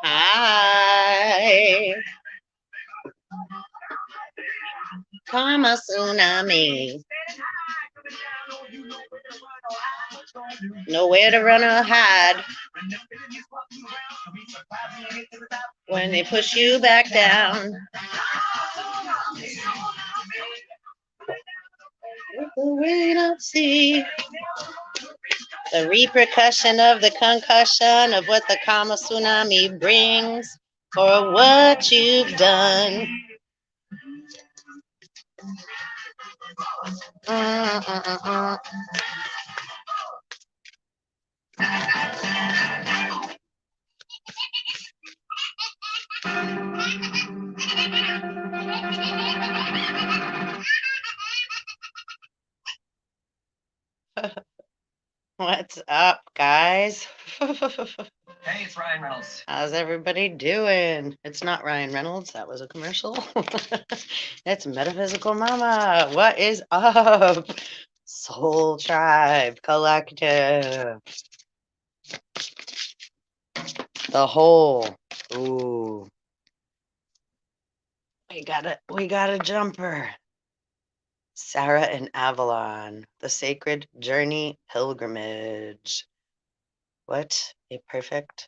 Hi. Karma tsunami. Nowhere to run or hide when they push you back down. We don't see the repercussion of the concussion of what the karma tsunami brings for what you've done. What's up, guys? Hey, it's Ryan Reynolds. How's everybody doing? It's not Ryan Reynolds. That was a commercial. It's Metaphysical Mama. What is up? Soul Tribe Collective. The whole. Ooh. We got a jumper. Sarah and Avalon, the Sacred Journey Pilgrimage. What a perfect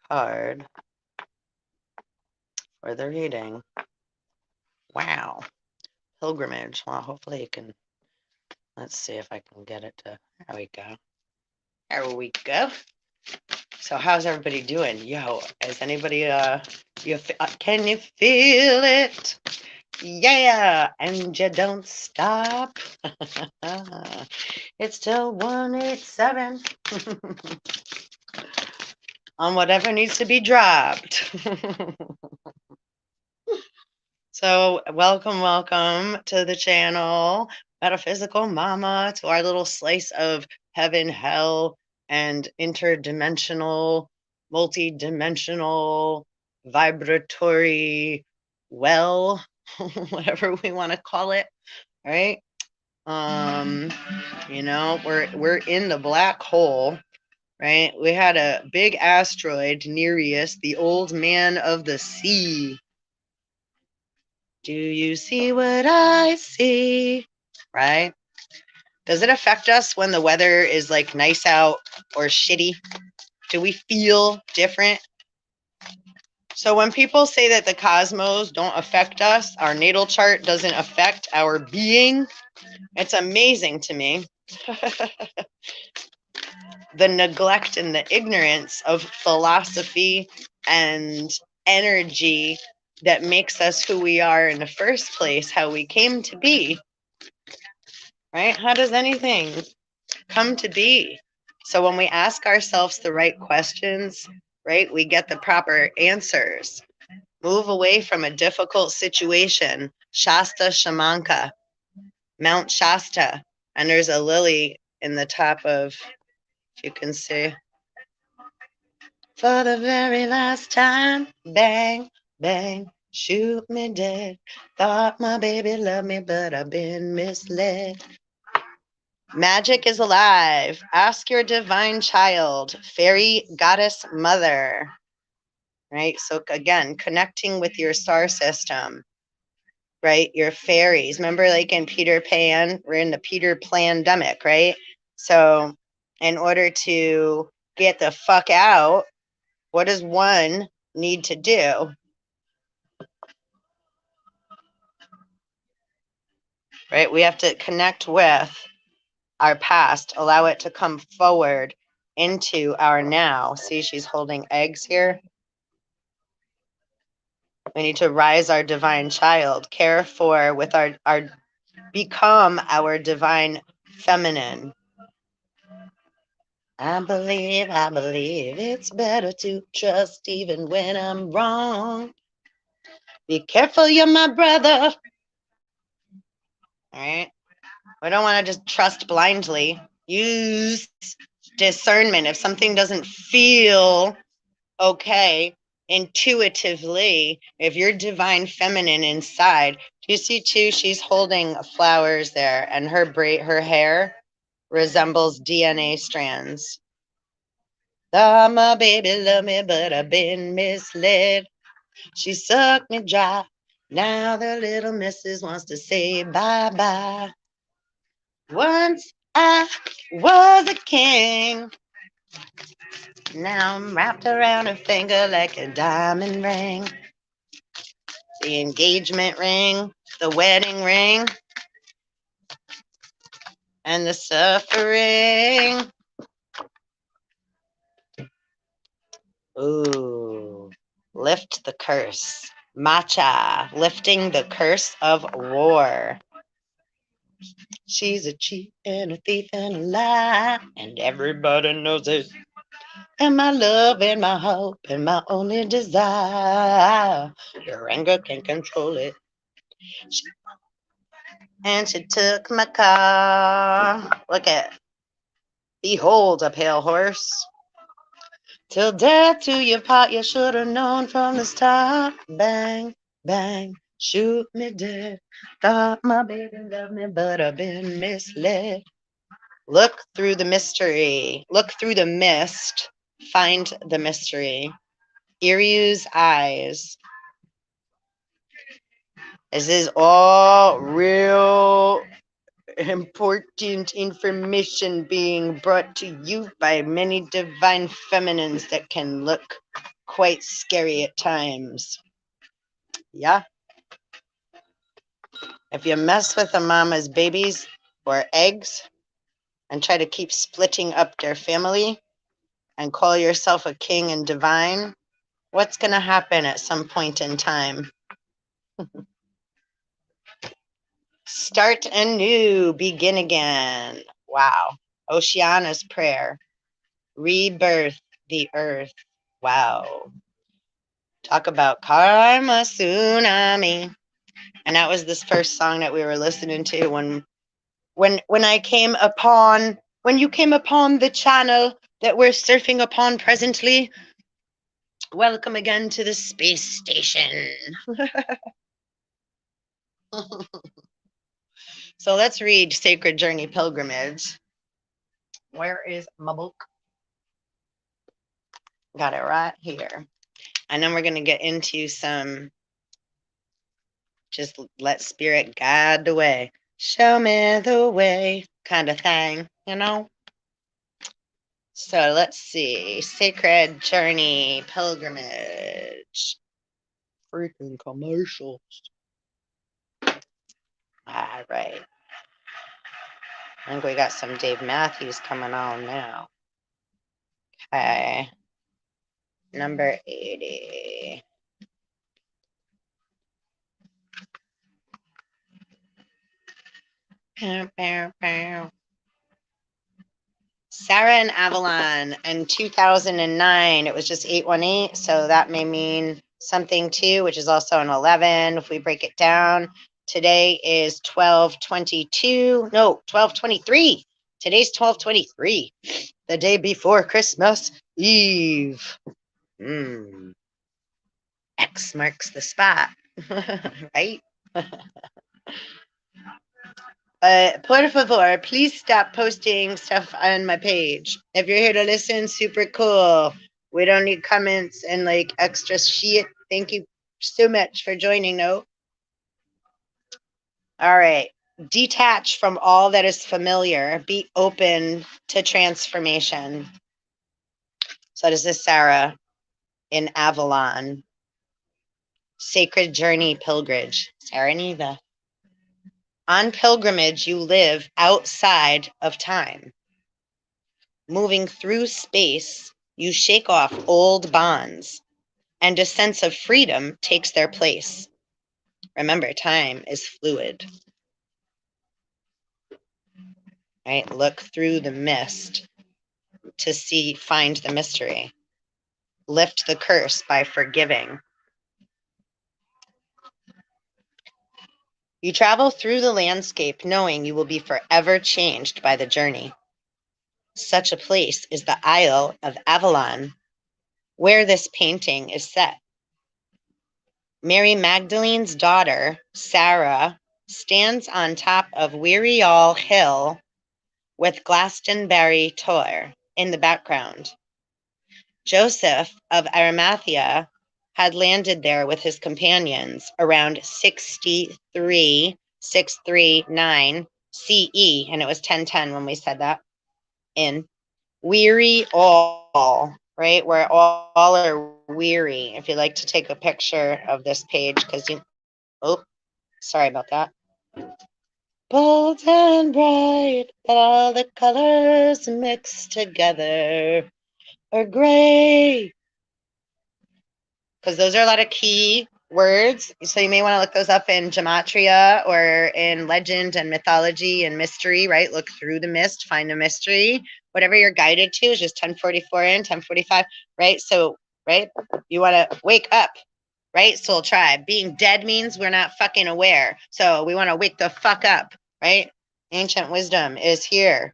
card for the reading. Wow. Pilgrimage. Well, hopefully you can, let's see if I can get it to, there we go. There we go. So how's everybody doing? Yo, is anybody, can you feel it? Yeah, and you don't stop. It's still 187 on whatever needs to be dropped. So welcome to the channel, Metaphysical Mama, to our little slice of heaven, hell, and interdimensional, multi-dimensional, vibratory, well, whatever we want to call it, right? You know, we're in the black hole, right? We had a big asteroid, Nereus, the old man of the sea. Do you see what I see? Right? Does it affect us when the weather is like nice out or shitty? Do we feel different? So when people say that the cosmos don't affect us, our natal chart doesn't affect our being, it's amazing to me. The neglect and the ignorance of philosophy and energy that makes us who we are in the first place, how we came to be, right? How does anything come to be? So when we ask ourselves the right questions, right, we get the proper answers. Move away from a difficult situation. Shasta Shamanka, Mount Shasta. And there's a lily in the top of, if you can see. For the very last time, bang, bang, shoot me dead. Thought my baby loved me, but I've been misled. Magic is alive. Ask your divine child, fairy goddess mother. Right? So again, connecting with your star system, right? Your fairies. Remember, like in Peter Pan, we're in the Peter Plandemic, right? So in order to get the fuck out, what does one need to do? Right? We have to connect with our past, allow it to come forward into our now. See, she's holding eggs here. We need to rise our divine child, care for with our become our divine feminine. I believe it's better to trust even when I'm wrong. Be careful, you're my brother. All right. We don't want to just trust blindly. Use discernment. If something doesn't feel okay intuitively, if you're divine feminine inside, You see too, she's holding flowers there, and her hair resembles DNA strands. Thought my baby loved me, but I've been misled. She sucked me dry. Now the little missus wants to say bye-bye. Once I was a king. Now I'm wrapped around her finger like a diamond ring. The engagement ring, the wedding ring, and the suffering. Ooh, lift the curse. Matcha, lifting the curse of war. She's a cheat and a thief and a lie, and everybody knows it. And my love and my hope and my only desire. Your anger can't control it. And she took my car. Look at, behold a pale horse. Till death to your part, you should have known from the start. Bang, bang, shoot me dead. Thought my baby loved me, but I've been misled. Look through the mystery. Look through the mist. Find the mystery. Iryu's eyes. This is all real important information being brought to you by many divine feminines that can look quite scary at times. Yeah. If you mess with a mama's babies or eggs and try to keep splitting up their family and call yourself a king and divine, what's going to happen at some point in time? Start anew, begin again. Wow. Oceana's prayer. Rebirth the earth. Wow. Talk about karma tsunami. And that was this first song that we were listening to when you came upon the channel that we're surfing upon presently. Welcome again to the space station. So let's read Sacred Journey Pilgrimage. Where is my book? Got it right here. And then we're going to get into some, just let spirit guide the way. Show me the way kind of thing, you know? So let's see. Sacred Journey Pilgrimage. Freaking commercials. All right. I think we got some Dave Matthews coming on now. Okay. Number 80. Pow, pow, pow. Sarah and Avalon in 2009. It was just 818. So that may mean something too, which is also an 11 if we break it down. Today is 12/22. No, 12/23. Today's 12/23. The day before Christmas Eve. X marks the spot. Right? Por favor, please stop posting stuff on my page. If you're here to listen, super cool. We don't need comments and like extra shit. Thank you so much for joining, though. All right. Detach from all that is familiar. Be open to transformation. So this is Sarah in Avalon. Sacred Journey Pilgrimage. Sarah and Eva. On pilgrimage, you live outside of time. Moving through space, you shake off old bonds, and a sense of freedom takes their place. Remember, time is fluid. Right? Look through the mist to find the mystery. Lift the curse by forgiving. You travel through the landscape knowing you will be forever changed by the journey. Such a place is the Isle of Avalon, where this painting is set. Mary Magdalene's daughter, Sarah, stands on top of Weary-all Hill with Glastonbury Tor in the background. Joseph of Arimathea had landed there with his companions around 639 CE, and it was 1010 when we said that, in Weary all, right? Where all are weary. If you'd like to take a picture of this page, because oh, sorry about that. Bold and bright, all the colors mixed together are gray. Because those are a lot of key words. So you may want to look those up in gematria or in legend and mythology and mystery, right? Look through the mist, find a mystery. Whatever you're guided to is just 1044 in, 1045, right? So, right? You want to wake up, right? Soul tribe. Being dead means we're not fucking aware. So we want to wake the fuck up, right? Ancient wisdom is here.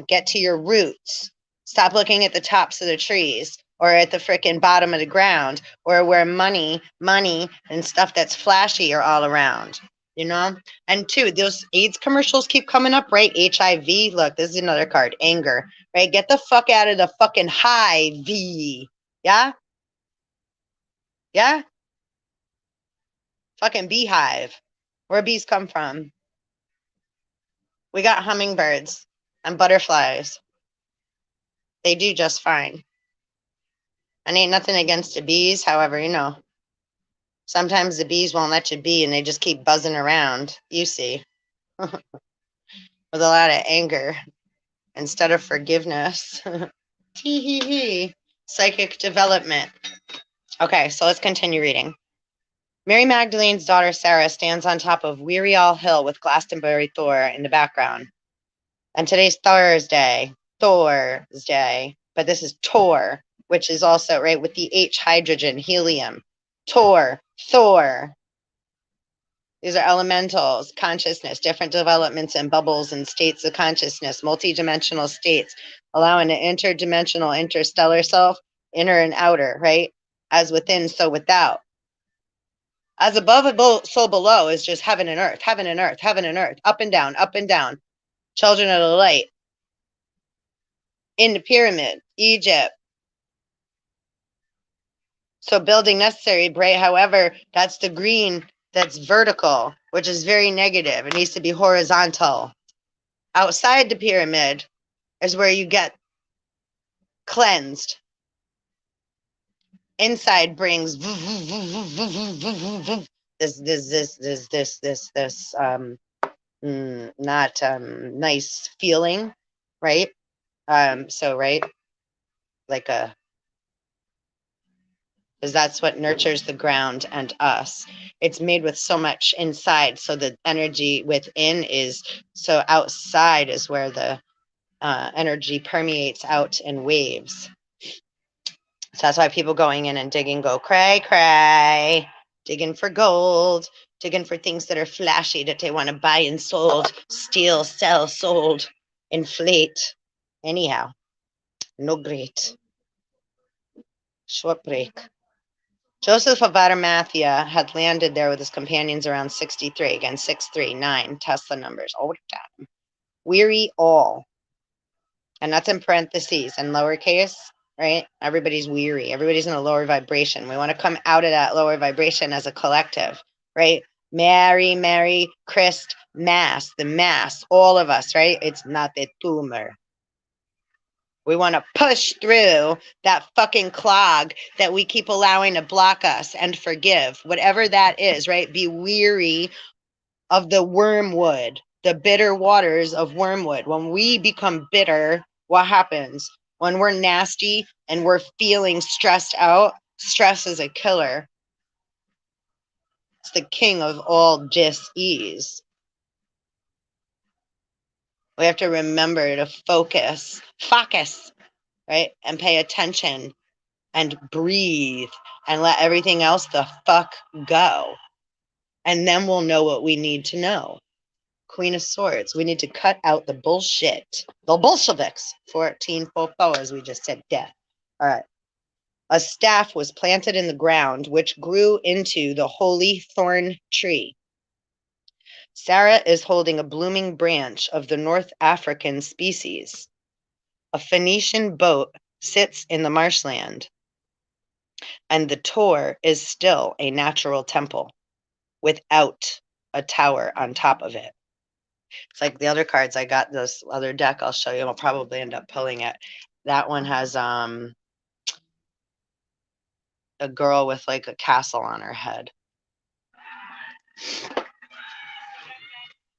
Get to your roots. Stop looking at the tops of the trees or at the freaking bottom of the ground or where money and stuff that's flashy are all around, you know? And two, those AIDS commercials keep coming up, right? HIV, look, this is another card, anger, right? Get the fuck out of the fucking high V, yeah? Yeah? Fucking beehive. Where bees come from? We got hummingbirds and butterflies. They do just fine. And ain't nothing against the bees. However, you know, sometimes the bees won't let you be and they just keep buzzing around, you see, with a lot of anger instead of forgiveness. Tee-hee-hee. Psychic development. Okay, so let's continue reading. Mary Magdalene's daughter Sarah stands on top of Weary-all Hill with Glastonbury Tor in the background. And today's Thursday, but this is Tor, which is also, right, with the H, hydrogen, helium. Tor, Thor. These are elementals, consciousness, different developments and bubbles and states of consciousness, multidimensional states, allowing an interdimensional, interstellar self, inner and outer, right? As within, so without. As above, so below is just heaven and earth, heaven and earth, heaven and earth, up and down, up and down. Children of the light. In the pyramid, Egypt. So building necessary, bright. However, that's the green that's vertical, which is very negative. It needs to be horizontal. Outside the pyramid is where you get cleansed. Inside brings this not nice feeling, right? So right, like a, because that's what nurtures the ground and us. It's made with so much inside, so the energy within is, so outside is where the energy permeates out in waves. So that's why people going in and digging go cray cray, digging for gold, digging for things that are flashy that they want to buy and sold, steal, sell, sold, inflate. Anyhow, no great. Short break. Joseph of Arimathea had landed there with his companions around 63, again 639, Tesla numbers all the time. Weary all, and that's in parentheses and lowercase, right? Everybody's weary. Everybody's in a lower vibration. We want to come out of that lower vibration as a collective, right? Mary, Christ, Mass, the Mass, all of us, right? It's not the tumor. We want to push through that fucking clog that we keep allowing to block us and forgive, whatever that is, right? Be weary of the wormwood, the bitter waters of wormwood. When we become bitter, what happens? When we're nasty and we're feeling stressed out, stress is a killer. It's the king of all dis-ease. We have to remember to focus, right? And pay attention and breathe and let everything else the fuck go. And then we'll know what we need to know. Queen of Swords. We need to cut out the bullshit. The Bolsheviks. 14 full as we just said, death. All right. A staff was planted in the ground, which grew into the holy thorn tree. Sarah is holding a blooming branch of the North African species. A Phoenician boat sits in the marshland, and the Tor is still a natural temple without a tower on top of it. It's like the other cards I got, this other deck I'll show you. I'll probably end up pulling it. That one has a girl with like a castle on her head.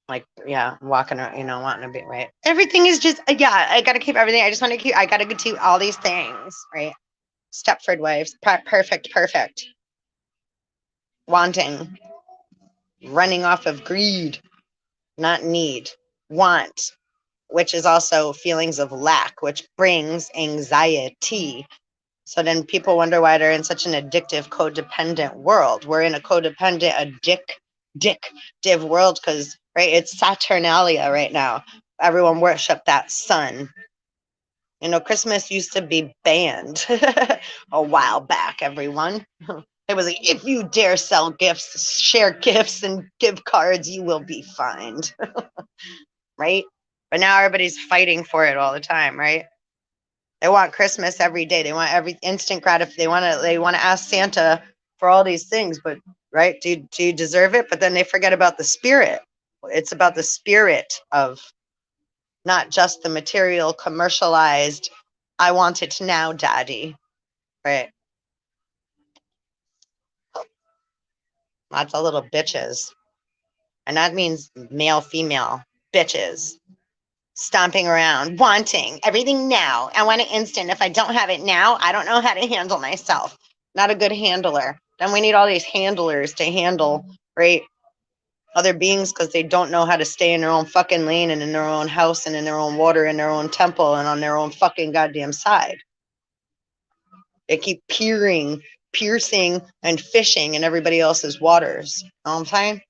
Like, yeah, walking around, you know, wanting to be right. Everything is just, yeah, I got to keep everything. I just want to keep, I got to get to all these things, right? Stepford wives, perfect, perfect. Wanting, running off of greed, not need. Want, which is also feelings of lack, which brings anxiety. So then people wonder why they're in such an addictive, codependent world. We're in a codependent, addictive world because, right, it's Saturnalia right now. Everyone worship that sun. You know, Christmas used to be banned a while back, everyone. It was like, if you dare sell gifts, share gifts and give cards, you will be fined. Right? But now everybody's fighting for it all the time, right? They want Christmas every day. They want every instant gratification. They want to ask Santa for all these things, but right? Do you deserve it? But then they forget about the spirit. It's about the spirit of not just the material, commercialized, I want it now, daddy. Right? Lots of little bitches. And that means male, female bitches. Stomping around, wanting everything now. I want it instant. If I don't have it now, I don't know how to handle myself. Not a good handler. Then we need all these handlers to handle, right, other beings because they don't know how to stay in their own fucking lane and in their own house and in their own water, in their own temple and on their own fucking goddamn side. They keep piercing and fishing in everybody else's waters. You know what I'm saying?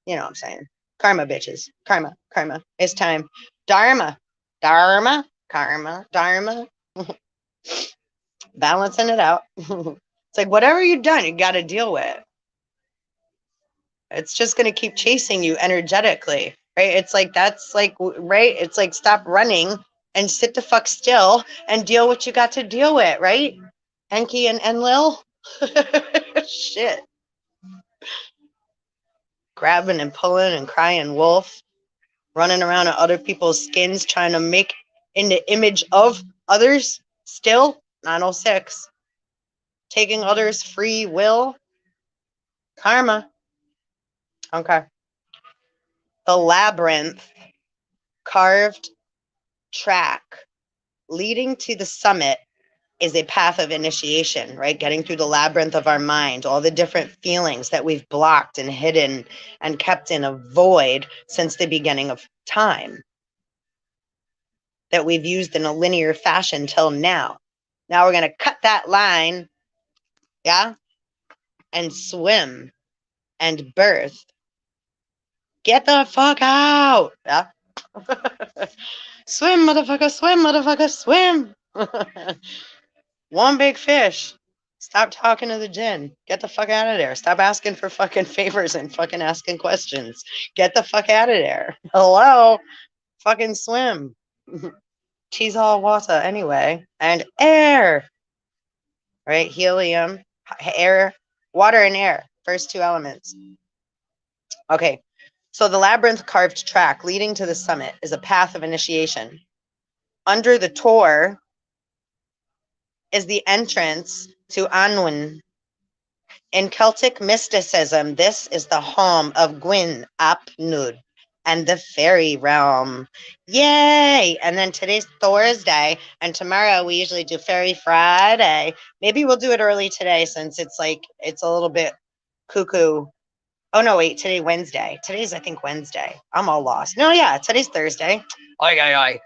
You know what I'm saying? Karma, bitches. Karma, karma. It's time. Dharma, dharma, karma, dharma. Balancing it out. It's like whatever you've done, you got to deal with. It's just going to keep chasing you energetically, right? It's like, that's like, right? It's like, stop running and sit the fuck still and deal what you got to deal with, right? Enki and Enlil. Shit. Grabbing and pulling and crying wolf. Running around in other people's skins, trying to make in the image of others. Still, 906. Taking others' free will. Karma. Okay. The labyrinth, carved track leading to the summit is a path of initiation, right? Getting through the labyrinth of our mind, all the different feelings that we've blocked and hidden and kept in a void since the beginning of time, that we've used in a linear fashion till now. Now we're going to cut that line, yeah, and swim and birth. Get the fuck out, yeah. Swim, motherfucker, swim. One big fish. Stop talking to the djinn. Get the fuck out of there. Stop asking for fucking favors and fucking asking questions. Get the fuck out of there. Hello? Fucking swim. She's all water anyway. And air. Right? Helium, air, water and air. First two elements. Okay. So the labyrinth carved track leading to the summit is a path of initiation. Under the Tor is the entrance to Anwen. In Celtic mysticism, this is the home of Gwyn ap Nudd and the fairy realm. Yay! And then today's Thursday, and tomorrow we usually do Fairy Friday. Maybe we'll do it early today since it's like, it's a little bit cuckoo. Oh, no, wait, today Wednesday. Today's, I think, Wednesday. I'm all lost. No, yeah, today's Thursday. Oi.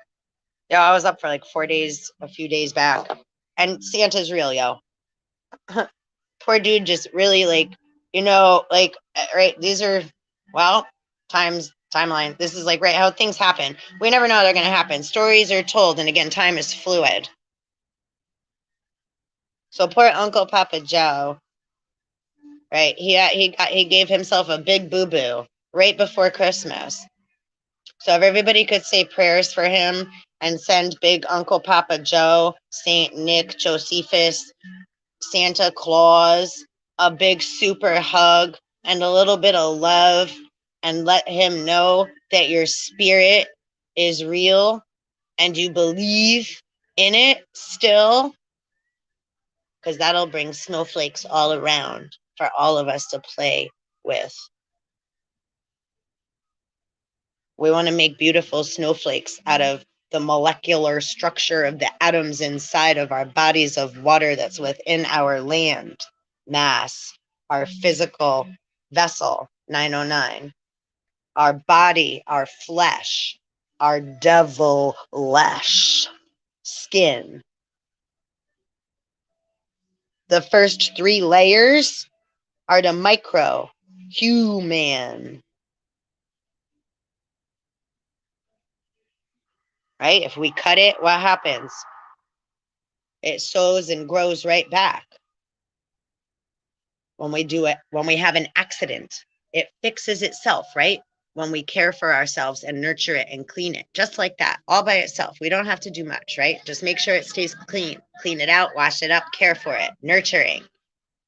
Yeah, I was up for like 4 days, a few days back. And Santa's real, yo. Poor dude just really like, you know, like, right, these are, well, timeline. This is like, right, how things happen. We never know they're going to happen. Stories are told, and again, time is fluid. So poor Uncle Papa Joe, right? He gave himself a big boo-boo right before Christmas. So if everybody could say prayers for him and send big Uncle Papa Joe, Saint Nick, Josephus, Santa Claus, a big super hug and a little bit of love, and let him know that your spirit is real and you believe in it still, because that'll bring snowflakes all around for all of us to play with. We want to make beautiful snowflakes out of the molecular structure of the atoms inside of our bodies of water that's within our land mass, our physical vessel, 909, our body, our flesh, our devilish skin. The first 3 layers are the micro human, right? If we cut it, what happens? It sows and grows right back. When we do it, when we have an accident, it fixes itself, right? When we care for ourselves and nurture it and clean it, just like that, all by itself. We don't have to do much, right? Just make sure it stays clean, clean it out, wash it up, care for it, nurturing,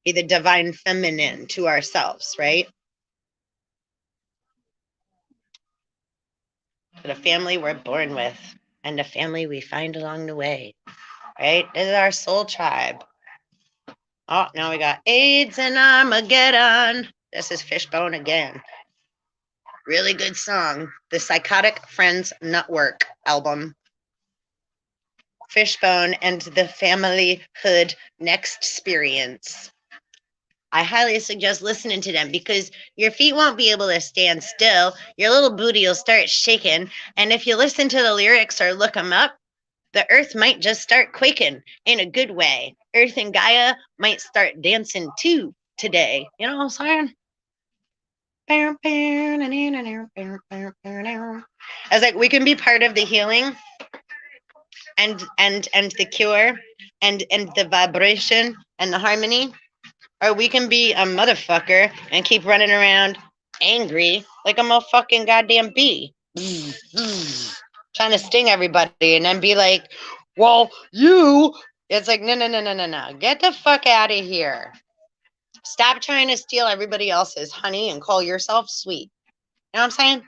be the divine feminine to ourselves, right? The family we're born with and the family we find along the way, right? This is our soul tribe. Oh, now we got AIDS and Armageddon. This is Fishbone again. Really good song. The Psychotic Friends Network album. Fishbone and the Familyhood Next Experience. I highly suggest listening to them because your feet won't be able to stand still. Your little booty will start shaking. And if you listen to the lyrics or look them up, the earth might just start quaking in a good way. Earth and Gaia might start dancing too today. You know what I'm saying? I was like, we can be part of the healing and the cure and the vibration and the harmony, or we can be a motherfucker and keep running around angry like a motherfucking goddamn bee. Trying to sting everybody and then be like, well, you. It's like, no. Get the fuck out of here. Stop trying to steal everybody else's honey and call yourself sweet. You know what I'm saying?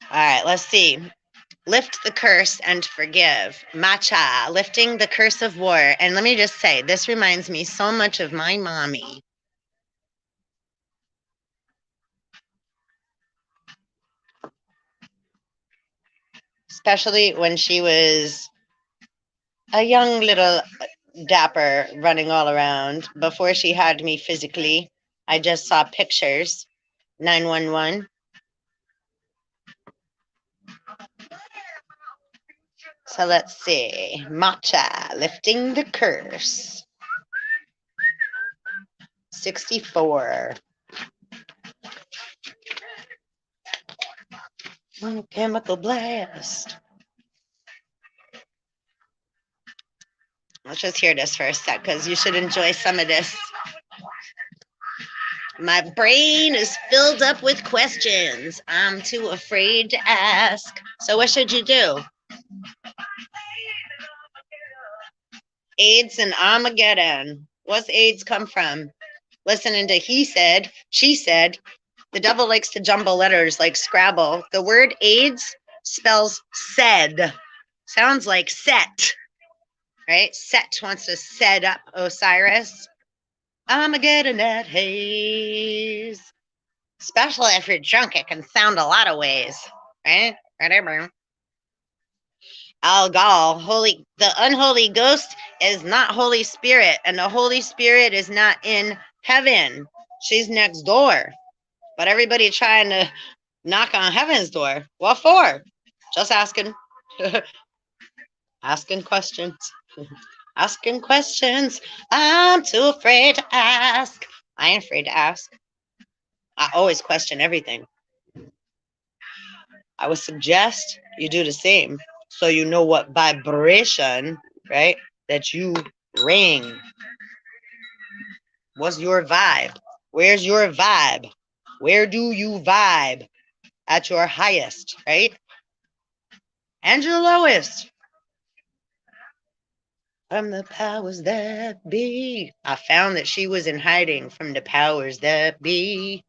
All right, let's see. Lift the curse and forgive. Matcha, lifting the curse of war. And let me just say, this reminds me so much of my mommy. Especially when she was a young little dapper running all around. Before she had me physically, I just saw pictures. 911. So let's see. Matcha, lifting the curse. 64. Chemical blast. Let's just hear this for a sec because you should enjoy some of this. My brain is filled up with questions. I'm too afraid to ask. So what should you do? AIDS and Armageddon. What's AIDS come from? Listening to he said, she said. The devil likes to jumble letters like Scrabble. The word AIDS spells said. Sounds like set, right? Set wants to set up Osiris. Armageddon that haze. Especially if you're drunk, it can sound a lot of ways, right? Algal, the unholy ghost is not Holy Spirit, and the Holy Spirit is not in heaven. She's next door. But everybody trying to knock on heaven's door. What for? Just asking. Asking questions. Asking questions. I'm too afraid to ask. I ain't afraid to ask. I always question everything. I would suggest you do the same. So you know what vibration, right, that you ring. What's your vibe? Where's your vibe? Where do you vibe at your highest, right? And your lowest. From the powers that be. I found that she was in hiding from the powers that be.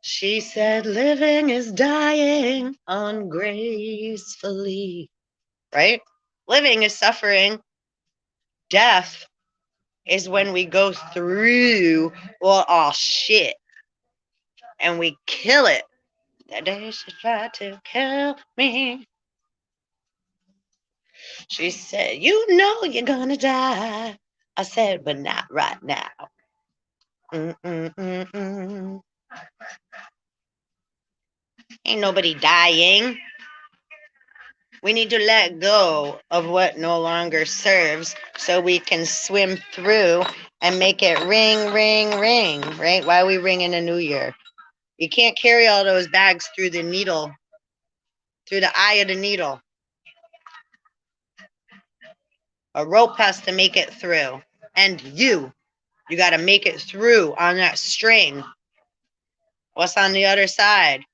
She said, living is dying ungracefully, right? Living is suffering. Death is when we go through, well, all shit, and we kill it. That day she tried to kill me. She said, you know you're gonna die. I said, but not right now. Mm-mm-mm-mm. Ain't nobody dying. We need to let go of what no longer serves so we can swim through and make it ring, ring, ring, right? Why are we ringing a new year? You can't carry all those bags through the needle, through the eye of the needle. A rope has to make it through. And you got to make it through on that string. What's on the other side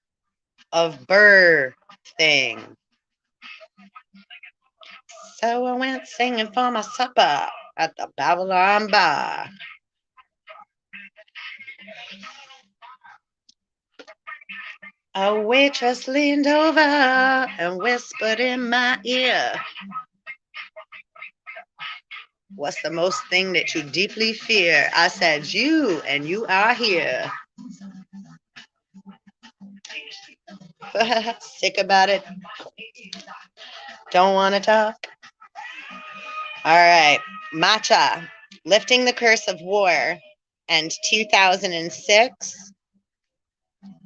of birthing? So I went singing for my supper at the Babylon Bar. A waitress leaned over and whispered in my ear, what's the most thing that you deeply fear? I said, you, and you are here. Sick about it. Don't want to talk. All right. Matcha, lifting the curse of war. And 2006,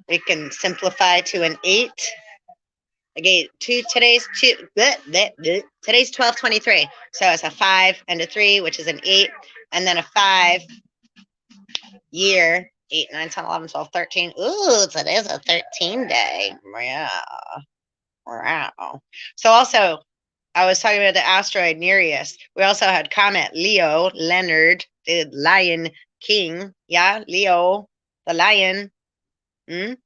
we can simplify to an 8. Okay, today's 12/23. So it's a 5 and a 3, which is an 8, and then a 5 year. 8, 9, 10, 11, 12, 13. Ooh, today's a 13 day. Yeah. Wow. So also, I was talking about the asteroid Nereus. We also had Comet Leo, Leonard, the Lion King. Yeah, Leo, the lion. Now,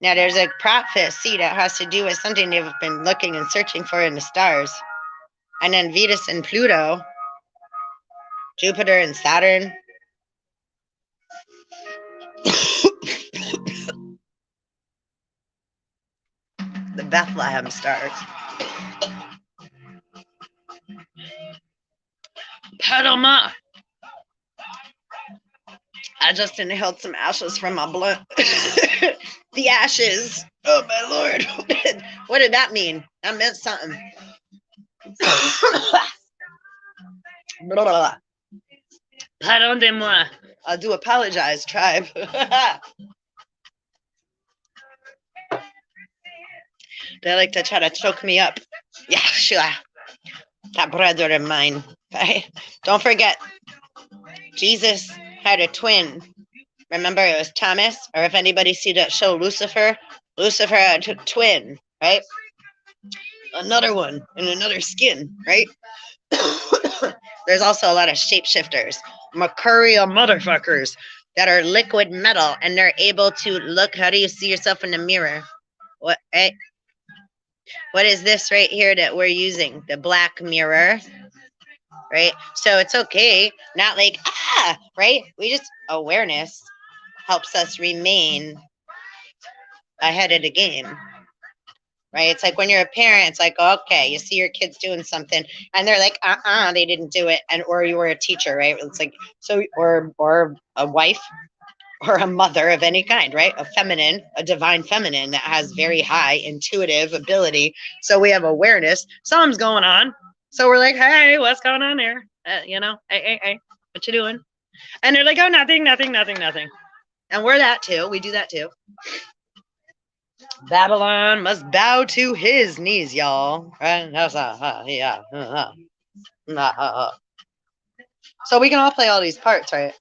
there's a prophecy that has to do with something they've been looking and searching for in the stars. And then Venus and Pluto, Jupiter and Saturn. The Bethlehem stars. Padma. I just inhaled some ashes from my blunt. The ashes. Oh, my Lord. What did that mean? That meant something. Pardon-moi. I do apologize, tribe. They like to try to choke me up. Yeah, sure. That brother of mine. Right? Don't forget, Jesus had a twin. Remember, it was Thomas. Or if anybody see that show Lucifer, Lucifer had a twin, right? Another one in another skin, right? There's also a lot of shapeshifters, mercurial motherfuckers that are liquid metal, and they're able to look. How do you see yourself in the mirror? What? Right? What is this right here that we're using? The black mirror, right? So it's okay, not like right? We just awareness helps us remain ahead of the game. Right? It's like when you're a parent, it's like, okay, you see your kids doing something and they're like, they didn't do it. And, or you were a teacher, right? It's like, so, or a wife or a mother of any kind, right? A feminine, a divine feminine that has very high intuitive ability. So we have awareness, something's going on. So we're like, hey, what's going on there? Hey, what you doing? And they're like, oh, nothing. And we're that too. We do that too. Babylon must bow to his knees, y'all. Right? So we can all play all these parts, right?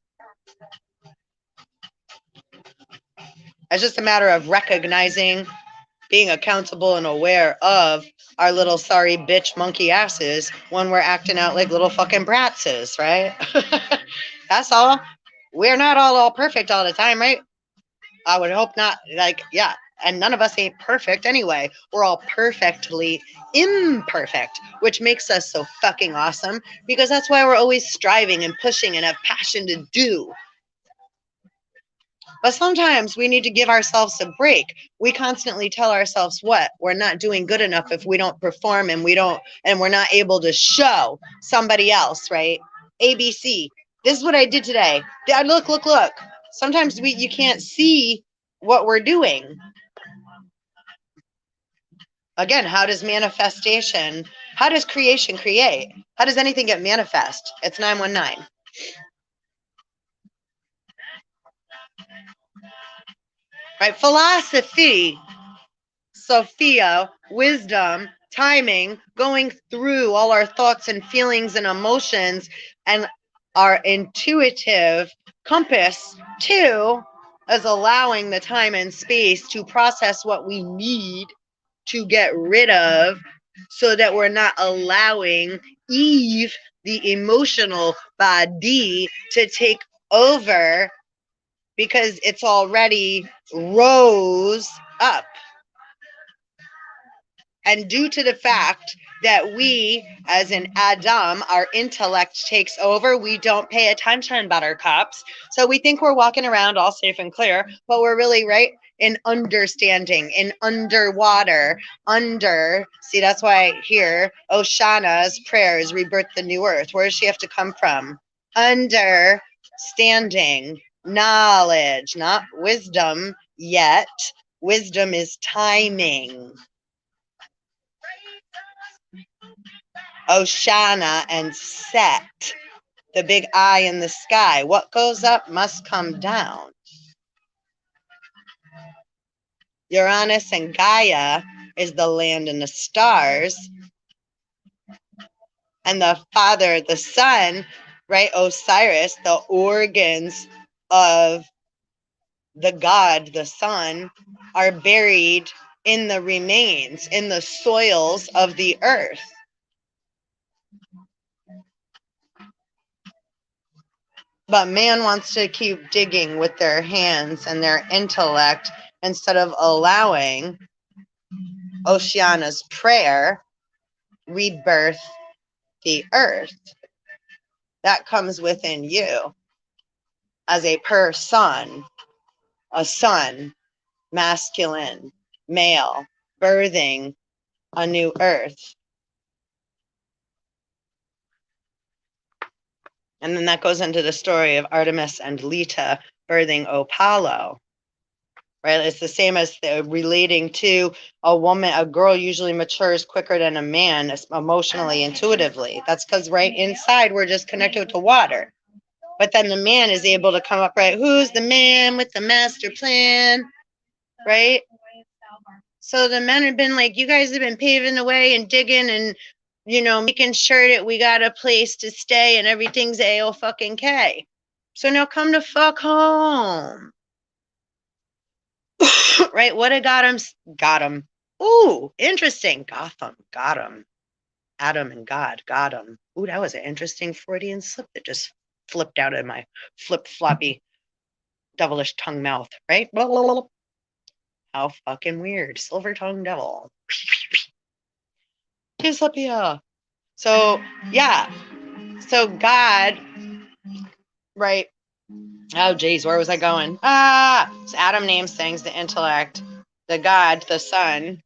It's just a matter of recognizing, being accountable and aware of our little sorry bitch monkey asses when we're acting out like little fucking bratses, right? That's all. We're not all perfect all the time, right? I would hope not. Like, yeah. And none of us ain't perfect anyway. We're all perfectly imperfect, which makes us so fucking awesome because that's why we're always striving and pushing and have passion to do. But sometimes we need to give ourselves a break. We constantly tell ourselves what? We're not doing good enough if we don't perform and we're not able to show somebody else, right? ABC. This is what I did today. Look. Sometimes you can't see what we're doing. Again, how does creation create? How does anything get manifest? It's 919. Right? Philosophy, Sophia, wisdom, timing, going through all our thoughts and feelings and emotions and our intuitive compass too, is allowing the time and space to process what we need to get rid of so that we're not allowing Eve, the emotional body, to take over because it's already rose up. And due to the fact that we, as an Adam, our intellect takes over, we don't pay attention, buttercups. So we think we're walking around all safe and clear, but we're really right in understanding, in underwater, see, that's why here, Oshana's prayers rebirth the new earth. Where does she have to come from? Understanding, knowledge, not wisdom yet. Wisdom is timing. Oshana and Set, the big eye in the sky. What goes up must come down. Uranus and Gaia is the land and the stars. And the father, the sun, right? Osiris, the organs of the god, the sun, are buried in the remains, in the soils of the earth. But man wants to keep digging with their hands and their intellect instead of allowing Oceana's prayer rebirth the earth. That comes within you as a person, a son, masculine, male, birthing a new earth. And then that goes into the story of Artemis and Leta birthing Apollo. Right? It's the same as relating to a woman. A girl usually matures quicker than a man emotionally, intuitively. That's because right inside we're just connected to water. But then the man is able to come up, right? Who's the man with the master plan? Right? So the men have been like, you guys have been paving the way and digging and, making sure that we got a place to stay and everything's A-O-fucking-K. So now come to fuck home. Right? What a got him. Ooh, interesting. Gotham, got him. Adam and God, got him. Ooh, that was an interesting Freudian slip that just flipped out of my flip-floppy, devilish tongue mouth, right? Blah, blah, blah. How fucking weird. Silver-tongued devil. Dyslipia. So, yeah. So God, right? Oh, geez, where was I going? So Adam names things, the intellect, the God, the Son,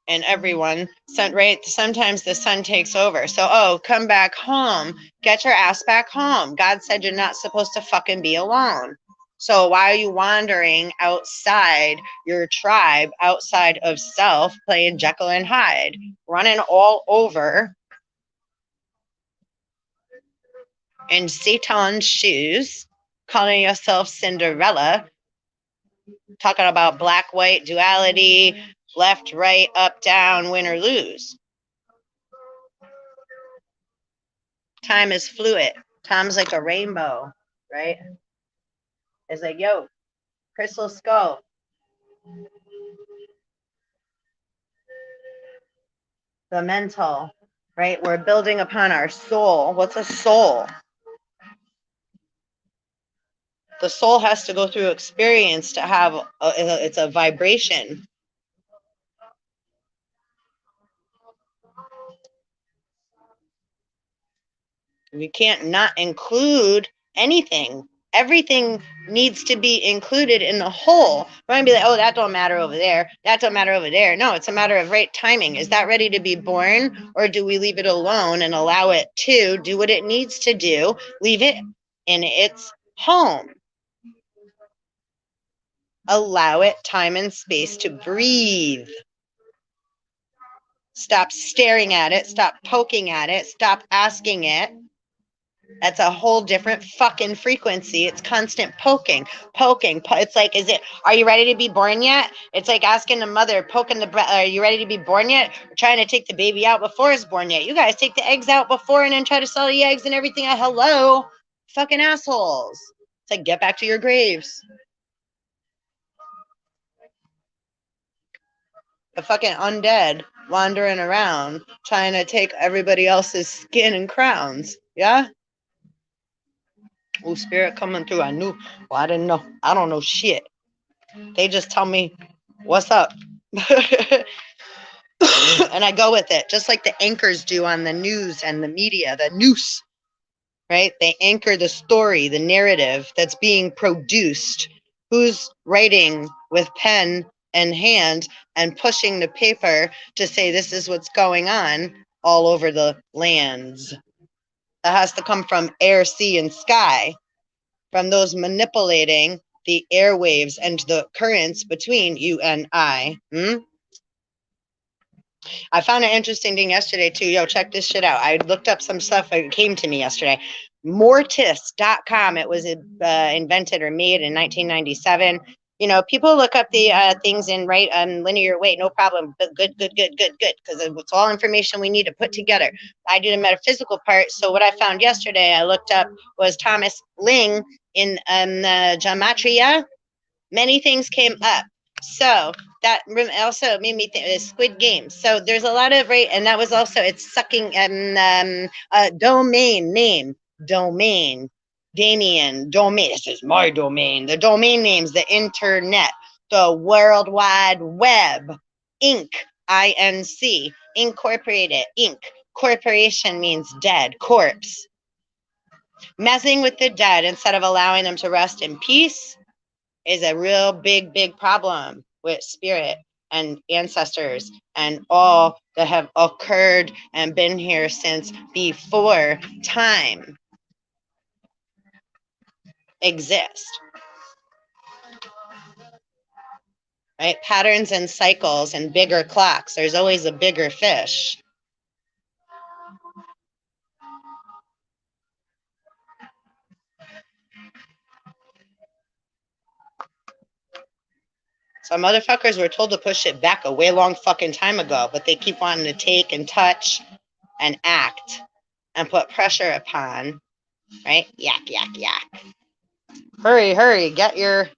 and everyone. Right? Sometimes the Son takes over. So, come back home. Get your ass back home. God said you're not supposed to fucking be alone. So why are you wandering outside your tribe, outside of self, playing Jekyll and Hyde, running all over in Satan's shoes, calling yourself Cinderella, talking about black, white, duality, left, right, up, down, win or lose. Time is fluid. Time's like a rainbow, right? It's like, yo, crystal skull. the mental, right? We're building upon our soul. What's a soul? The soul has to go through experience to have, it's a vibration. We can't not include anything. Everything needs to be included in the whole. We're going to be like, oh, that don't matter over there. That don't matter over there. No, it's a matter of right timing. Is that ready to be born, or do we leave it alone and allow it to do what it needs to do? Leave it in its home. Allow it time and space to breathe. Stop staring at it. Stop poking at it. Stop asking it. That's a whole different fucking frequency. It's constant poking. It's like, are you ready to be born yet? It's like asking the mother, poking the breast, are you ready to be born yet? We're trying to take the baby out before it's born yet. You guys take the eggs out before and then try to sell the eggs and everything. Hello? Fucking assholes. It's like, get back to your graves. A fucking undead wandering around trying to take everybody else's skin and crowns. Yeah? Oh, spirit coming through. I knew. Well, I didn't know. I don't know shit. They just tell me what's up. And I go with it, just like the anchors do on the news and the media, the noose, right? They anchor the story, the narrative that's being produced. Who's writing with pen and hand and pushing the paper to say this is what's going on all over the lands? That has to come from air, sea, and sky, from those manipulating the airwaves and the currents between you and I. I found an interesting thing yesterday too. Yo, check this shit out. I looked up some stuff that came to me yesterday. Mortis.com. It was invented or made in 1997. You know, people look up the things in linear weight, no problem. But good, because it's all information we need to put together. I do the metaphysical part. So what I found yesterday, I looked up, was Thomas Ling in gematria. Many things came up. So that also made me think Squid Game. So there's a lot of, right, and that was also, it's sucking domain name, domain, Damien, domain. This is my domain. The domain names, the internet, the World Wide Web, Inc., INC, Incorporated, Inc. Corporation means dead, corpse. Messing with the dead instead of allowing them to rest in peace is a real big problem with spirit and ancestors and all that have occurred and been here since before time exist. Right? Patterns and cycles and bigger clocks. There's always a bigger fish. Some motherfuckers were told to push it back a way long fucking time ago, but they keep wanting to take and touch and act and put pressure upon, right? Yak. Hurry, get your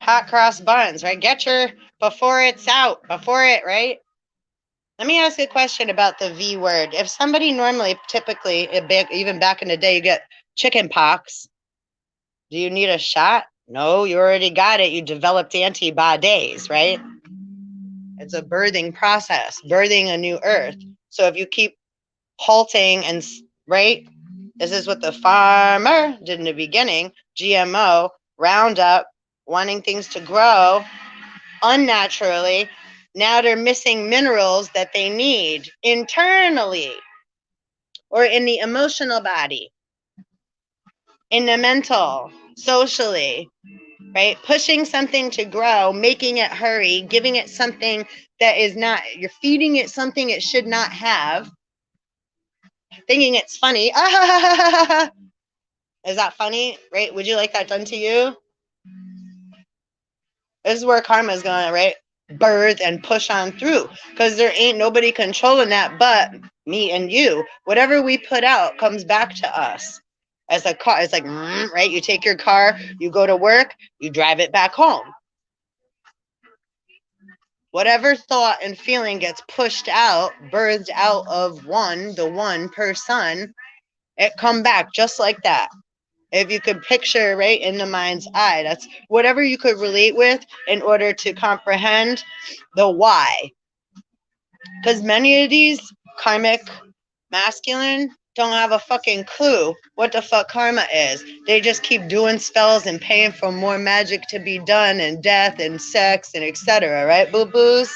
hot cross buns, right? Get your, before it's out, before it, right? Let me ask you a question about the V word. If somebody normally, typically, even back in the day, you get chicken pox, do you need a shot? No, you already got it. You developed antibodies, right? It's a birthing process, birthing a new earth. So if you keep halting and, right, this is what the farmer did in the beginning, GMO, Roundup, wanting things to grow unnaturally. Now they're missing minerals that they need internally or in the emotional body, in the mental, socially, right? Pushing something to grow, making it hurry, giving it something that is not, you're feeding it something it should not have, thinking it's funny. Is that funny, right? Would you like that done to you? This is where karma is going, right? Birth and push on through, because there ain't nobody controlling that but me and you. Whatever we put out comes back to us as a car. It's like, right? You take your car, you go to work, you drive it back home. Whatever thought and feeling gets pushed out, birthed out of the one per sun, it come back just like that. If you could picture right in the mind's eye, that's whatever you could relate with in order to comprehend the why. Because many of these karmic masculine don't have a fucking clue what the fuck karma is. They just keep doing spells and paying for more magic to be done and death and sex and etc. Right, boo-boos?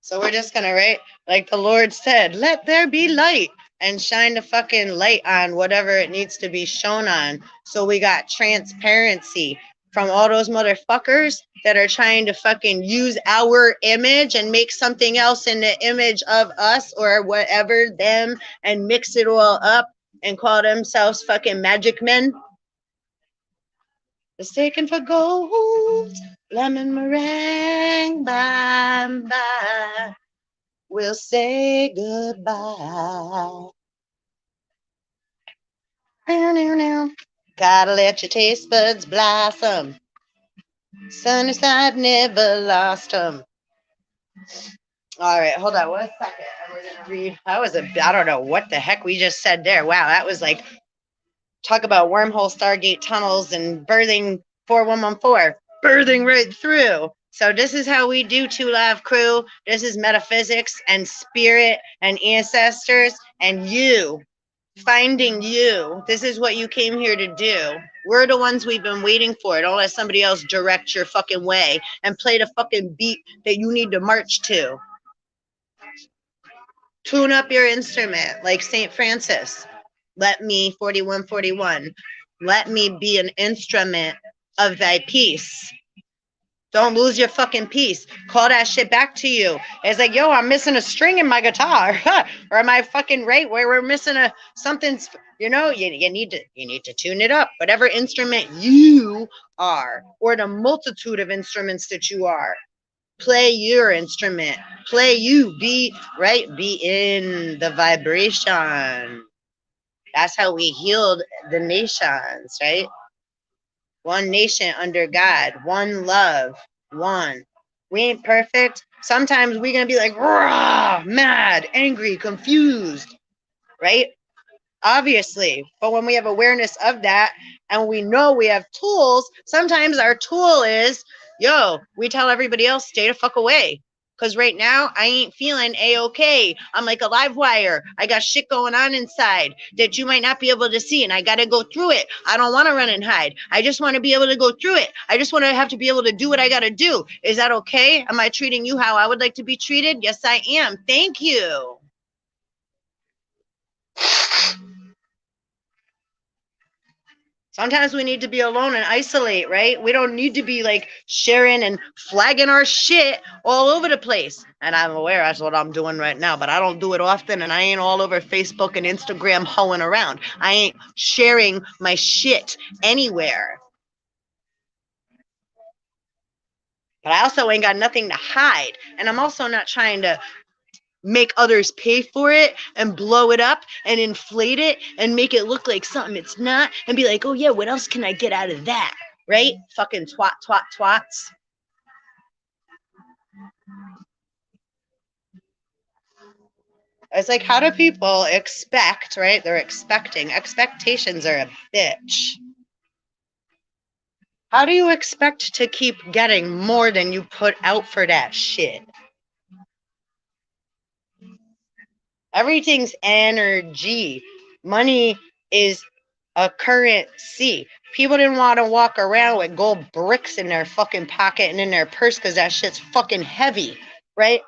So we're just gonna, right, like the Lord said, let there be light, and shine the fucking light on whatever it needs to be shown on. So we got transparency from all those motherfuckers that are trying to fucking use our image and make something else in the image of us or whatever, them, and mix it all up and call themselves fucking magic men. Mistaken for gold, lemon meringue, bye. We'll say goodbye. Now. Gotta let your taste buds blossom. Sunny side never lost them. All right, hold on 1 second. And we're going to read. I don't know what the heck we just said there. Wow, that was like, talk about wormhole, Stargate tunnels, and birthing 4114. Birthing right through. So this is how we do Two Live Crew. This is metaphysics and spirit and ancestors and you. Finding you. This is what you came here to do. We're the ones we've been waiting for. Don't let somebody else direct your fucking way and play the fucking beat that you need to march to. Tune up your instrument like St. Francis. Let me, 4141, let me be an instrument of thy peace. Don't lose your fucking peace. Call that shit back to you. It's like, yo, I'm missing a string in my guitar. Or am I fucking right where we're missing something? You know, you need to tune it up. Whatever instrument you are, or the multitude of instruments that you are. Play your instrument. Play you. Be in the vibration. That's how we healed the nations, right? One nation under God, one love, one. We ain't perfect. Sometimes we're going to be like, rah, mad, angry, confused, right? Obviously. But when we have awareness of that and we know we have tools, sometimes our tool is, yo, we tell everybody else, stay the fuck away. Because right now, I ain't feeling A-okay. I'm like a live wire. I got shit going on inside that you might not be able to see, and I got to go through it. I don't want to run and hide. I just want to be able to go through it. I just want to have to be able to do what I got to do. Is that okay? Am I treating you how I would like to be treated? Yes, I am. Thank you. Sometimes we need to be alone and isolate, right? We don't need to be like sharing and flagging our shit all over the place. And I'm aware that's what I'm doing right now, but I don't do it often, and I ain't all over Facebook and Instagram hoeing around. I ain't sharing my shit anywhere. But I also ain't got nothing to hide. And I'm also not trying to make others pay for it and blow it up and inflate it and make it look like something it's not and be like, oh yeah, what else can I get out of that? Right? Fucking twats. It's like, how do people expect, right? They're expecting. Expectations are a bitch. How do you expect to keep getting more than you put out for that shit? Everything's energy. Money is a currency. People didn't want to walk around with gold bricks in their fucking pocket and in their purse because that shit's fucking heavy, right?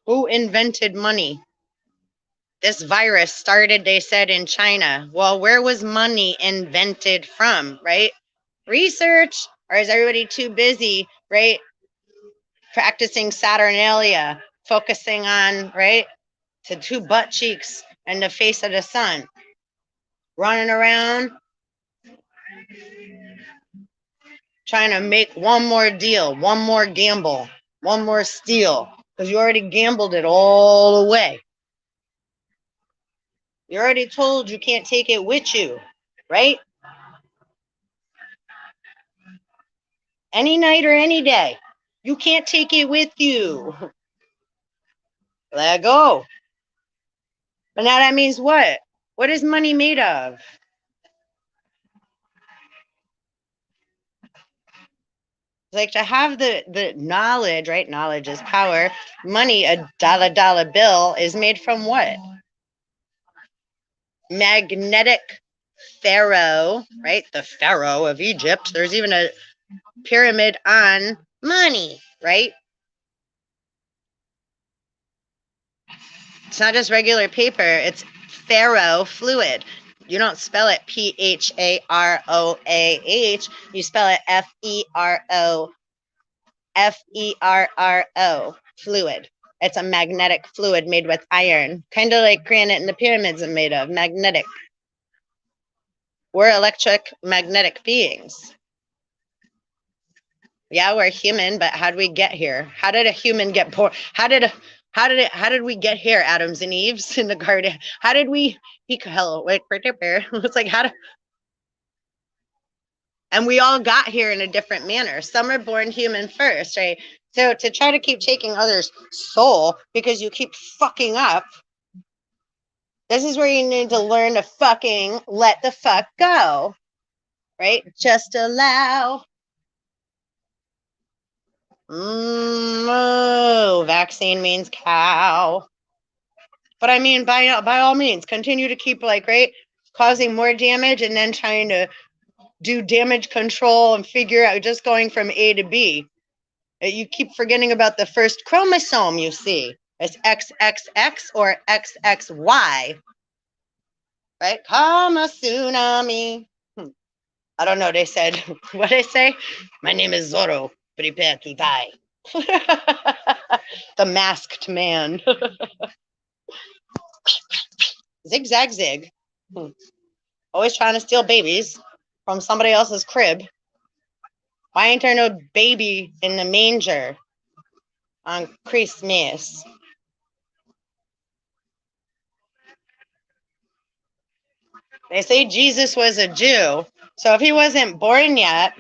Who invented money? This virus started, they said, in China. Well, where was money invented from, right? Research, or is everybody too busy, right? Practicing Saturnalia, focusing on, right, to two butt cheeks and the face of the sun. Running around, trying to make one more deal, one more gamble, one more steal, because you already gambled it all away. You're already told you can't take it with you, right? Any night or any day. You can't take it with you. Let go. But now that means what? What is money made of? Like to have the knowledge, right? Knowledge is power. Money, a dollar bill, is made from what? Magnetic pharaoh, right? The pharaoh of Egypt. There's even a pyramid on money, right? It's not just regular paper, it's pharaoh fluid. You don't spell it P-H-A-R-O-A-H. You spell it F-E-R-O, F-E-R-R-O, fluid. It's a magnetic fluid made with iron, kind of like granite and the pyramids are made of, magnetic. We're electric magnetic beings. Yeah, we're human, but how did we get here? How did a human get born? How did we get here, Adams and Eves in the garden? How did we hello, wait, it's like and we all got here in a different manner. Some are born human first, right? So to try to keep taking others' soul because you keep fucking up, this is where you need to learn to fucking let the fuck go, right? Just allow. Vaccine means cow. But I mean, by all means, continue to keep like, right, causing more damage and then trying to do damage control and figure out just going from A to B. You keep forgetting about the first chromosome you see. It's XXX or XXY, right? Come a tsunami. I don't know. They said, what did they say? My name is Zorro. Prepare to die. The masked man. Zigzag zig. Always trying to steal babies from somebody else's crib. Why ain't there no baby in the manger on Christmas? They say Jesus was a Jew. So if he wasn't born yet,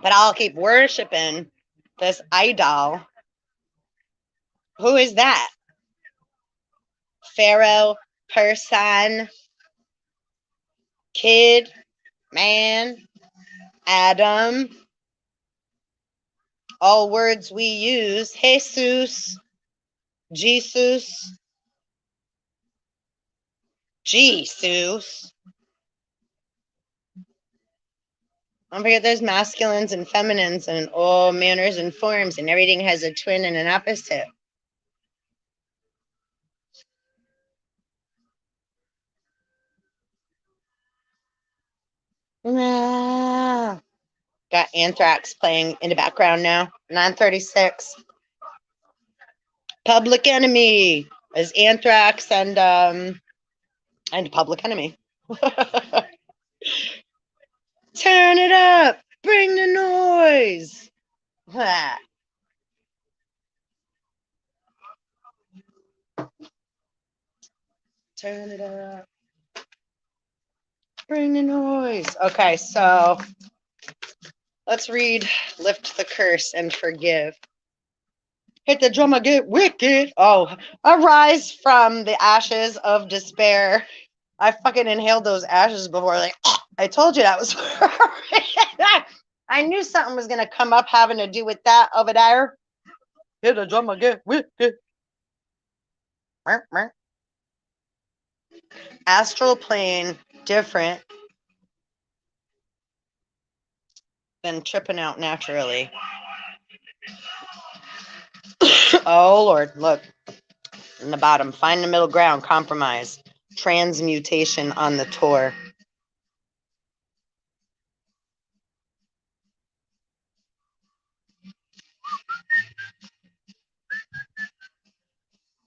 but I'll keep worshiping this idol, who is that? Pharaoh, person, kid, man, Adam. All words we use, Jesus, Jesus, Jesus. Don't forget there's masculines and feminines and all manners and forms, and everything has a twin and an opposite. Got Anthrax playing in the background now. 9:36. Public Enemy is Anthrax and Public Enemy. Turn it up, bring the noise. Turn it up, bring the noise. Okay, so let's read Lift the Curse and Forgive. Hit the drum, I get wicked. Oh, arise from the ashes of despair. I fucking inhaled those ashes before. Like, I told you that was. I knew something was going to come up having to do with that over there. Hit the drum, I get wicked. Astral plane, different than tripping out naturally. Oh, Lord, look. In the bottom, find the middle ground, compromise. Transmutation on the tour.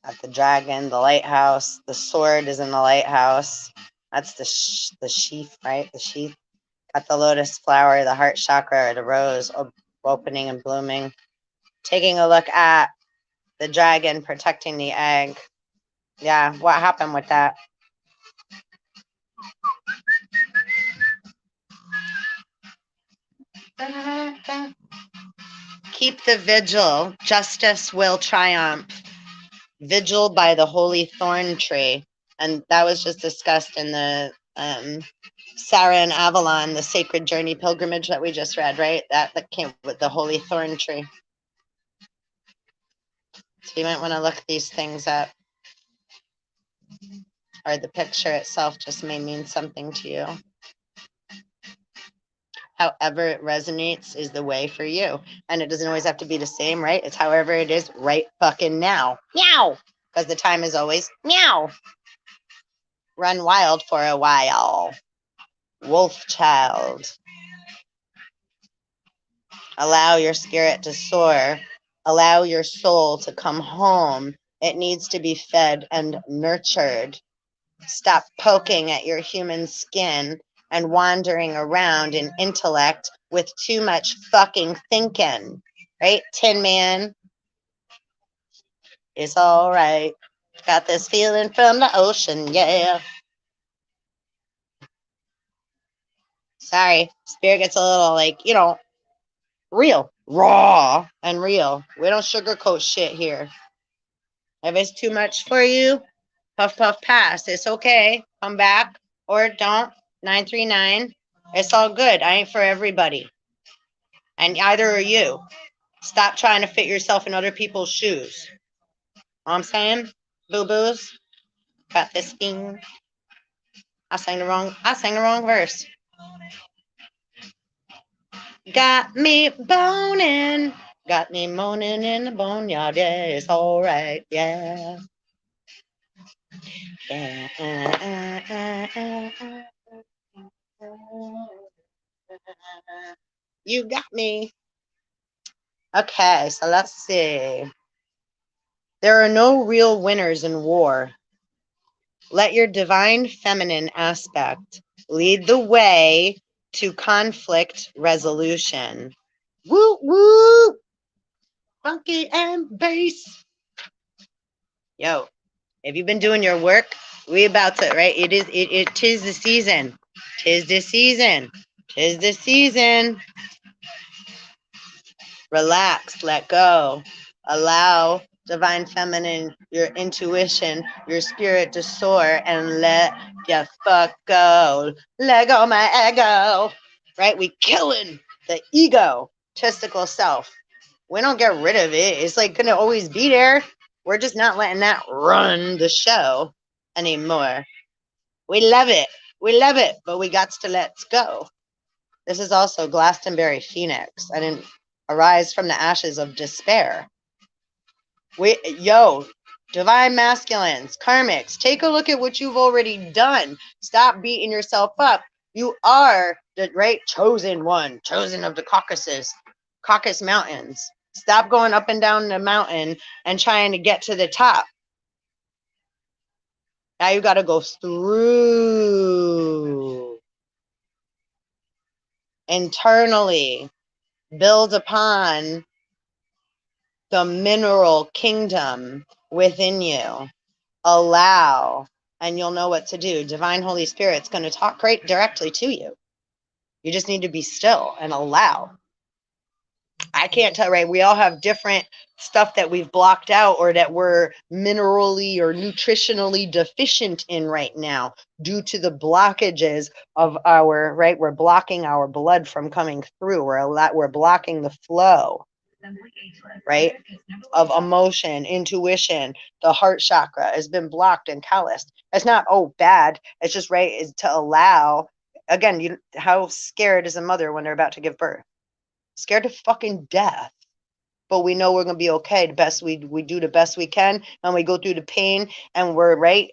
At the dragon, the lighthouse. The sword is in the lighthouse. That's the sheath, right? The sheath. Got the lotus flower, the heart chakra, the rose opening and blooming. Taking a look at the dragon protecting the egg. Yeah, what happened with that? Keep the vigil. Justice will triumph. Vigil by the holy thorn tree. And that was just discussed in the Sarah and Avalon, the sacred journey pilgrimage that we just read, right? That came with the holy thorn tree. So you might want to look these things up. Or the picture itself just may mean something to you. However it resonates is the way for you. And it doesn't always have to be the same, right? It's however it is right fucking now. Meow! Because the time is always meow. Run wild for a while. Wolf child. Allow your spirit to soar. Allow your soul to come home. It needs to be fed and nurtured. Stop poking at your human skin and wandering around in intellect with too much fucking thinking. Right? Tin Man. It's all right. Got this feeling from the ocean, yeah. Sorry. Spirit gets a little like, you know, real. Raw and real. We don't sugarcoat shit here. If it's too much for you, puff, puff, pass. It's okay. Come back or don't. 939. It's all good. I ain't for everybody. And either are you. Stop trying to fit yourself in other people's shoes. Know what I'm saying? Boo-boos. Got this thing. I sang the wrong verse. Got me boning. Got me moaning in the boneyard. Yeah, it's all right. Yeah. You got me. Okay, so let's see. There are no real winners in war. Let your divine feminine aspect lead the way to conflict resolution. Woo woo! Funky and bass. Yo, if you've been doing your work, we about to, right? Tis the season. Tis the season. Tis the season. Relax, let go. Allow divine feminine, your intuition, your spirit to soar and let ya fuck go. Let go my ego. Right? We killing the ego, testicle self. We don't get rid of it. It's like gonna always be there. We're just not letting that run the show anymore. We love it. We love it, but we got to let go. This is also Glastonbury Phoenix. I didn't arise from the ashes of despair. Divine masculines, karmics, take a look at what you've already done. Stop beating yourself up. You are the right chosen one, chosen of the Caucasus Mountains. Stop going up and down the mountain and trying to get to the top. Now you got to go through internally, build upon the mineral kingdom within you. Allow, and you'll know what to do. Divine Holy Spirit's going to talk right directly to you. You just need to be still and allow. I can't tell, right? We all have different stuff that we've blocked out or that we're minerally or nutritionally deficient in right now due to the blockages of our, right? We're blocking our blood from coming through. We're blocking the flow, right? Of emotion, intuition. The heart chakra has been blocked and calloused. It's not, oh, bad. It's just, right, is to allow. Again, how scared is a mother when they're about to give birth? Scared to fucking death. But we know we're going to be okay. The best we do the best we can, and we go through the pain, and we're right.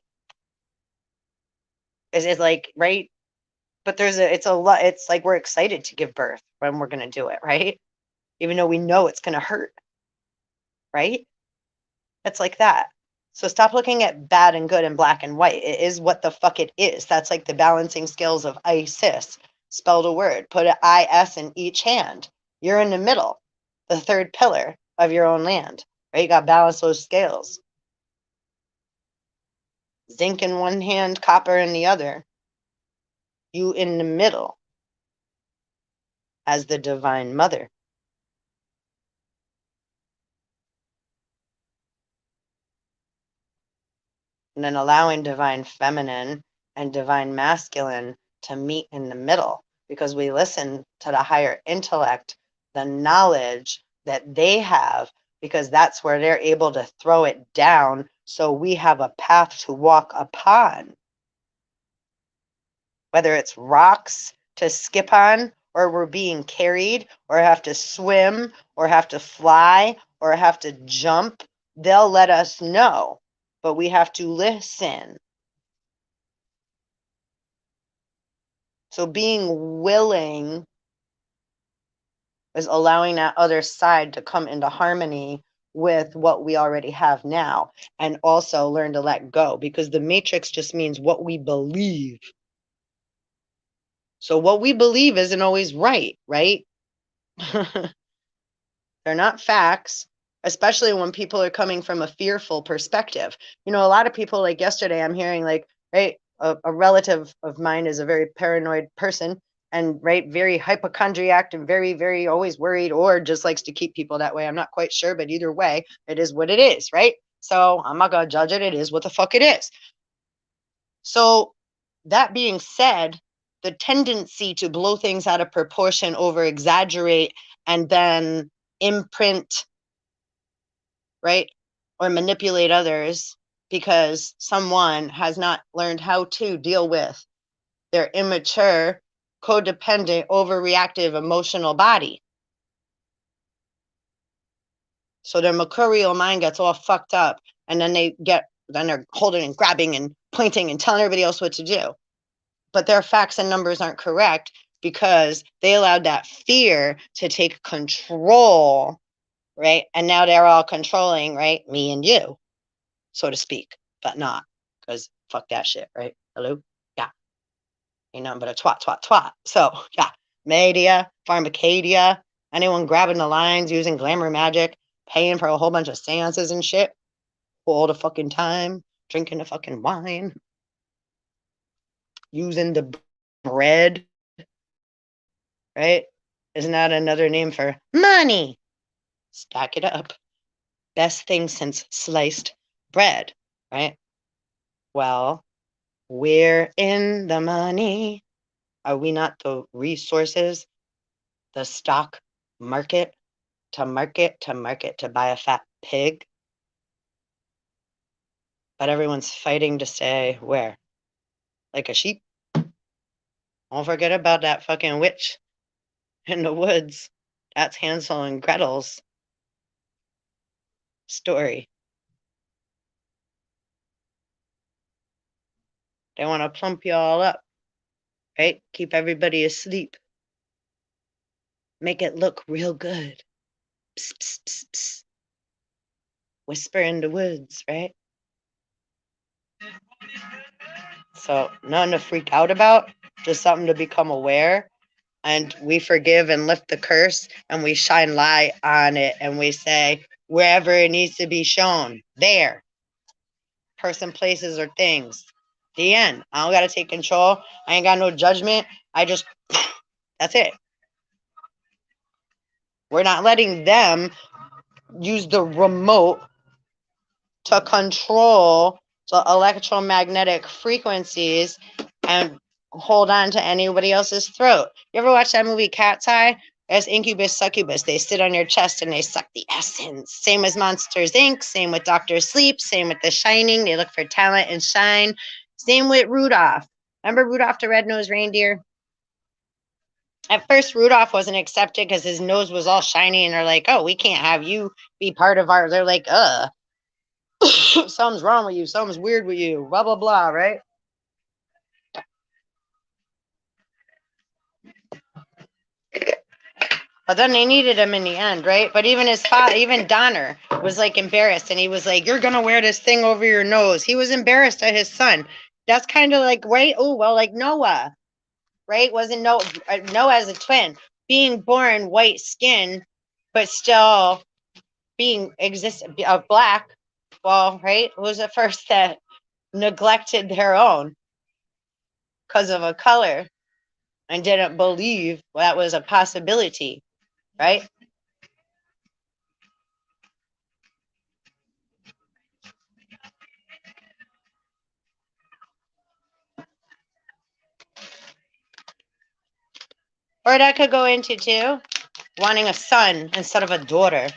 It's like, right? But it's a lot. It's like we're excited to give birth when we're going to do it, right? Even though we know it's going to hurt, right? It's like that. So stop looking at bad and good and black and white. It is what the fuck it is. That's like the balancing scales of Isis. Spelled a word. Put an I-S in each hand. You're in the middle. The third pillar of your own land. Right? You got to balance those scales. Zinc in one hand, copper in the other. You in the middle. as the Divine Mother. And then allowing Divine Feminine and Divine Masculine to meet in the middle, because we listen to the higher intellect, the knowledge that they have, because that's where they're able to throw it down so we have a path to walk upon. Whether it's rocks to skip on, or we're being carried, or have to swim, or have to fly, or have to jump, they'll let us know, but we have to listen. So being willing is allowing that other side to come into harmony with what we already have now, and also learn to let go, because the matrix just means what we believe. So what we believe isn't always right? They're not facts, especially when people are coming from a fearful perspective. You know, a lot of people, like yesterday, I'm hearing like, right, a relative of mine is a very paranoid person, and right, very hypochondriac and very, very always worried, or just likes to keep people that way. I'm not quite sure, but either way, it is what it is, right? So I'm not gonna judge it. It is what the fuck it is. So that being said, the tendency to blow things out of proportion, over exaggerate, and then imprint, right, or manipulate others because someone has not learned how to deal with their immature, codependent, overreactive emotional body. So their mercurial mind gets all fucked up, and then they're holding and grabbing and pointing and telling everybody else what to do. But their facts and numbers aren't correct because they allowed that fear to take control, right? And now they're all controlling, right? Me and you, so to speak, but not, because fuck that shit, right? Hello? Yeah. Ain't nothing but a twat. So, yeah. Media, pharmacadia, anyone grabbing the lines, using glamour magic, paying for a whole bunch of seances and shit all the fucking time, drinking the fucking wine, using the bread, right? Isn't that another name for money? Stack it up. Best thing since sliced bread, right? Well, we're in the money. Are we not the resources, the stock market to market to buy a fat pig? But everyone's fighting to stay where? Like a sheep? Don't forget about that fucking witch in the woods. That's Hansel and Gretel's story. They want to plump you all up, right? Keep everybody asleep. Make it look real good. Psst, psst, psst, psst. Whisper in the woods, right? So nothing to freak out about, just something to become aware. And we forgive and lift the curse, and we shine light on it, and we say, wherever it needs to be shown, there. Person, places, or things. The end. I don't got to take control. I ain't got no judgment. I just, that's it. We're not letting them use the remote to control the electromagnetic frequencies and hold on to anybody else's throat. You ever watch that movie Cat's Eye? There's incubus, succubus. They sit on your chest and they suck the essence. Same as Monsters, Inc. Same with Dr. Sleep. Same with The Shining. They look for talent and shine. Same with Rudolph. Remember Rudolph the Red-Nosed Reindeer? At first, Rudolph wasn't accepted because his nose was all shiny, and they're like, oh, we can't have you be part of our, they're like, something's wrong with you, something's weird with you, blah, blah, blah, right? But then they needed him in the end, right? But even his father, even Donner, was like embarrassed, and he was like, you're gonna wear this thing over your nose. He was embarrassed at his son. That's kind of like, right? Oh, well, like Noah, right? Wasn't Noah as a twin, being born white skin, but still being black. Well, right? Who was the first that neglected their own because of a color? and didn't believe that was a possibility, right? Or that could go into too, wanting a son instead of a daughter.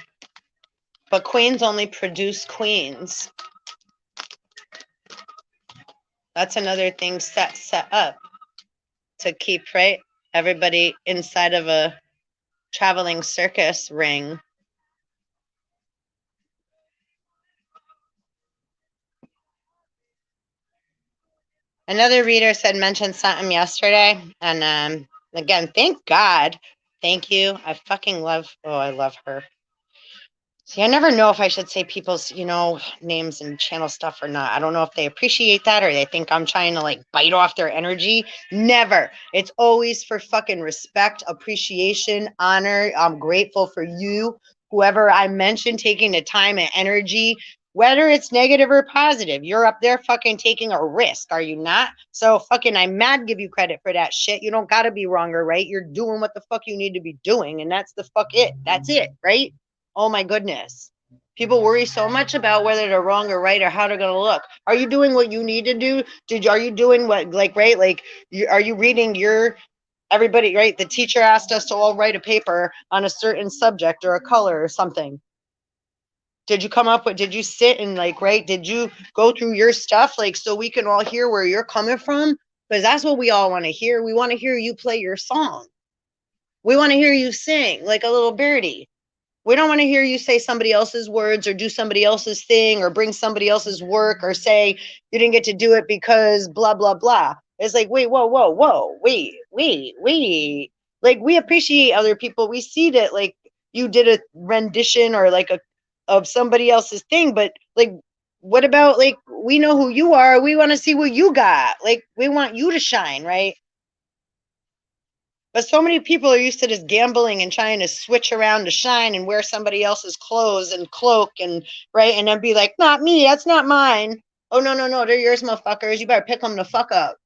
But queens only produce queens. That's another thing set up to keep, right, everybody inside of a traveling circus ring. Another reader mentioned something yesterday, and again, thank God, thank you. I fucking love. Oh, I love her. See, I never know if I should say people's, names and channel stuff or not. I don't know if they appreciate that or they think I'm trying to like bite off their energy. Never. It's always for fucking respect, appreciation, honor. I'm grateful for you, whoever I mentioned, taking the time and energy, whether it's negative or positive. You're up there fucking taking a risk, are you not? So fucking, I'm mad, give you credit for that shit. You don't gotta be wrong or right. You're doing what the fuck you need to be doing, and that's the fuck it. That's it, right? Oh my goodness. People worry so much about whether they're wrong or right or how they're going to look. Are you doing what you need to do? Are you doing what, like, right? Like, are you reading everybody, right? The teacher asked us to all write a paper on a certain subject or a color or something. Did you sit and like, right? Did you go through your stuff? Like, so we can all hear where you're coming from? Because that's what we all want to hear. We want to hear you play your song. We want to hear you sing like a little birdie. We don't want to hear you say somebody else's words or do somebody else's thing or bring somebody else's work or say you didn't get to do it because blah, blah, blah. It's like, wait, whoa, wait. Like, we appreciate other people. We see that, like, you did a rendition or like of somebody else's thing, but like, what about, like, we know who you are. We want to see what you got. Like, we want you to shine, right? But so many people are used to just gambling and trying to switch around to shine and wear somebody else's clothes and cloak and right, and then be like, not me, that's not mine. Oh, no, they're yours, motherfuckers. You better pick them the fuck up.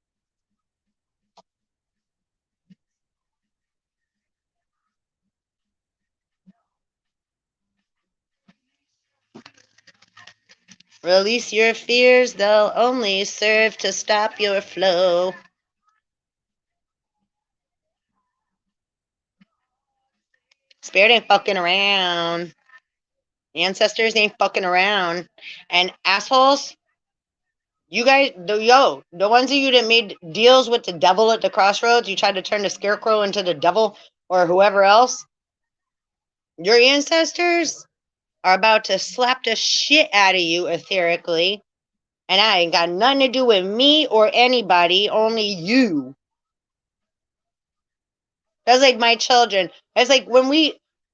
Release your fears, they'll only serve to stop your flow. Spirit ain't fucking around. Ancestors ain't fucking around. And assholes, you guys, the ones of you that made deals with the devil at the crossroads, you tried to turn the scarecrow into the devil or whoever else, your ancestors are about to slap the shit out of you etherically. And I ain't got nothing to do with me or anybody, only you. That's like my children. It's like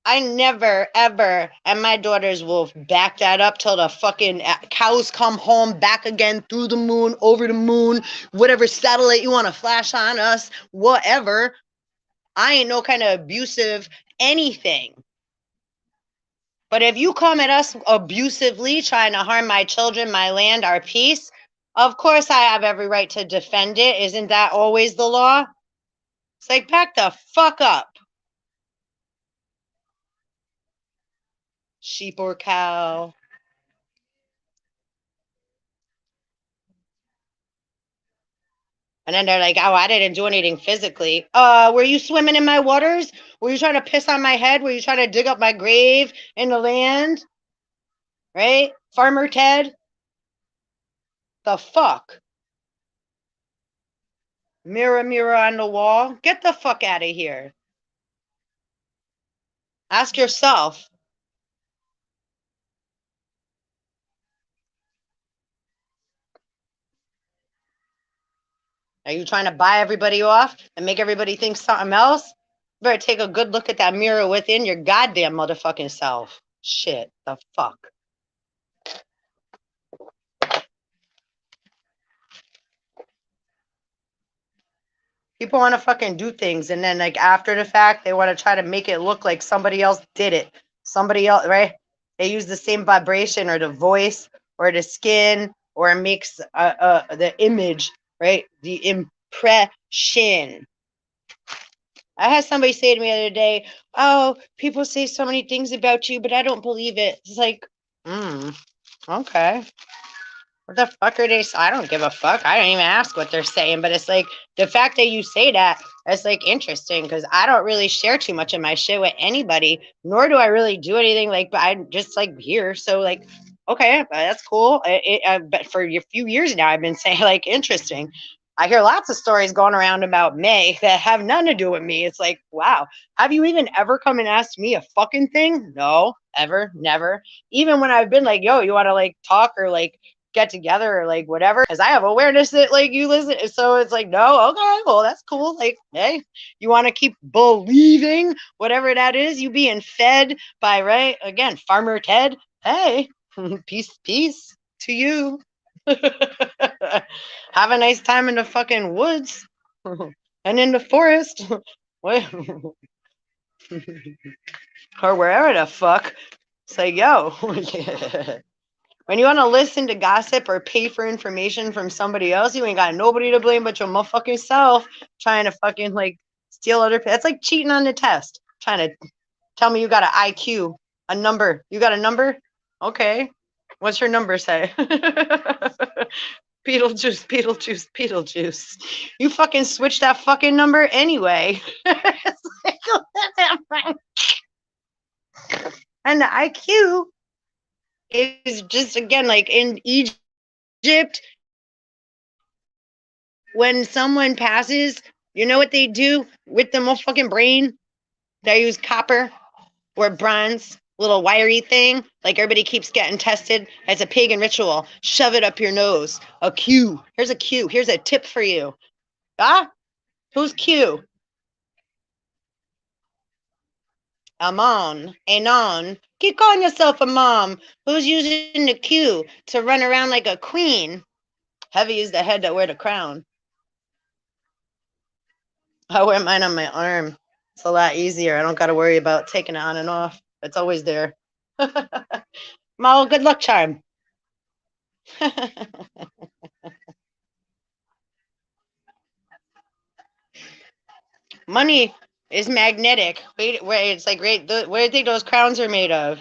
I never, ever, and my daughters will back that up till the fucking cows come home, back again, through the moon, over the moon, whatever satellite you want to flash on us, whatever. I ain't no kind of abusive anything. But if you come at us abusively, trying to harm my children, my land, our peace, of course I have every right to defend it. Isn't that always the law? It's like, back the fuck up. Sheep or cow. And then they're like, oh, I didn't do anything physically. Were you swimming in my waters? Were you trying to piss on my head? Were you trying to dig up my grave in the land? Right? Farmer Ted? The fuck? Mirror, mirror on the wall. Get the fuck out of here. Ask yourself. Are you trying to buy everybody off and make everybody think something else? You better take a good look at that mirror within your goddamn motherfucking self. Shit, the fuck. People want to fucking do things, and then, like, after the fact, they want to try to make it look like somebody else did it. Somebody else, right? They use the same vibration or the voice or the skin or makes the image, right? The impression. I had somebody say to me the other day, "Oh, people say so many things about you, but I don't believe it." It's like, okay. What the fuck are they? I don't give a fuck. I don't even ask what they're saying, but it's like the fact that you say that, it's like interesting because I don't really share too much of my shit with anybody, nor do I really do anything like, but I'm just like here. So, like, okay, that's cool. But for a few years now, I've been saying, like, interesting. I hear lots of stories going around about May that have nothing to do with me. It's like, wow, have you even ever come and asked me a fucking thing? No, ever, never. Even when I've been like, yo, you want to like talk or like get together or like whatever, because I have awareness that like you listen. So it's like, no, okay, well, that's cool. Like, hey, you want to keep believing whatever that is, you being fed by, right? Again, Farmer Ted. Hey, peace to you. Have a nice time in the fucking woods and in the forest. Or wherever the fuck. Say, yo. When you want to listen to gossip or pay for information from somebody else, you ain't got nobody to blame but your motherfucking self trying to fucking like steal other. That's like cheating on the test. Trying to tell me you got an IQ, a number. You got a number? Okay. What's your number say? Beetlejuice, Beetlejuice, Beetlejuice. You fucking switch that fucking number anyway. And the IQ is just, again, like in Egypt, when someone passes, you know what they do with the motherfucking brain? They use copper or bronze, little wiry thing. Like everybody keeps getting tested as a pagan ritual. Shove it up your nose. A Q. Here's a Q. Here's a tip for you. Ah? Who's Q? Amon. Anon. Keep calling yourself a mom. Who's using the Q to run around like a queen? Heavy is the head that wear the crown. I wear mine on my arm. It's a lot easier. I don't got to worry about taking it on and off. It's always there. My good luck charm. Money is magnetic. Wait, it's like, wait, what do you think those crowns are made of?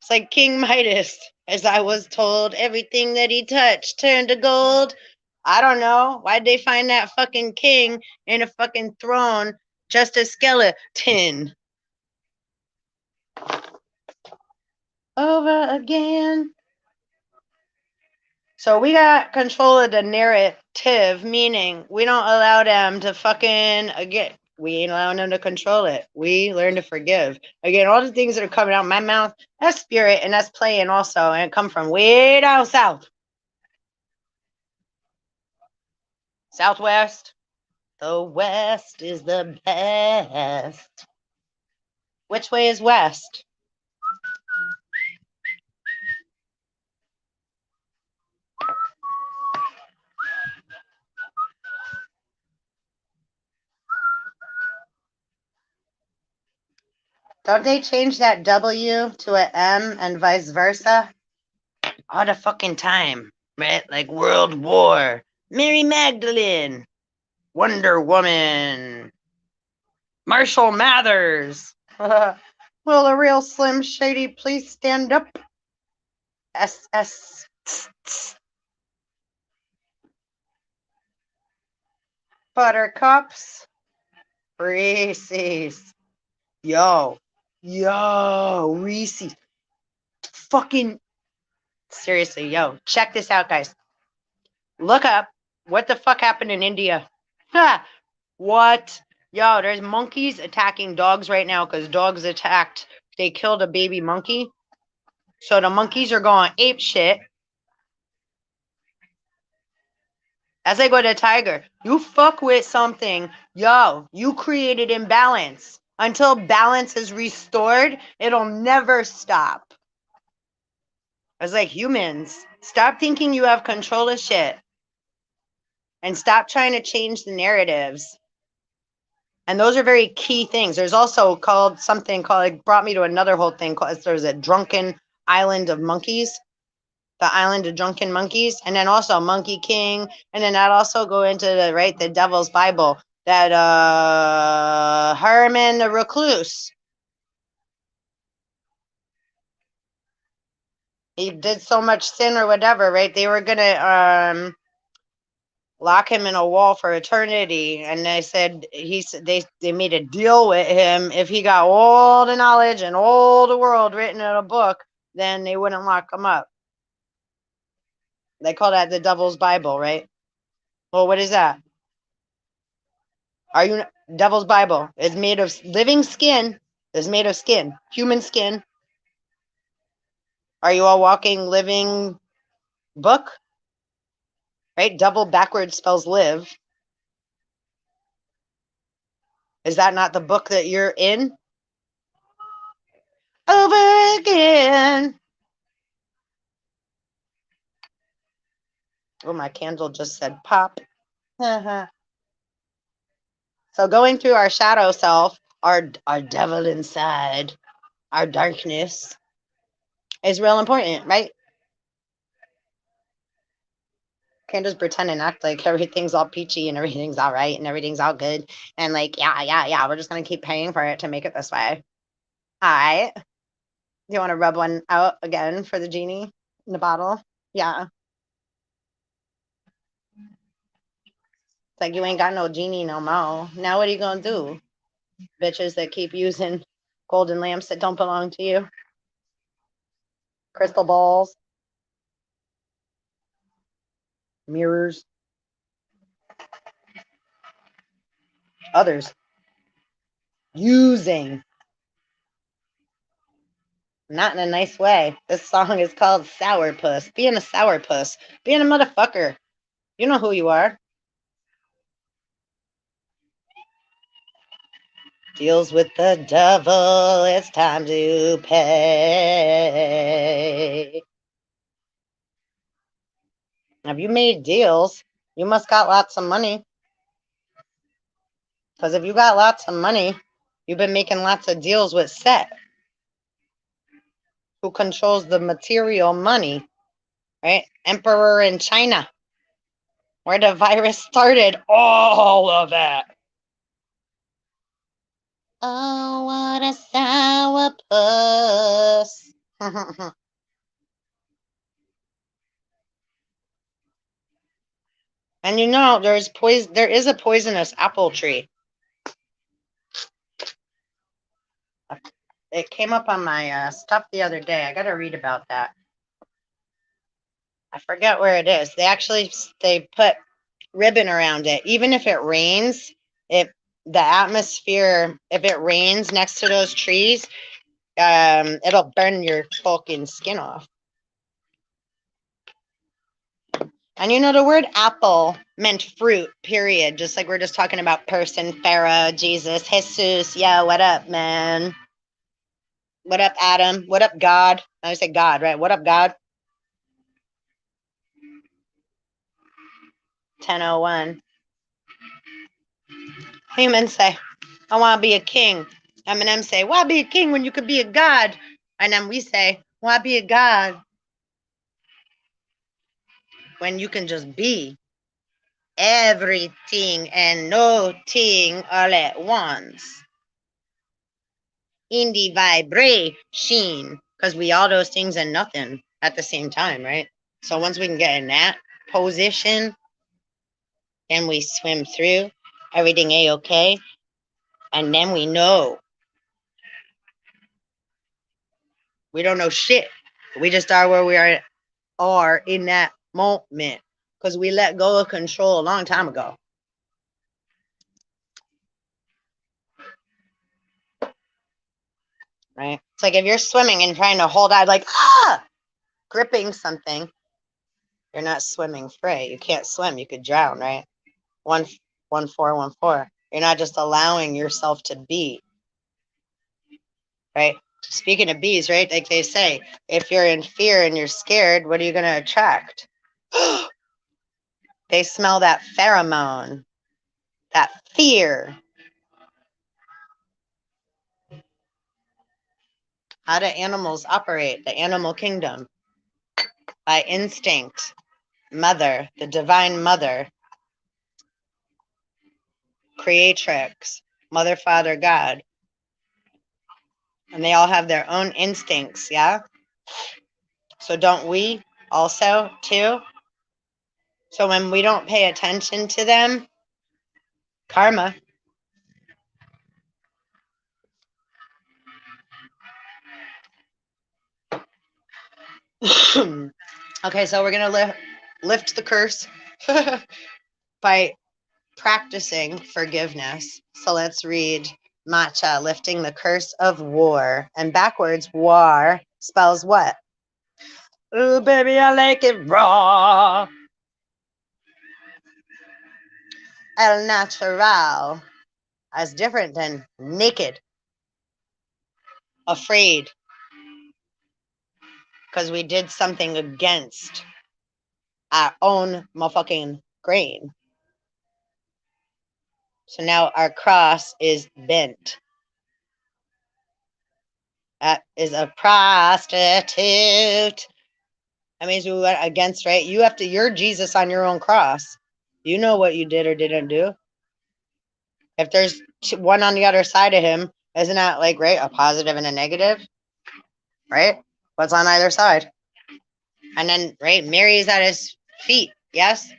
It's like King Midas. As I was told, everything that he touched turned to gold. I don't know. Why'd they find that fucking king in a fucking throne, just a skeleton? Over again. So we got control of the narrative, meaning we don't allow them to fucking, again, we ain't allowing them to control it. We learn to forgive. Again, all the things that are coming out of my mouth, that's spirit and that's playing also, and it come from way down south. Southwest. The West is the best. Which way is west? Don't they change that W to an M and vice versa? All the fucking time, right? Like World War, Mary Magdalene, Wonder Woman, Marshall Mathers. Will a real Slim Shady please stand up? SS. Buttercups. Reese's. Yo, Reese's. Fucking seriously, yo, check this out, guys. Look up what the fuck happened in India. Ha! What? Yo, there's monkeys attacking dogs right now because dogs attacked. They killed a baby monkey. So the monkeys are going ape shit. As I go to tiger, you fuck with something, yo, you created imbalance. Until balance is restored, it'll never stop. It's like humans. Stop thinking you have control of shit. And stop trying to change the narratives. And those are very key things. There's also called something called, it brought me to another whole thing called, there's a drunken island of monkeys. The island of drunken monkeys. And then also Monkey King. And then that also go into the, right, the Devil's Bible. that Herman the recluse, he did so much sin or whatever, right? They were gonna lock him in a wall for eternity, and they said they made a deal with him. If he got all the knowledge and all the world written in a book, then they wouldn't lock him up. They call that the Devil's Bible, right? Well, what is that? Are you Devil's Bible? It's made of living skin. It's made of skin, human skin. Are you a walking, living book? Right? Devil backwards spells live. Is that not the book that you're in? Over again. Oh, my candle just said pop. So going through our shadow self, our devil inside, our darkness, is real important, right? Can't just pretend and act like everything's all peachy and everything's all right and everything's all good. And like, yeah, we're just going to keep paying for it to make it this way. All right. Do you want to rub one out again for the genie in the bottle? Yeah. It's like you ain't got no genie no more. Now what are you going to do? Bitches that keep using golden lamps that don't belong to you. Crystal balls. Mirrors. Others. Using. Not in a nice way. This song is called Sourpuss. Being a sourpuss. Being a motherfucker. You know who you are. Deals with the devil. It's time to pay. Have you made deals? You must got lots of money. Because if you got lots of money, you've been making lots of deals with Set, who controls the material money, right? Emperor in China, where the virus started, all of that. Oh, what a sourpuss. And you know, there is a poisonous apple tree. It came up on my stuff the other day. I got to read about that. I forget where it is. They put ribbon around it. Even if it rains, the atmosphere, if it rains next to those trees, it'll burn your fucking skin off. And you know, the word apple meant fruit, period. Just like we're just talking about person, Pharaoh, Jesus, Jesus. Yeah, what up, man? What up, Adam? What up, God? I say God, right? What up, God? 10:01. Humans say, I want to be a king. Eminem say, why be a king when you could be a god? And then we say, why be a god when you can just be everything and no thing all at once? In the vibration, because we all those things and nothing at the same time, right? So once we can get in that position and we swim through, everything a-okay, and then we know. We don't know shit. We just are where we are in that moment because we let go of control a long time ago. Right? It's like if you're swimming and trying to hold out, like, gripping something, you're not swimming free. You can't swim. You could drown, right? 1-4-1-4. You're not just allowing yourself to be. Right? Speaking of bees, right? Like they say, if you're in fear and you're scared, what are you going to attract? They smell that pheromone, that fear. How do animals operate? The animal kingdom. By instinct. Mother, the divine mother. creatrix, mother, father, God. And they all have their own instincts, yeah? So don't we also, too? So when we don't pay attention to them, karma. Okay, so we're going to lift the curse by practicing forgiveness. So let's read Matcha, lifting the curse of war. And backwards, war spells what? Ooh, baby, I like it raw. El natural is different than naked, afraid, because we did something against our own motherfucking grain. So now our cross is bent. That is a prostitute. That means we went against, right? You're Jesus on your own cross. You know what you did or didn't do. If there's one on the other side of him, isn't that like, right, a positive and a negative, right? What's on either side? And then, right, Mary is at his feet, yes?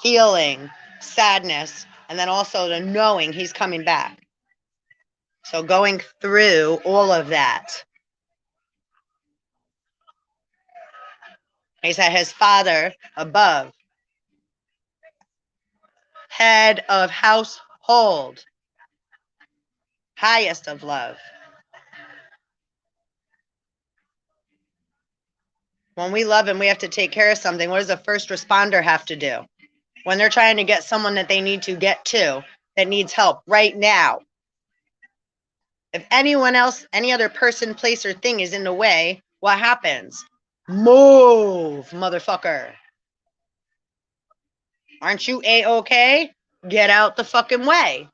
Feeling sadness, and then also the knowing he's coming back. So going through all of that. He's at his father above. Head of household. Highest of love. When we love and we have to take care of something, what does a first responder have to do? When they're trying to get someone that they need to get to, that needs help right now. If anyone else, any other person, place, or thing is in the way, what happens? Move, motherfucker. Aren't you A-okay? Get out the fucking way.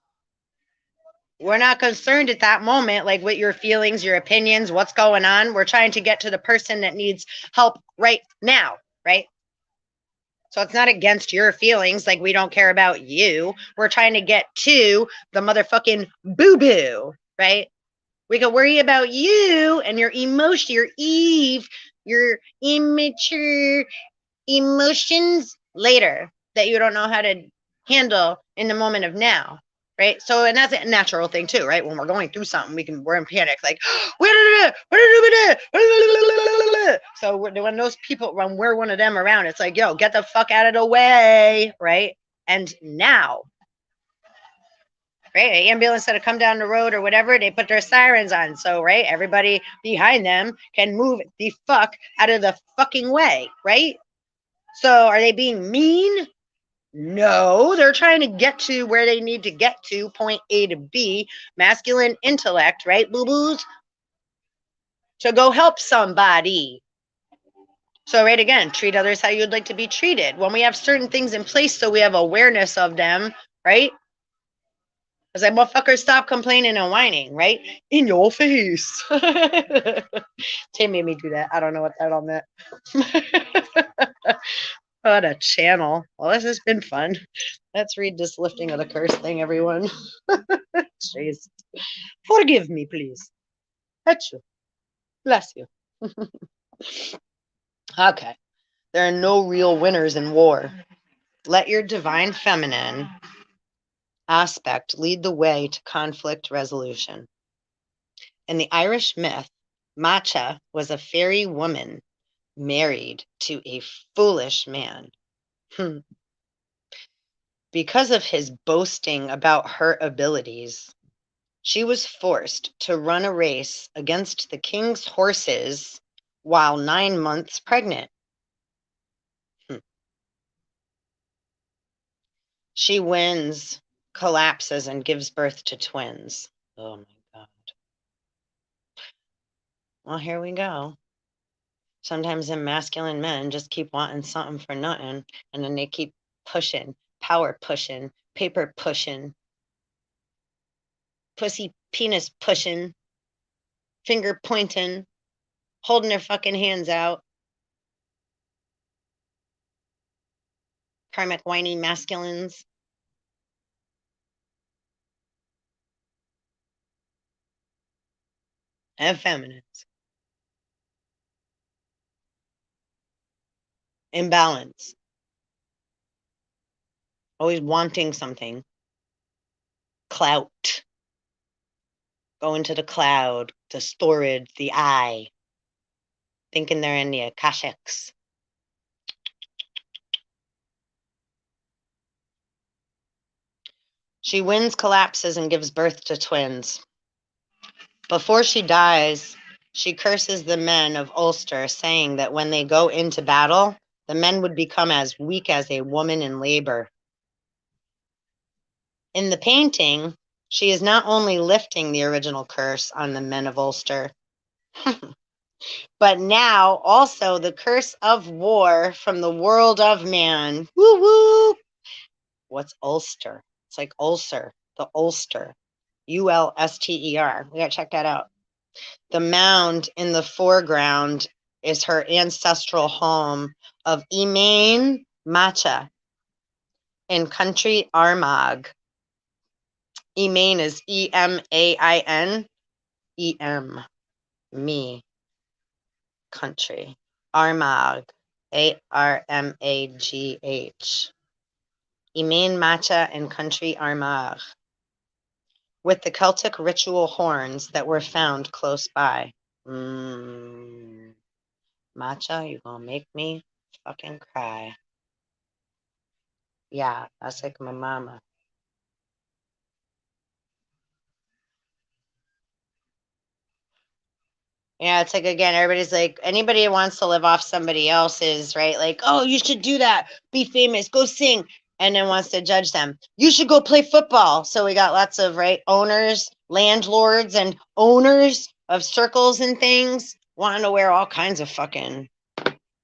We're not concerned at that moment, like with your feelings, your opinions, what's going on. We're trying to get to the person that needs help right now, right? So it's not against your feelings, like we don't care about you. We're trying to get to the motherfucking boo-boo, right? We can worry about you and your emotion, your immature emotions later that you don't know how to handle in the moment of now, right? So, and that's a natural thing too, right? When we're going through something, we're in panic, like, so when those people, when we're one of them around, it's like, yo, get the fuck out of the way, right? And now, right? An ambulance that come down the road or whatever, they put their sirens on. So, right, everybody behind them can move the fuck out of the fucking way, right? So are they being mean? No, they're trying to get to where they need to get to, point A to B, masculine intellect, right, boo-boos? To go help somebody. So, right, again, treat others how you'd like to be treated. When we have certain things in place so we have awareness of them, right? It's like, motherfuckers, stop complaining and whining, right? In your face. Tay made me do that. I don't know what that all meant. What a channel. Well, this has been fun. Let's read this lifting of the curse thing, everyone. Jeez. Forgive me, please. Achoo. Bless you. Okay. There are no real winners in war. Let your divine feminine aspect lead the way to conflict resolution. In the Irish myth, Matcha was a fairy woman married to a foolish man. Because of his boasting about her abilities, she was forced to run a race against the king's horses while 9 months pregnant. She wins, collapses, and gives birth to twins. Oh my God. Well, here we go. Sometimes them masculine men just keep wanting something for nothing, and then they keep pushing, power pushing, paper pushing, pussy penis pushing, finger pointing, holding their fucking hands out. Karmic whiny masculines. And feminines. Imbalance. Always wanting something. Clout. Go into the cloud, the storage, the eye. Thinking they're in the Akashics. She wins, collapses, and gives birth to twins. Before she dies, she curses the men of Ulster, saying that when they go into battle, the men would become as weak as a woman in labor. In the painting, she is not only lifting the original curse on the men of Ulster, but now also the curse of war from the world of man. Woo woo! What's Ulster? It's like ulcer, the Ulster. Ulster. We gotta check that out. The mound in the foreground is her ancestral home of Emain Macha in Country Armagh. Emain is Emain. Me. Country. Armagh. Armagh. Emain Macha in Country Armagh. With the Celtic ritual horns that were found close by. Matcha, you gonna make me fucking cry. Yeah, that's like my mama. Yeah, it's like, again, everybody's like, anybody who wants to live off somebody else's, right? Like, oh, you should do that. Be famous. Go sing. And then wants to judge them. You should go play football. So we got lots of, right, owners, landlords, and owners of circles and things wanting to wear all kinds of fucking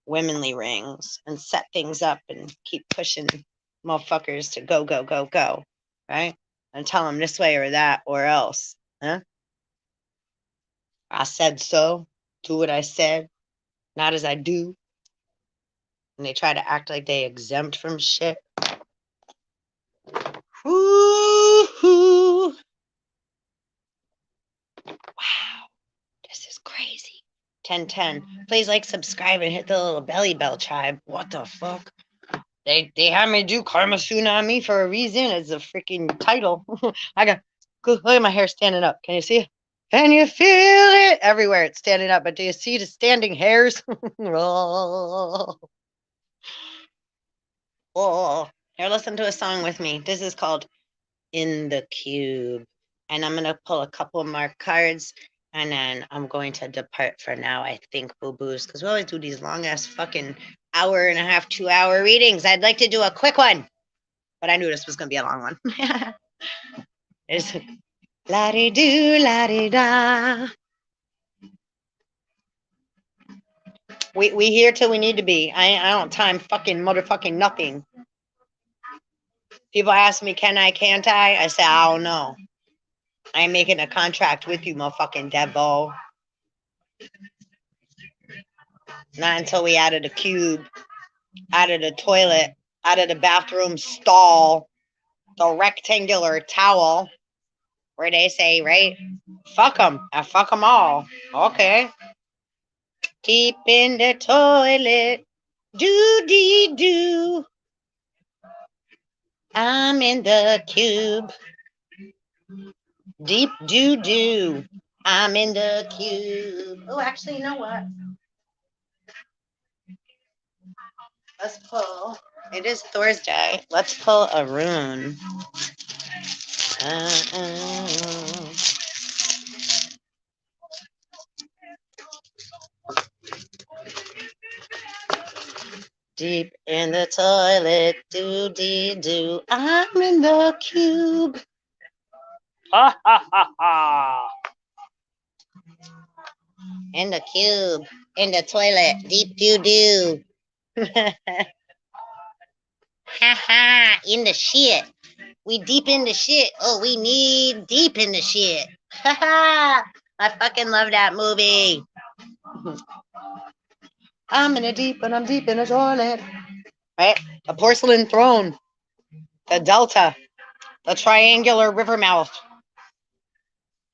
womanly rings and set things up and keep pushing motherfuckers to go, go, go, go, right? And tell them this way or that or else, huh? I said so. Do what I said, not as I do. And they try to act like they exempt from shit. Woo-hoo. Wow, this is crazy. 1010. Please like, subscribe, and hit the little belly bell tribe. What the fuck? They had me do Karma Tsunami for a reason. It's a freaking title. I got, look at my hair standing up. Can you see it? Can you feel it? Everywhere it's standing up. But do you see the standing hairs? Oh. Here, listen to a song with me. This is called In the Cube. And I'm going to pull a couple more cards. And then I'm going to depart for now, I think, boo-boos. Because we always do these long-ass fucking hour and a half, 2 hour readings. I'd like to do a quick one. But I knew this was going to be a long one. It's la-di-do, la-di-da. We here till we need to be. I don't time fucking motherfucking nothing. People ask me, can I, can't I? I say, I don't know. I ain't making a contract with you, motherfucking devil. Not until we out of the cube, out of the toilet, out of the bathroom stall, the rectangular towel, where they say, right? Fuck them. I fuck them all. Okay. Deep in the toilet. Do-dee-do. I'm in the cube. Deep doo-doo. I'm in the cube. Oh, actually, you know what? Let's pull. It is Thursday. Let's pull a rune. Deep in the toilet, do-dee-do. I'm in the cube. Ha ha ha ha. In the cube, in the toilet, deep doo-doo. Ha ha, in the shit. We deep in the shit. Oh, we need deep in the shit. Ha ha. I fucking love that movie. I'm in the deep and I'm deep in the toilet. right? The porcelain throne, the delta, the triangular river mouth.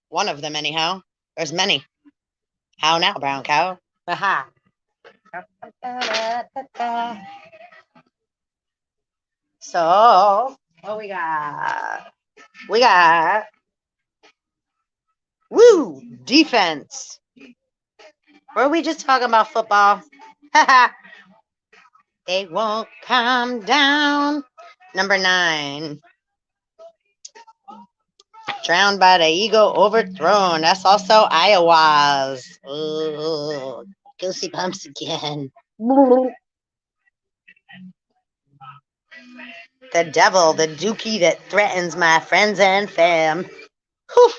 One of them, anyhow. There's many. How now, brown cow? Aha. So, what we got? We got, woo, defense. Were we just talking about football? They won't calm down. Number 9. Drowned by the ego, overthrown. That's also Iowa's. Ooh, goosey bumps again. The devil, the dookie that threatens my friends and fam. Whew.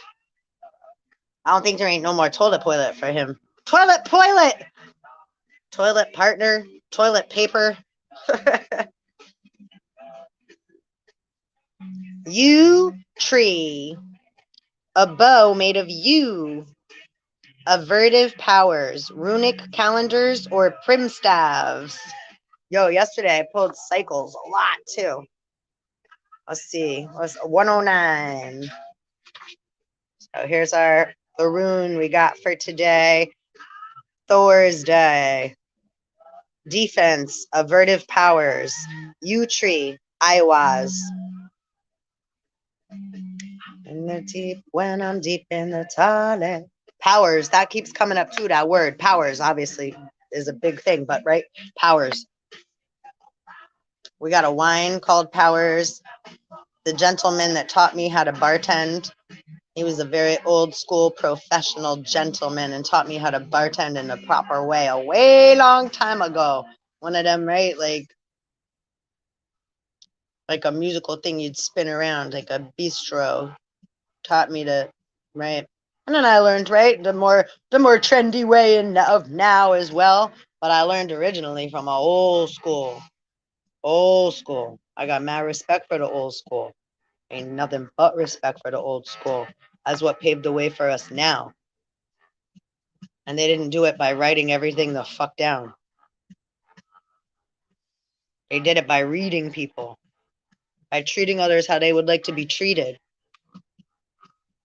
I don't think there ain't no more toilet for him. Toilet partner, toilet paper. Yew tree, a bow made of yew. Avertive powers, runic calendars, or primstaves. Yo, yesterday I pulled cycles a lot too. Let's see, what's 109? So here's the rune we got for today. Thursday. Defense, avertive powers, yew tree, Iowa's. In the deep, when I'm deep in the toilet. Powers, that keeps coming up too, that word. Powers, obviously, is a big thing, but right? Powers. We got a wine called Powers. The gentleman that taught me how to bartend, he was a very old school professional gentleman and taught me how to bartend in the proper way a way long time ago. One of them, right? Like a musical thing you'd spin around, like a bistro. Taught me to, right? And then I learned, right, the more trendy way of now as well. But I learned originally from a old school. Old school. I got mad respect for the old school. Ain't nothing but respect for the old school. That's what paved the way for us now. And they didn't do it by writing everything the fuck down. They did it by reading people, by treating others how they would like to be treated,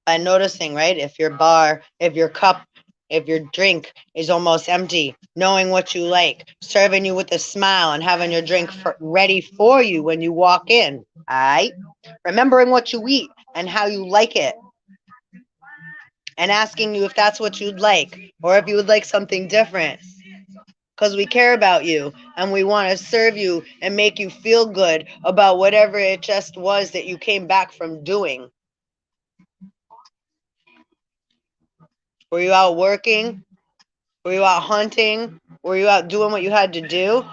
by noticing, right, if your bar, if your cup, if your drink is almost empty, knowing what you like, serving you with a smile and having your drink ready for you when you walk in. All right? Remembering what you eat and how you like it. And asking you if that's what you'd like or if you would like something different. Because we care about you and we want to serve you and make you feel good about whatever it just was that you came back from doing. Were you out working? Were you out hunting? Were you out doing what you had to do?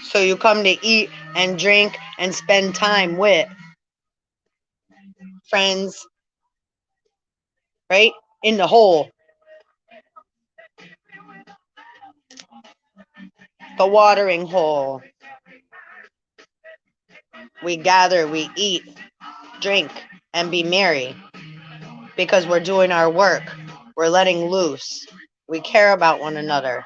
So you come to eat and drink and spend time with friends, right? In the hole. The watering hole. We gather, we eat, drink, and be merry. Because we're doing our work. We're letting loose. We care about one another.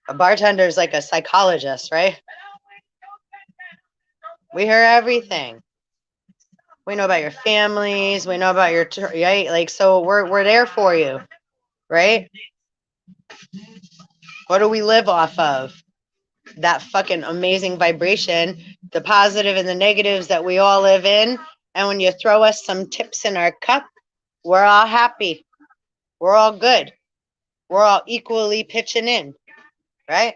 A bartender is like a psychologist, right? We hear everything. We know about your families. We know about your, right? Like, so we're there for you, right? What do we live off of? That fucking amazing vibration, the positive and the negatives that we all live in. And when you throw us some tips in our cup, we're all happy. We're all good. We're all equally pitching in, right?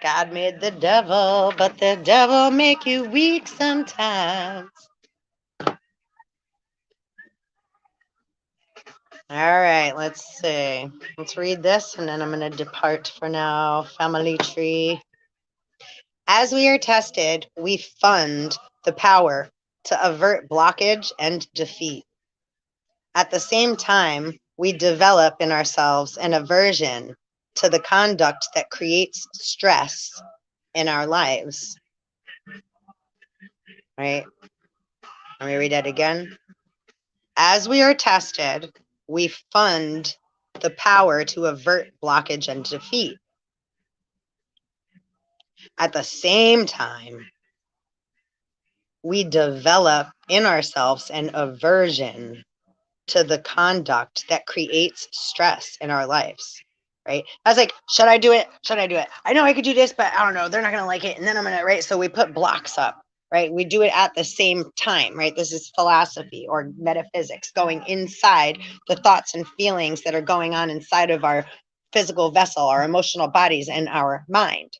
God made the devil, but the devil make you weak sometimes. All right, let's see. Let's read this, and then I'm going to depart for now. Family tree. As we are tested, we fund the power to avert blockage and defeat. At the same time, we develop in ourselves an aversion to the conduct that creates stress in our lives. Right? Let me read that again. As we are tested, we fund the power to avert blockage and defeat. At the same time, we develop in ourselves an aversion to the conduct that creates stress in our lives, right? I was like, should I do it? Should I do it? I know I could do this, but I don't know. They're not going to like it. And then I'm going to, right? So we put blocks up, right? We do it at the same time, right? This is philosophy or metaphysics, going inside the thoughts and feelings that are going on inside of our physical vessel, our emotional bodies, and our mind.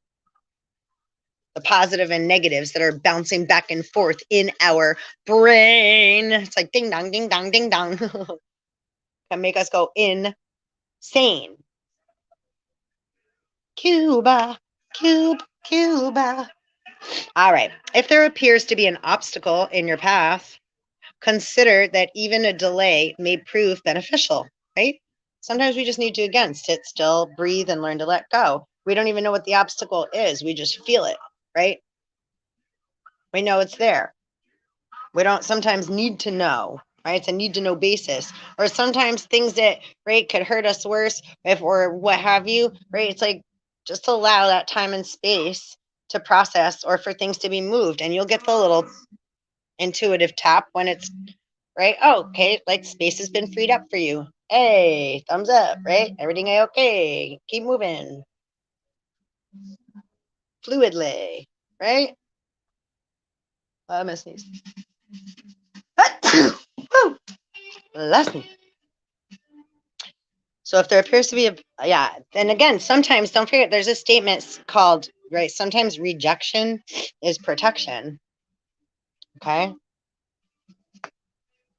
The positive and negatives that are bouncing back and forth in our brain. It's like ding dong, ding dong, ding dong. Can make us go insane. Cuba, Cuba. All right. If there appears to be an obstacle in your path, consider that even a delay may prove beneficial, right? Sometimes we just need to, again, sit still, breathe, and learn to let go. We don't even know what the obstacle is. We just feel it, right? We know it's there. We don't sometimes need to know, right? It's a need to know basis. Or sometimes things that, right, could hurt us worse if or what have you, right? It's like just allow that time and space to process or for things to be moved. And you'll get the little intuitive tap when it's, right? Oh, okay, like space has been freed up for you. Hey, thumbs up, right? Everything okay? Keep moving. Fluidly, right? I miss these. Bless me. So if there appears to be and again, sometimes don't forget there's a statement called, right? Sometimes rejection is protection. Okay.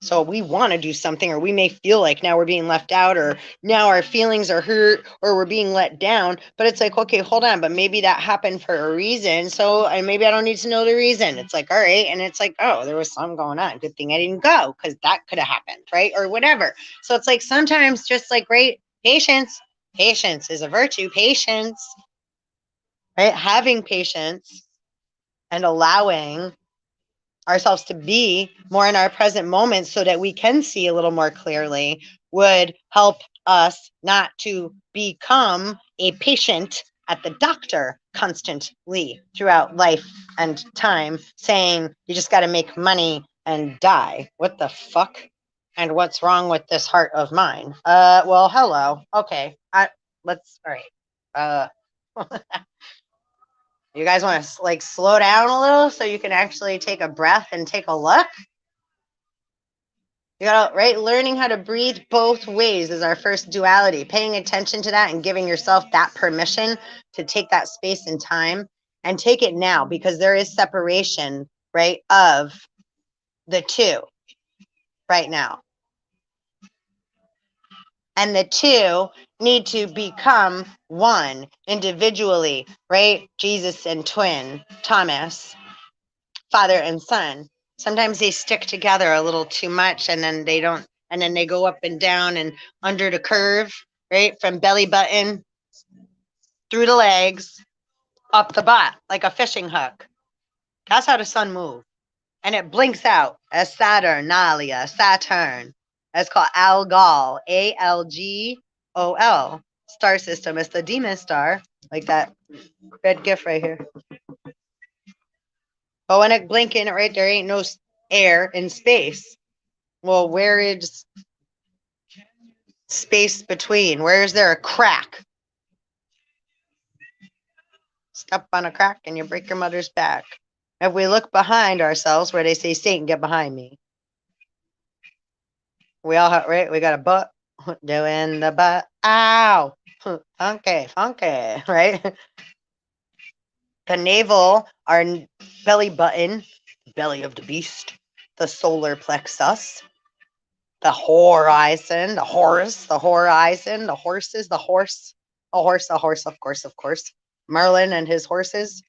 So we want to do something, or we may feel like now we're being left out, or now our feelings are hurt, or we're being let down. But it's like, okay, hold on, but maybe that happened for a reason. So maybe I don't need to know the reason. It's like, all right. And it's like, oh, there was something going on. Good thing I didn't go because that could have happened, right? Or whatever. So it's like sometimes just like, right, patience is a virtue. Patience, right? Having patience and allowing ourselves to be more in our present moment so that we can see a little more clearly would help us not to become a patient at the doctor constantly throughout life and time, saying you just got to make money and die. What the fuck? And what's wrong with this heart of mine? Well, hello. Okay. Let's, all right. You guys want to like slow down a little so you can actually take a breath and take a look? You gotta, right? Learning how to breathe both ways is our first duality. Paying attention to that and giving yourself that permission to take that space and time and take it now, because there is separation, right, of the two right now. And the two need to become one individually, right? Jesus and twin, Thomas, father and son. Sometimes they stick together a little too much, and then they don't, and then they go up and down and under the curve, right? From belly button through the legs, up the butt, like a fishing hook. That's how the sun moves. And it blinks out as Saturnalia, Saturn. It's called Algol, Algol. Star system. It's the demon star, like that red gift right here. But when it blinking, right, there ain't no air in space. Well, where is space between? Where is there a crack? Step on a crack and you break your mother's back. If we look behind ourselves, where they say, Satan, get behind me. We all have, right? We got a butt doing the butt. Ow. Funky, right? The navel, our belly button, belly of the beast, the solar plexus, the horizon, the horse, the horizon, the horses, the horse, of course. Merlin and his horses.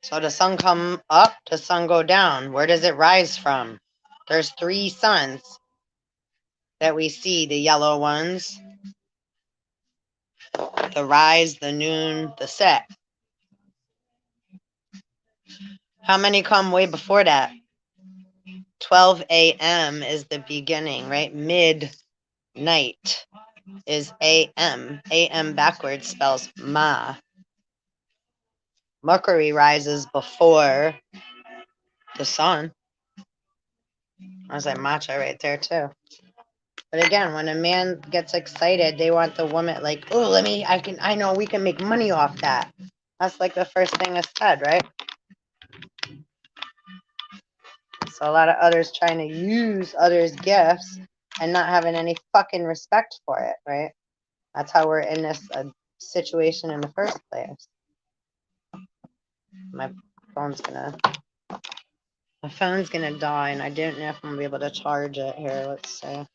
So the sun come up, the sun go down. Where does it rise from? There's 3 suns that we see, the yellow ones, the rise, the noon, the set. How many come way before that? 12 a.m. is the beginning, right? Midnight is a.m. A.m. backwards spells ma. Mercury rises before the sun. I was like matcha right there too. But again, when a man gets excited, they want the woman like, oh, I know we can make money off that. That's like the first thing that's said, right? So a lot of others trying to use others' gifts and not having any fucking respect for it, right? That's how we're in this situation in the first place. My phone's gonna die, and I don't know if I'm gonna be able to charge it here. Let's see.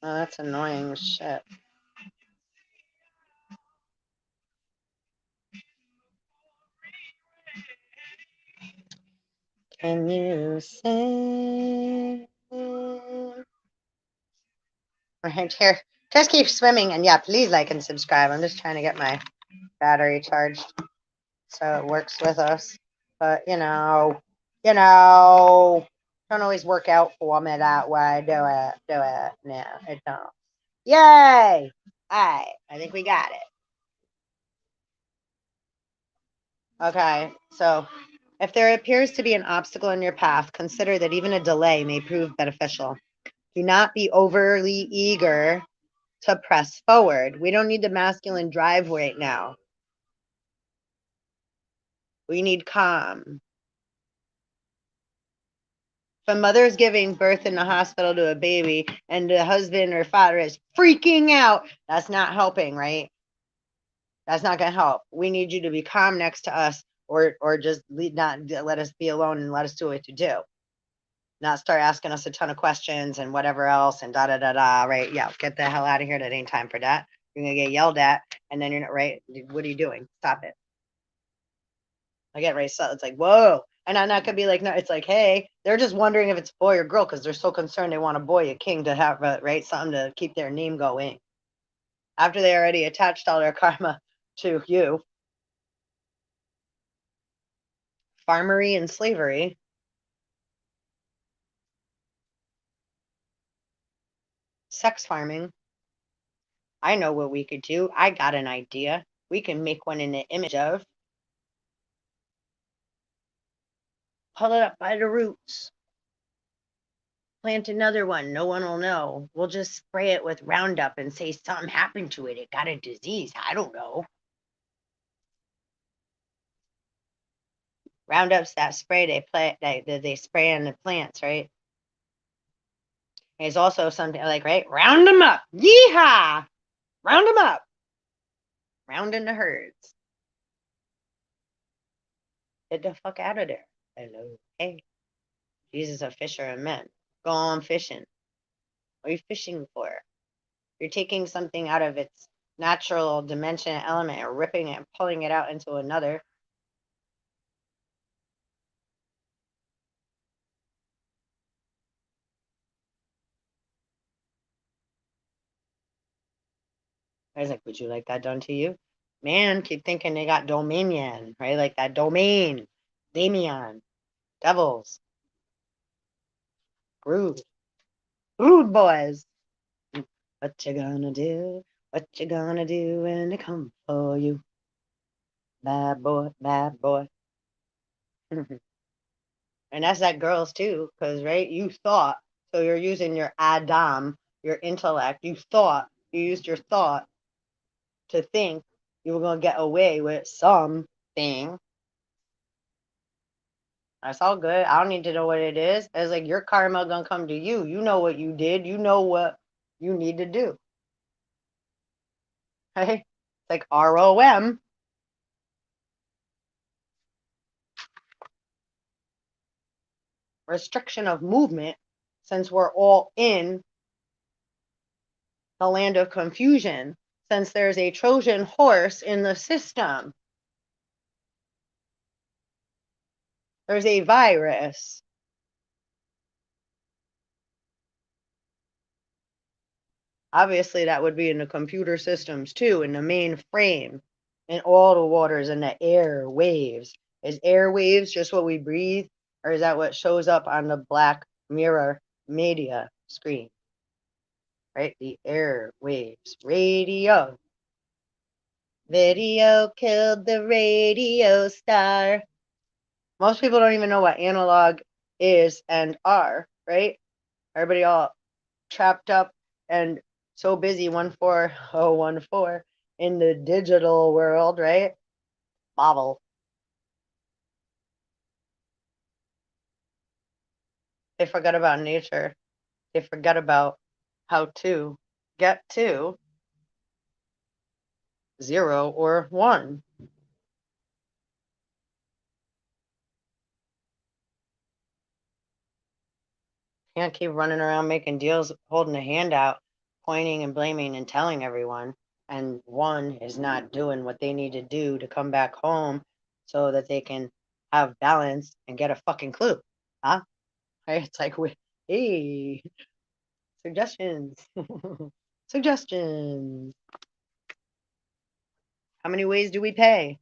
Oh, that's annoying as shit. Can you sing? Right here. Just keep swimming, and yeah, please like and subscribe. I'm just trying to get my battery charged so it works with us. But don't always work out for me that way. Do it. No, it don't. Yay! Alright, I think we got it. Okay, so if there appears to be an obstacle in your path, consider that even a delay may prove beneficial. Do not be overly eager to press forward. We don't need the masculine drive right now. We need calm. If a mother's giving birth in the hospital to a baby and the husband or father is freaking out, that's not helping, right? That's not going to help. We need you to be calm next to us, or just not let us be alone and let us do what to do. Not start asking us a ton of questions and whatever else and right? Yeah, get the hell out of here. That ain't time for that. You're going to get yelled at, and then you're not right. What are you doing? Stop it. I get right. So it's like, whoa. And I'm not going to be like, no, it's like, hey, they're just wondering if it's a boy or girl because they're so concerned they want a boy, a king to have, right? Something to keep their name going. After they already attached all their karma to you. Farmery and slavery. Sex farming. I know what we could do. I got an idea. We can make one in the image of. Pull it up by the roots. Plant another one. No one will know. We'll just spray it with Roundup and say something happened to it. It got a disease. I don't know. Roundup's that spray they spray on the plants, right? There's also something like, right? Round them up. Yeehaw! Round them up. Round in the herds. Get the fuck out of there. Hello. Hey. Jesus, a fisher of men. Go on fishing. What are you fishing for? You're taking something out of its natural dimension and element and ripping it and pulling it out into another. I was like, would you like that done to you? Man, keep thinking they got dominion, right? Like that domain. Damien. Devils. Rude. Rude boys. What you gonna do? What you gonna do when they come for you? Bad boy, bad boy. And that's that girls too, because right, you thought, so you're using your Adam, your intellect. You used your thought to think you were gonna get away with something. That's all good. I don't need to know what it is. It's like your karma gonna come to you. You know what you did. You know what you need to do. Right? It's like ROM. Restriction of movement, since we're all in the land of confusion, since there's a Trojan horse in the system. There's a virus. Obviously, that would be in the computer systems too, in the main frame, in all the waters and the air waves. Is air waves just what we breathe, or is that what shows up on the black mirror media screen? Right? The air waves. Radio. Video killed the radio star. Most people don't even know what analog is and are, right? Everybody all trapped up and so busy 14014 in the digital world, right? Bobble. They forget about nature. They forget about how to get to 0 or 1. Can't keep running around making deals, holding a hand out, pointing and blaming and telling everyone, and one is not doing what they need to do to come back home so that they can have balance and get a fucking clue. Huh? Right? It's like, hey, suggestions. Suggestions. How many ways do we pay?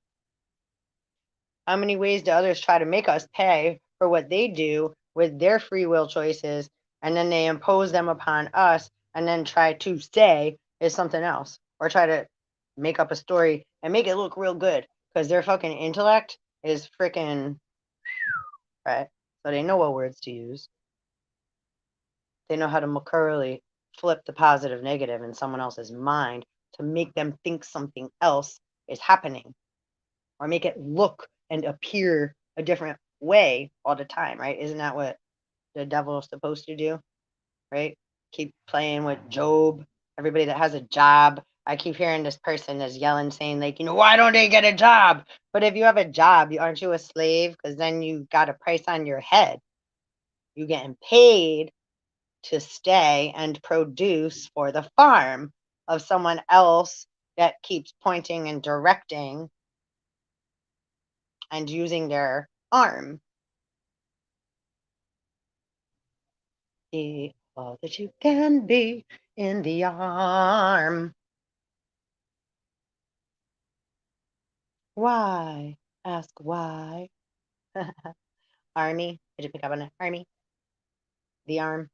How many ways do others try to make us pay for what they do with their free will choices, and then they impose them upon us and then try to say is something else, or try to make up a story and make it look real good because their fucking intellect is freaking right. So they know what words to use. They know how to mercurially flip the positive negative in someone else's mind to make them think something else is happening, or make it look and appear a different way all the time, right? Isn't that what the devil is supposed to do, right? Keep playing with Job, everybody that has a job. I keep hearing this person that's yelling, saying, like, why don't they get a job? But if you have a job, aren't you a slave? Because then you got a price on your head. You getting paid to stay and produce for the farm of someone else that keeps pointing and directing and using their arm. Be all that you can be in the arm. Why? Ask why. Army. Did you pick up on it? Army. The arm.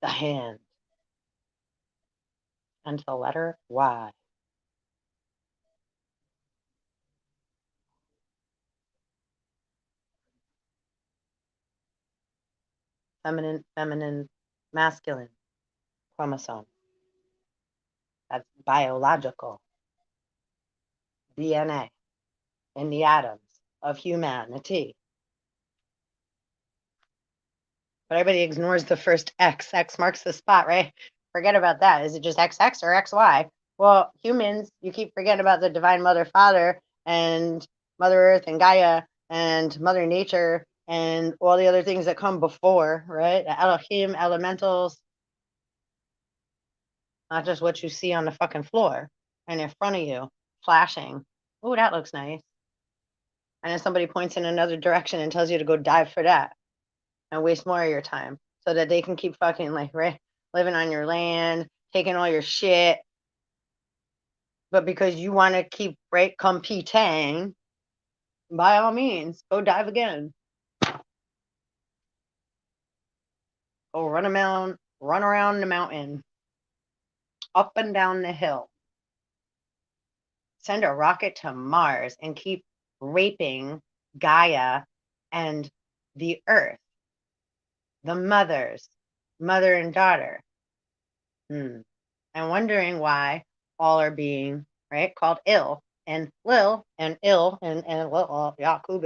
The hand. And the letter Y. Feminine, masculine chromosome. That's biological. DNA in the atoms of humanity. But everybody ignores the first X. X marks the spot, right? Forget about that. Is it just XX or XY? Well, humans, you keep forgetting about the Divine Mother, Father, and Mother Earth, and Gaia, and Mother Nature, and all the other things that come before, right? The Elohim, elementals, not just what you see on the fucking floor and in front of you, flashing. Oh, that looks nice. And then somebody points in another direction and tells you to go dive for that and waste more of your time so that they can keep fucking like right living on your land, taking all your shit. But because you want to keep right competing, by all means, go dive again. Go run around the mountain, up and down the hill. Send a rocket to Mars and keep raping Gaia and the earth, the mothers, mother and daughter. And wondering why all are being right called ill and Lil and ill and Lil Yakub.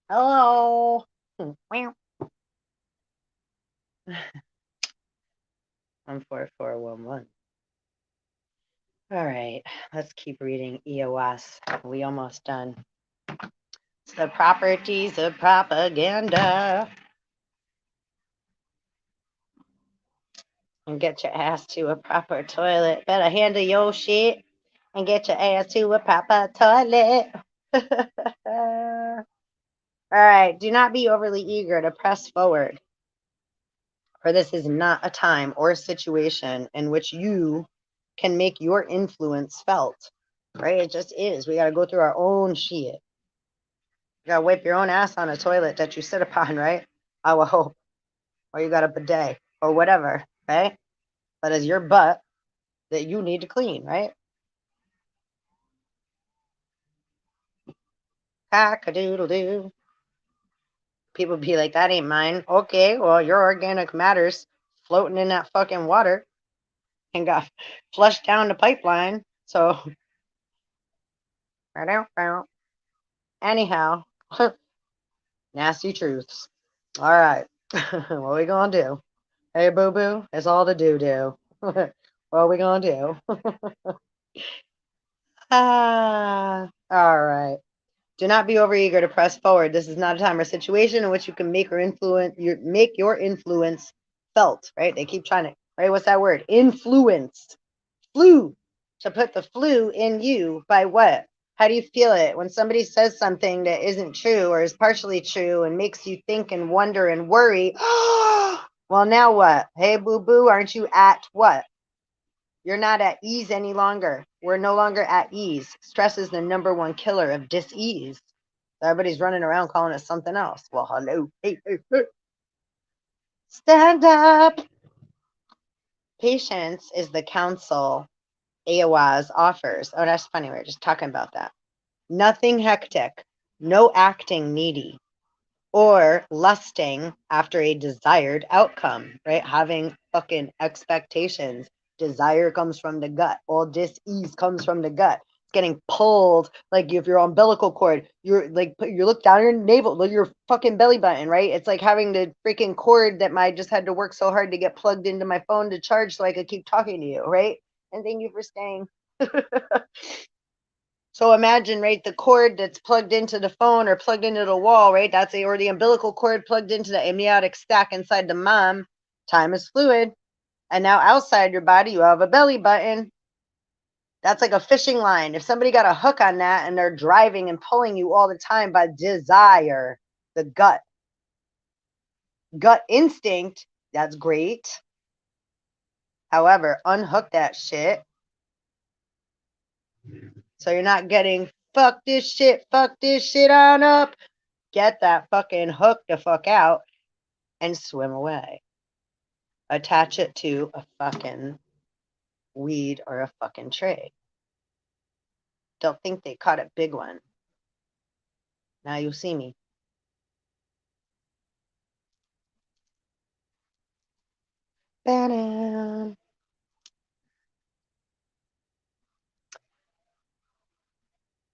Hello. 14411. All right, let's keep reading EOS. We almost done. It's the properties of propaganda. And get your ass to a proper toilet. Better handle your shit and get your ass to a proper toilet. All right, do not be overly eager to press forward, for this is not a time or situation in which you can make your influence felt, right? It just is. We got to go through our own shit. You got to wipe your own ass on a toilet that you sit upon, right? I will hope. Or you got a bidet or whatever, right? But it's your butt that you need to clean, right? Cock-a-doodle-doo. People be like, that ain't mine. Okay, well, your organic matter's floating in that fucking water and got flushed down the pipeline. So, anyhow, nasty truths. All right. What we gonna do? Hey, boo-boo, it's all the do-do. What we gonna do? All right. Do not be overeager to press forward. This is not a time or situation in which you can make your influence felt, right? They keep trying to, right? What's that word? Influence. Flu. To put the flu in you by what? How do you feel it when somebody says something that isn't true or is partially true and makes you think and wonder and worry? Well, now what? Hey, boo-boo, aren't you at what? You're not at ease any longer. We're no longer at ease. Stress is the number one killer of dis-ease. Everybody's running around calling it something else. Well, hello. Hey, hey, hey. Stand up. Patience is the counsel AOWYSZZZZ offers. Oh, that's funny. We were just talking about that. Nothing hectic. No acting needy. Or lusting after a desired outcome, right? Having fucking expectations. Desire comes from the gut. All dis-ease comes from the gut. It's getting pulled, like if your umbilical cord, you're like, you look down your navel, your fucking belly button, right? It's like having the freaking cord that I just had to work so hard to get plugged into my phone to charge so I could keep talking to you, right? And thank you for staying. So imagine, right, the cord that's plugged into the phone or plugged into the wall, right? Or the umbilical cord plugged into the amniotic sac inside the mom. Time is fluid. And now outside your body, you have a belly button. That's like a fishing line. If somebody got a hook on that and they're driving and pulling you all the time by desire, the gut instinct, that's great. However, unhook that shit. So you're not getting fuck this shit on up. Get that fucking hook the fuck out and swim away. Attach it to a fucking weed or a fucking tree. Don't think they caught a big one. Now you see me. Ba-dam.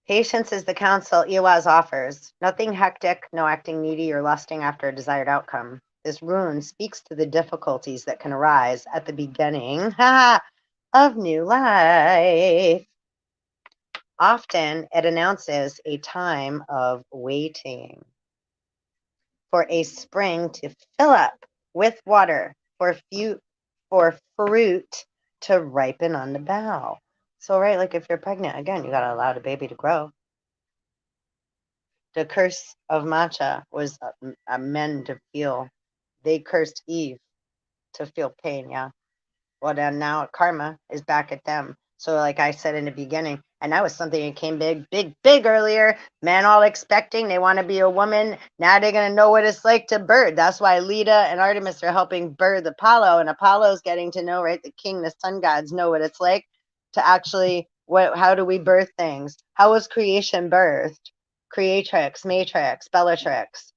Patience is the counsel EOWYSZZZZ offers. Nothing hectic, no acting needy or lusting after a desired outcome. This rune speaks to the difficulties that can arise at the beginning of new life. Often it announces a time of waiting for a spring to fill up with water, for fruit to ripen on the bough. So, right, like if you're pregnant, again, you got to allow the baby to grow. The curse of matcha was men to feel. They cursed Eve to feel pain, yeah. Well, then now karma is back at them. So like I said in the beginning, and that was something that came big earlier. Men all expecting they want to be a woman. Now they're going to know what it's like to birth. That's why Leda and Artemis are helping birth Apollo. And Apollo's getting to know, right? The king, the sun gods know what it's like to actually, how do we birth things? How was creation birthed? Creatrix, Matrix, Bellatrix.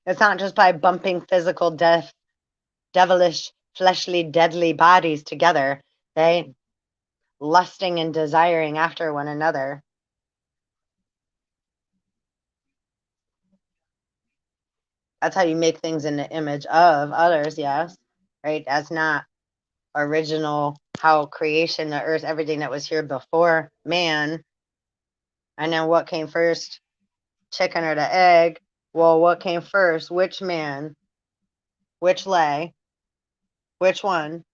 It's not just by bumping physical death, devilish, fleshly, deadly bodies together, right? Lusting and desiring after one another. That's how you make things in the image of others, yes, right? That's not original how creation, the earth, everything that was here before man. And then what came first, chicken or the egg? Well, what came first? Which man? Which lay? Which one?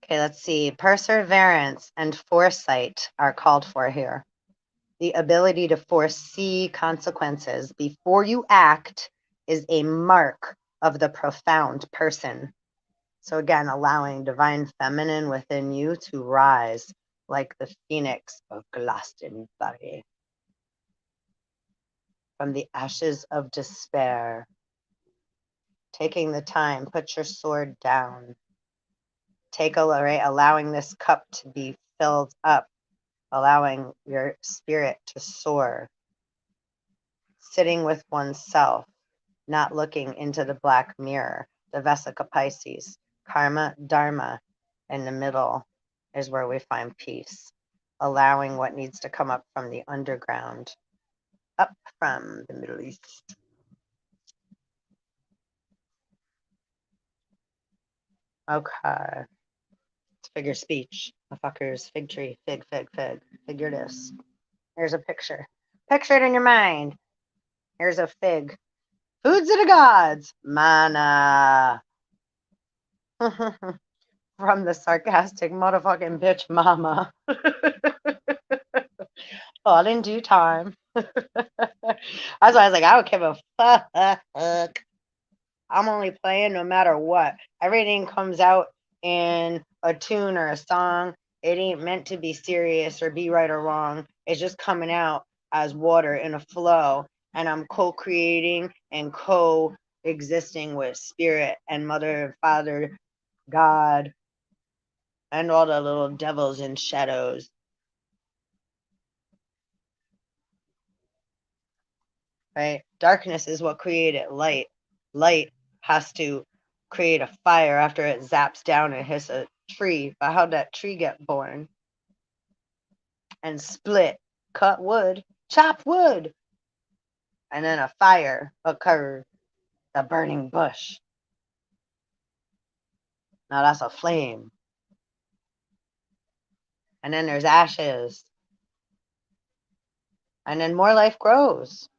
Okay, let's see. Perseverance and foresight are called for here. The ability to foresee consequences before you act is a mark of the profound person. So again, allowing divine feminine within you to rise like the phoenix of Glastonbury from the ashes of despair. Taking the time, put your sword down. Allowing this cup to be filled up, allowing your spirit to soar. Sitting with oneself, not looking into the black mirror, the Vesica Pisces, karma, dharma, in the middle is where we find peace. Allowing what needs to come up from the underground, up from the Middle East. Okay. It's figure speech. The fuckers, fig tree, fig, fig, fig. Figure this. Here's a picture. Picture it in your mind. Here's a fig. Foods of the gods. Mana. From the sarcastic motherfucking bitch mama. All in due time. That's why I was like, I don't give a fuck. I'm only playing no matter what. Everything comes out in a tune or a song. It ain't meant to be serious or be right or wrong. It's just coming out as water in a flow. And I'm co-creating and co-existing with spirit and mother and father, God, and all the little devils and shadows. Right? Darkness is what created light. Light has to create a fire after it zaps down and hits a tree. But how'd that tree get born? And split, cut wood, chop wood, and then a fire occurred, a burning bush. Now that's a flame. And then there's ashes. And then more life grows.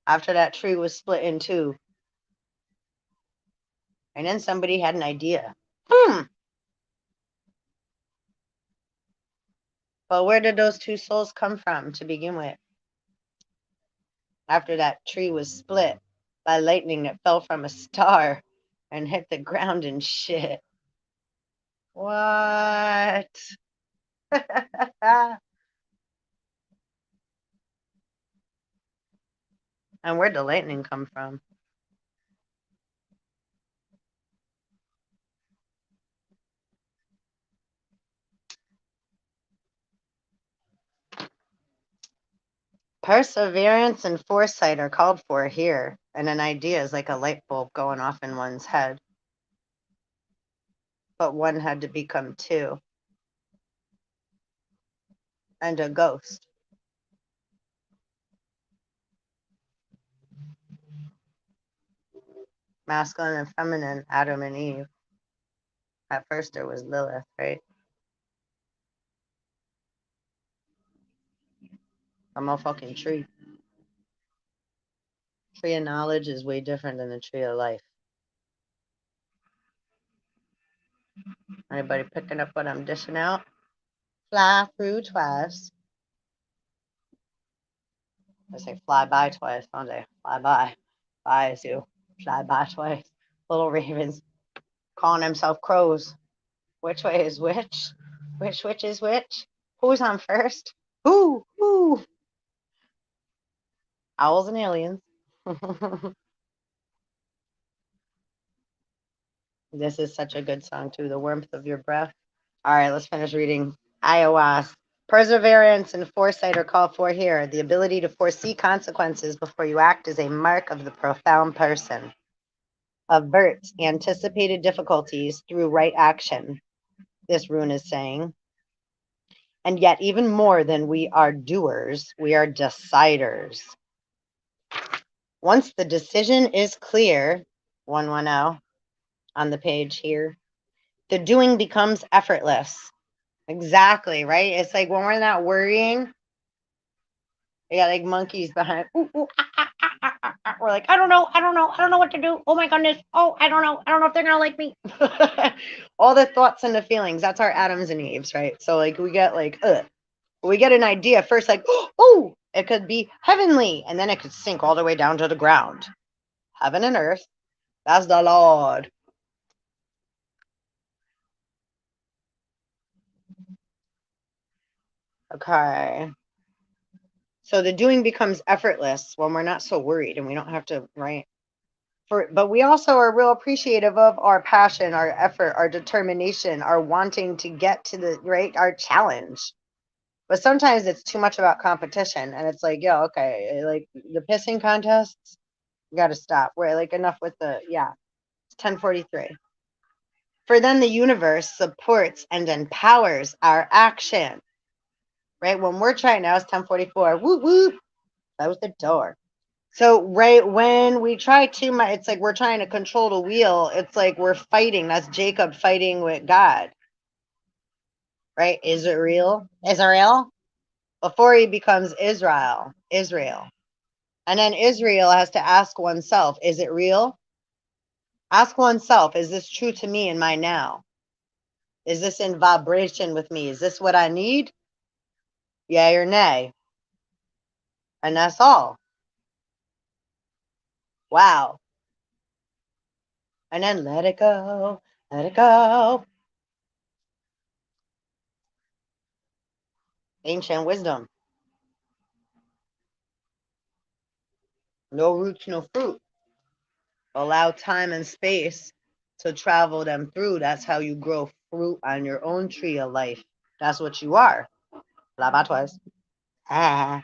After that tree was split in two. And then somebody had an idea. But where did those two souls come from to begin with? After that tree was split by lightning that fell from a star and hit the ground and shit. What? And where'd the lightning come from? Perseverance and foresight are called for here, and an idea is like a light bulb going off in one's head. But one had to become two. And a ghost. Masculine and feminine, Adam and Eve. At first it was Lilith, right? A motherfucking tree. Tree of knowledge is way different than the tree of life. Anybody picking up what I'm dishing out? Fly through twice. I say fly by twice, don't they? Fly by. By is you. Fly by twice. Little ravens calling themselves crows. Which way is which? Which is which? Who's on first? Who? Owls and aliens. This is such a good song too. The warmth of your breath. All right, let's finish reading. Iowa. Perseverance and foresight are called for here. The ability to foresee consequences before you act is a mark of the profound person. Avert anticipated difficulties through right action, this rune is saying. And yet, even more than we are doers, we are deciders. Once the decision is clear, 110 on the page here, the doing becomes effortless. Exactly, right? It's like when we're not worrying, we got like monkeys behind. Ooh, ooh, ah, ah, ah. We're like, I don't know what to do. Oh my goodness. Oh, I don't know if they're gonna like me. All the thoughts and the feelings. That's our Adams and Eves, right? So like we get like, we get an idea first, like, oh, it could be heavenly, and then it could sink all the way down to the ground. Heaven and earth. That's the Lord. Okay. So the doing becomes effortless when we're not so worried and we don't have to, right? But we also are real appreciative of our passion, our effort, our determination, our wanting to get to the right, our challenge. But sometimes it's too much about competition, and it's like, yo, okay, like the pissing contests, you got to stop. We're like, enough with the, yeah, it's 10:43. For then the universe supports and empowers our action, right? When we're trying, now it's 10:44. Whoop whoop, close the door. So right when we try too much, it's like we're trying to control the wheel. It's like we're fighting. That's Jacob fighting with God, right? Is it real? Israel? Before he becomes Israel. And then Israel has to ask oneself, is it real? Ask oneself, is this true to me in my now? Is this in vibration with me? Is this what I need? Yay or nay? And that's all. Wow. And then let it go. Let it go. Ancient wisdom. No roots, no fruit. Allow time and space to travel them through. That's how you grow fruit on your own tree of life. That's what you are. Labatwas. Ah.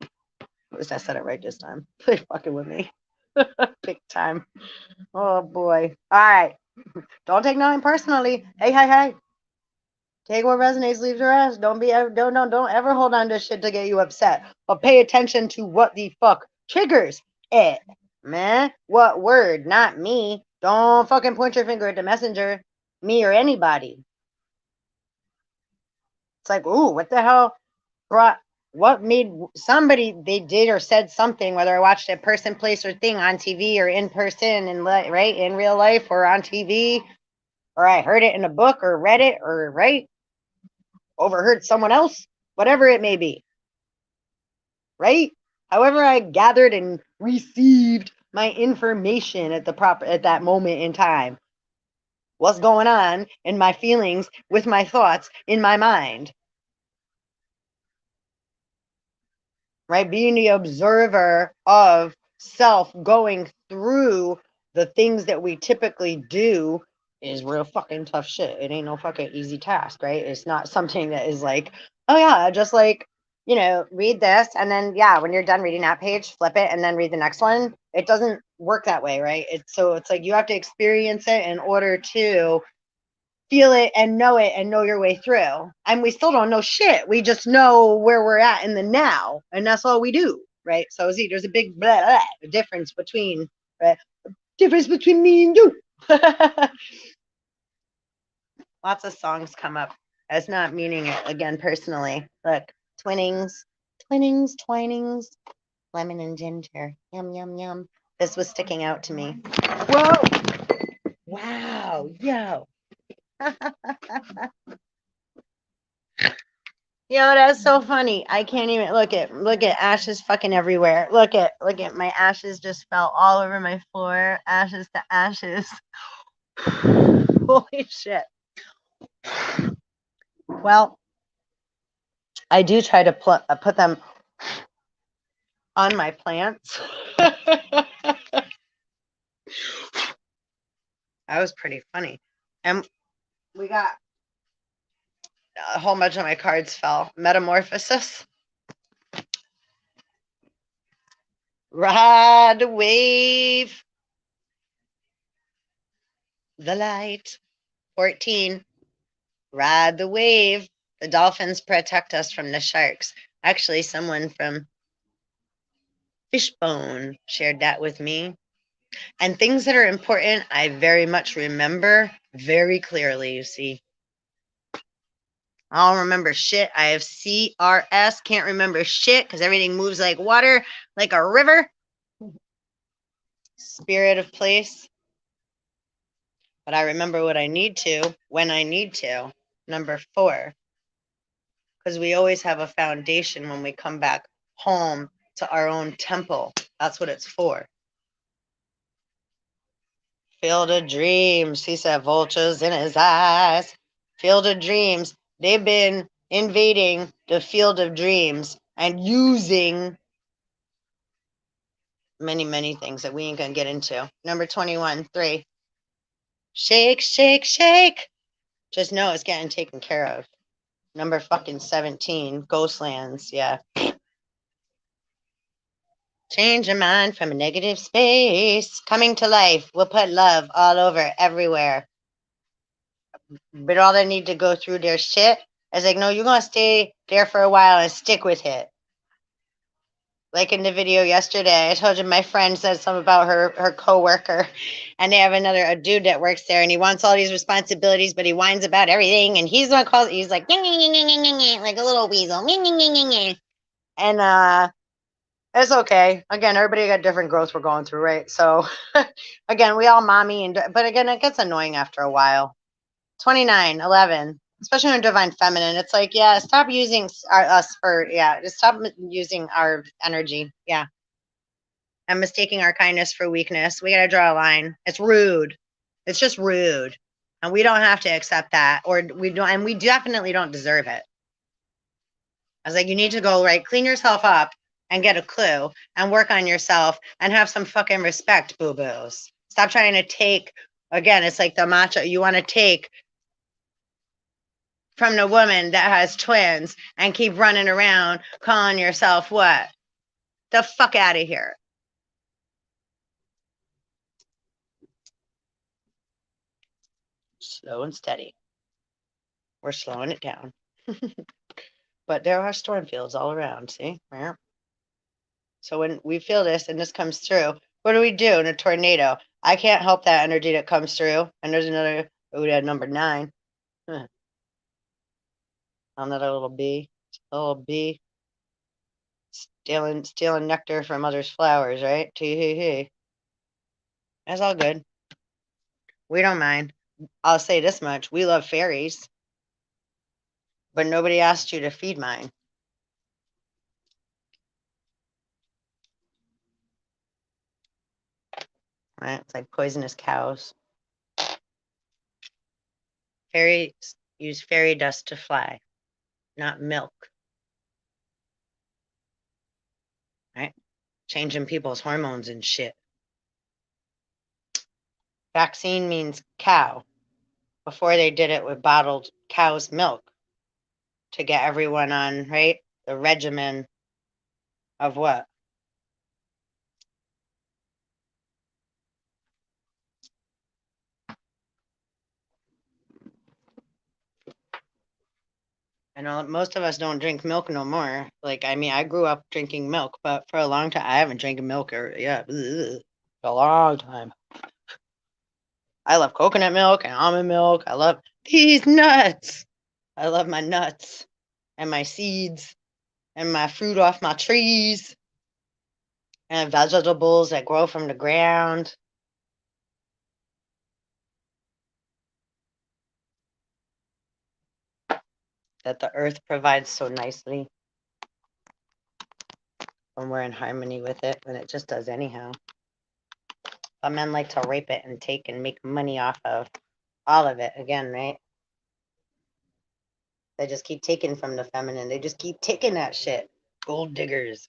At least I said it right this time. They fucking with me. Big time. Oh boy. All right. Don't take nothing personally. Hey. Take what resonates, leave the rest. Don't ever hold on to shit to get you upset. But pay attention to what the fuck triggers it. Man, what word? Not me. Don't fucking point your finger at the messenger. Me or anybody. It's like, ooh, what the hell brought what made somebody, they did or said something, whether I watched a person, place, or thing on TV or in person and right in real life or on TV, or I heard it in a book or read it or right overheard someone else, whatever it may be, right? However I gathered and received my information at that moment in time. What's going on in my feelings, with my thoughts, in my mind, right? Being the observer of self going through the things that we typically do is real fucking tough shit. It ain't no fucking easy task, right? It's not something that is like, oh yeah, just like, read this and then, yeah, when you're done reading that page, flip it and then read the next one. It doesn't work that way, right? It's like you have to experience it in order to feel it and know your way through. And we still don't know shit. We just know where we're at in the now, and that's all we do, right? So see, there's a big difference between me and you. Lots of songs come up. That's not meaning it again personally. Look, twinings, twinings, lemon and ginger. Yum, yum, yum. This was sticking out to me. Whoa! Wow, yo. Yo, that's so funny. I can't even look at ashes fucking everywhere. Look at my ashes just fell all over my floor. Ashes to ashes. Holy shit. Well, I do try to put them on my plants. That was pretty funny. And we got a whole bunch of my cards fell. Metamorphosis. Ride the wave. The light. 14. Ride the wave. The dolphins protect us from the sharks. Actually, someone from Fishbone shared that with me. And things that are important, I very much remember very clearly, you see. I don't remember shit. I have CRS, can't remember shit because everything moves like water, like a river. spirit of place. But I remember what I need to when I need to. Number 4, because we always have a foundation when we come back home to our own temple. That's what it's for. Field of dreams. He said vultures in his eyes. Field of dreams. They've been invading the field of dreams and using many, many things that we ain't gonna get into. Number 21, 3. Shake, shake, shake. Just know it's getting taken care of. Number fucking 17, Ghostlands. Yeah. Change your mind from a negative space. Coming to life. We'll put love all over everywhere. But all they need to go through their shit is like, no, you're going to stay there for a while and stick with it. Like in the video yesterday, I told you my friend said something about her coworker, and they have a dude that works there, and he wants all these responsibilities, but he whines about everything, and he's the one calls. He's like, like a little weasel, and it's okay. Again, everybody got different growth we're going through, right? So, again, we all mommy, but again, it gets annoying after a while. 29, 11. Especially when divine feminine, it's like, yeah, stop using us for, yeah, just stop using our energy, yeah, and mistaking our kindness for weakness. We gotta draw a line. It's rude. It's just rude, and we don't have to accept that, or we don't, and we definitely don't deserve it. I was like, you need to go right, clean yourself up, and get a clue, and work on yourself, and have some fucking respect, boo boos. Stop trying to take. Again, it's like the macho. You want to take from the woman that has twins and keep running around calling yourself what? The fuck out of here. Slow and steady. We're slowing it down. But there are storm fields all around, see? So when we feel this and this comes through, what do we do in a tornado? I can't help that energy that comes through. And there's another, we had number 9. Another little bee. A little bee. Stealing nectar from others' flowers, right? Tee-hee-hee. That's all good. We don't mind. I'll say this much. We love fairies. But nobody asked you to feed mine. Right? It's like poisonous cows. Fairies use fairy dust to fly, not milk. Right? Changing people's hormones and shit. Vaccine means cow. Before they did it with bottled cow's milk to get everyone on, right? The regimen of what? I know most of us don't drink milk no more. Like, I mean, I grew up drinking milk, but for a long time, I haven't drank milk or, yeah, a long time. I love coconut milk and almond milk. I love these nuts. I love my nuts and my seeds and my fruit off my trees and vegetables that grow from the ground. That the earth provides so nicely when we're in harmony with it, and it just does anyhow. But men like to rape it and take and make money off of all of it again, right? They just keep taking from the feminine. They just keep taking that shit. Gold diggers,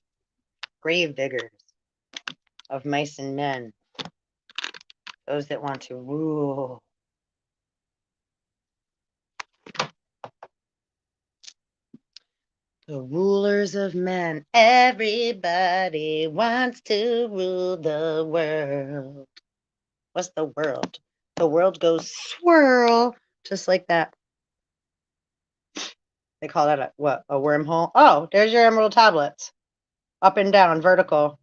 grave diggers of mice and men. Those that want to rule. The rulers of men. Everybody wants to rule the world. What's the world? The world goes swirl, just like that. They call that what? A wormhole? Oh, there's your emerald tablets. Up and down, vertical.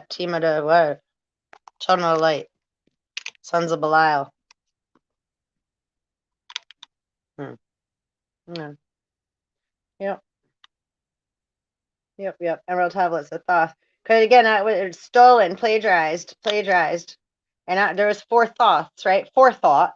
Team of the what? Children of the light. Sons of Belial. Yeah. Yep. Emerald tablets, the Thoth. Because again, it's stolen, plagiarized. And there was forethoughts, right? Forethought.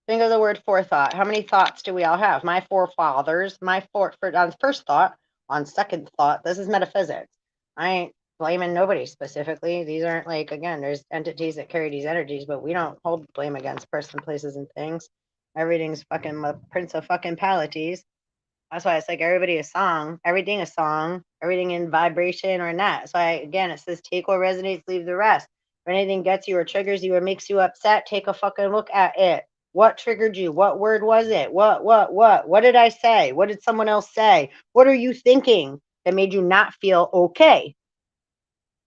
Think of the word forethought. How many thoughts do we all have? My forefathers, on first thought, on second thought, this is metaphysics. I ain't blaming nobody specifically. These aren't like, again, there's entities that carry these energies, but we don't hold blame against person, places, and things. Everything's fucking Prince of fucking Palates. That's why it's like everybody a song, everything in vibration or not. So again, it says take what resonates, leave the rest. If anything gets you or triggers you or makes you upset, take a fucking look at it. What triggered you? What word was it? What did I say? What did someone else say? What are you thinking that made you not feel okay?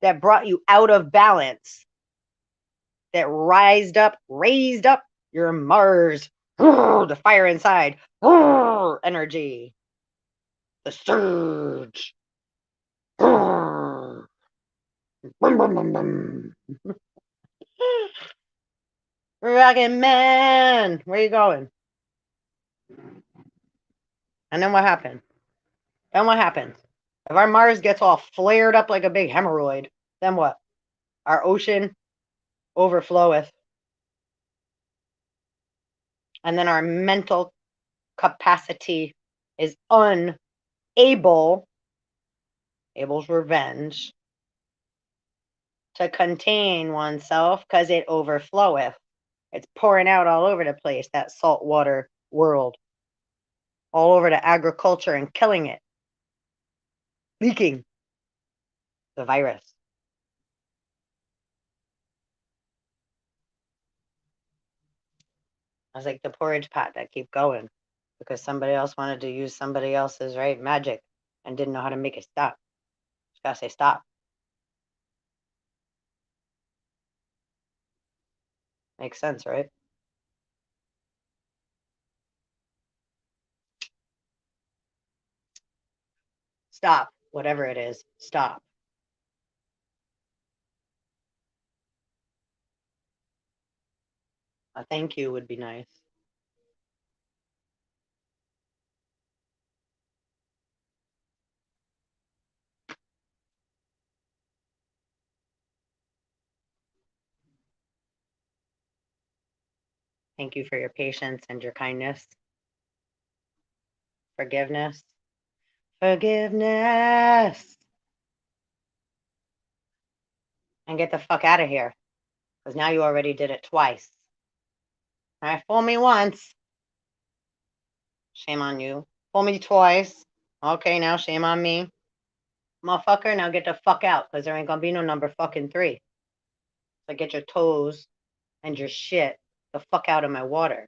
That brought you out of balance? That raised up your Mars, the fire inside, energy. The surge. Bum, bum, bum, bum. Rockin' man, where you going? And then what happened? If our Mars gets all flared up like a big hemorrhoid, then what? Our ocean overfloweth. And then our mental capacity is unable, Abel's revenge, to contain oneself because it overfloweth. It's pouring out all over the place, that saltwater world. All over to agriculture and killing it. Leaking the virus. I was like the porridge pot that keep going because somebody else wanted to use somebody else's magic and didn't know how to make it stop. Just gotta say stop. Makes sense, right? Stop. Whatever it is, stop. A thank you would be nice. Thank you for your patience and your kindness. Forgiveness. Forgiveness. And get the fuck out of here. Because now you already did it twice. All right, fool me once. Shame on you. Fool me twice. Okay, now shame on me. Motherfucker, now get the fuck out, because there ain't gonna be no number fucking 3. So get your toes and your shit the fuck out of my water.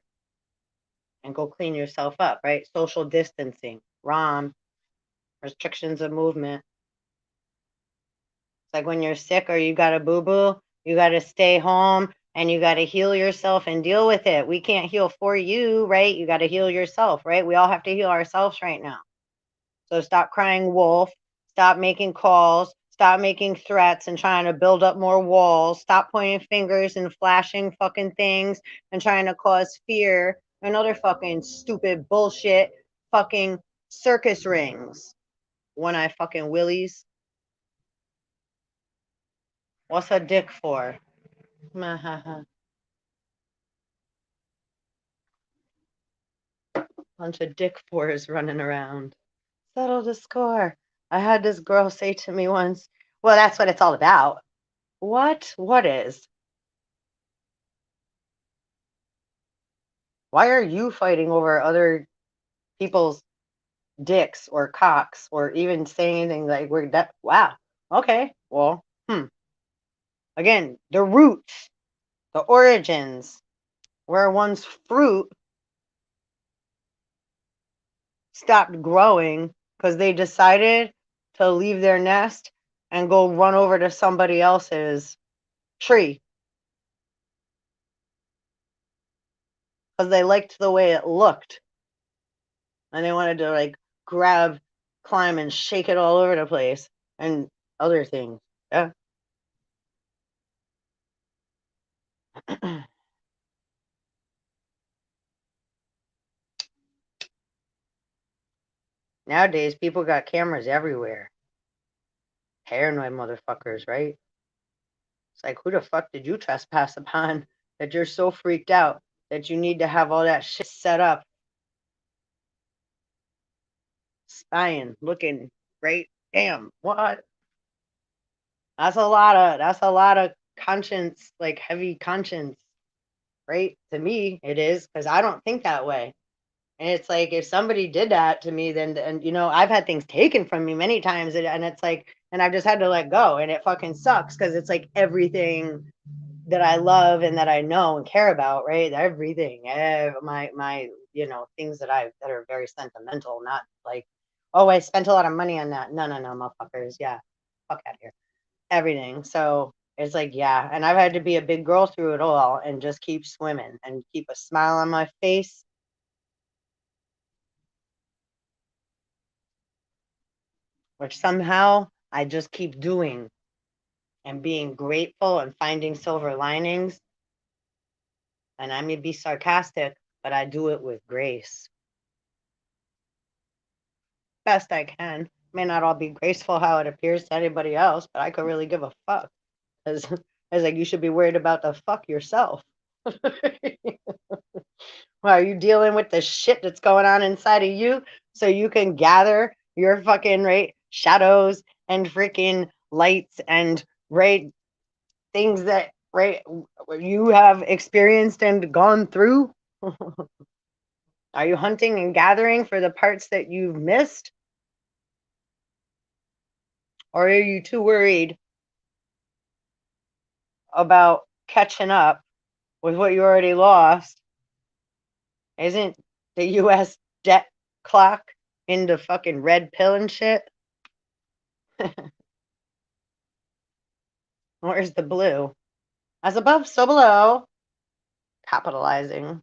And go clean yourself up, right? Social distancing. ROM. Restrictions of movement. It's like when you're sick or you got a boo-boo, you gotta stay home and you gotta heal yourself and deal with it. We can't heal for you, right? You gotta heal yourself, right? We all have to heal ourselves right now. So stop crying wolf. Stop making calls. Stop making threats and trying to build up more walls. Stop pointing fingers and flashing fucking things and trying to cause fear and other fucking stupid bullshit fucking circus rings. One-eye fucking willies. What's a dick for? Bunch of dick fours running around. Settle the score. I had this girl say to me once, well, that's what it's all about. What? What is? Why are you fighting over other people's dicks or cocks or even saying anything like we're that? Wow. Okay. Well, Again, the roots, the origins, where one's fruit stopped growing because they decided to leave their nest and go run over to somebody else's tree because they liked the way it looked and they wanted to like grab, climb, and shake it all over the place and other things. Yeah. Nowadays, people got cameras everywhere. Paranoid motherfuckers, right? It's like, who the fuck did you trespass upon that you're so freaked out that you need to have all that shit set up? Spying, looking, right? Damn, what? That's a lot of conscience, like heavy conscience, right? To me, it is, because I don't think that way. And it's like, if somebody did that to me, then, and you know, I've had things taken from me many times, and it's like, and I've just had to let go, and it fucking sucks, because it's like everything that I love and that I know and care about, right? Everything, my, you know, things that are very sentimental, not like, oh, I spent a lot of money on that. No, motherfuckers. Yeah, fuck out of here. Everything. So it's like, yeah. And I've had to be a big girl through it all and just keep swimming and keep a smile on my face. Which somehow I just keep doing and being grateful and finding silver linings. And I may be sarcastic, but I do it with grace. Best I can. May not all be graceful how it appears to anybody else, but I could really give a fuck. As like, you should be worried about the fuck yourself. Well, are you dealing with the shit that's going on inside of you so you can gather your fucking right shadows and freaking lights and right things that right you have experienced and gone through? Are you hunting and gathering for the parts that you've missed? Or are you too worried about catching up with what you already lost? Isn't the US debt clock into fucking red pill and shit? Where's the blue? As above, so below. Capitalizing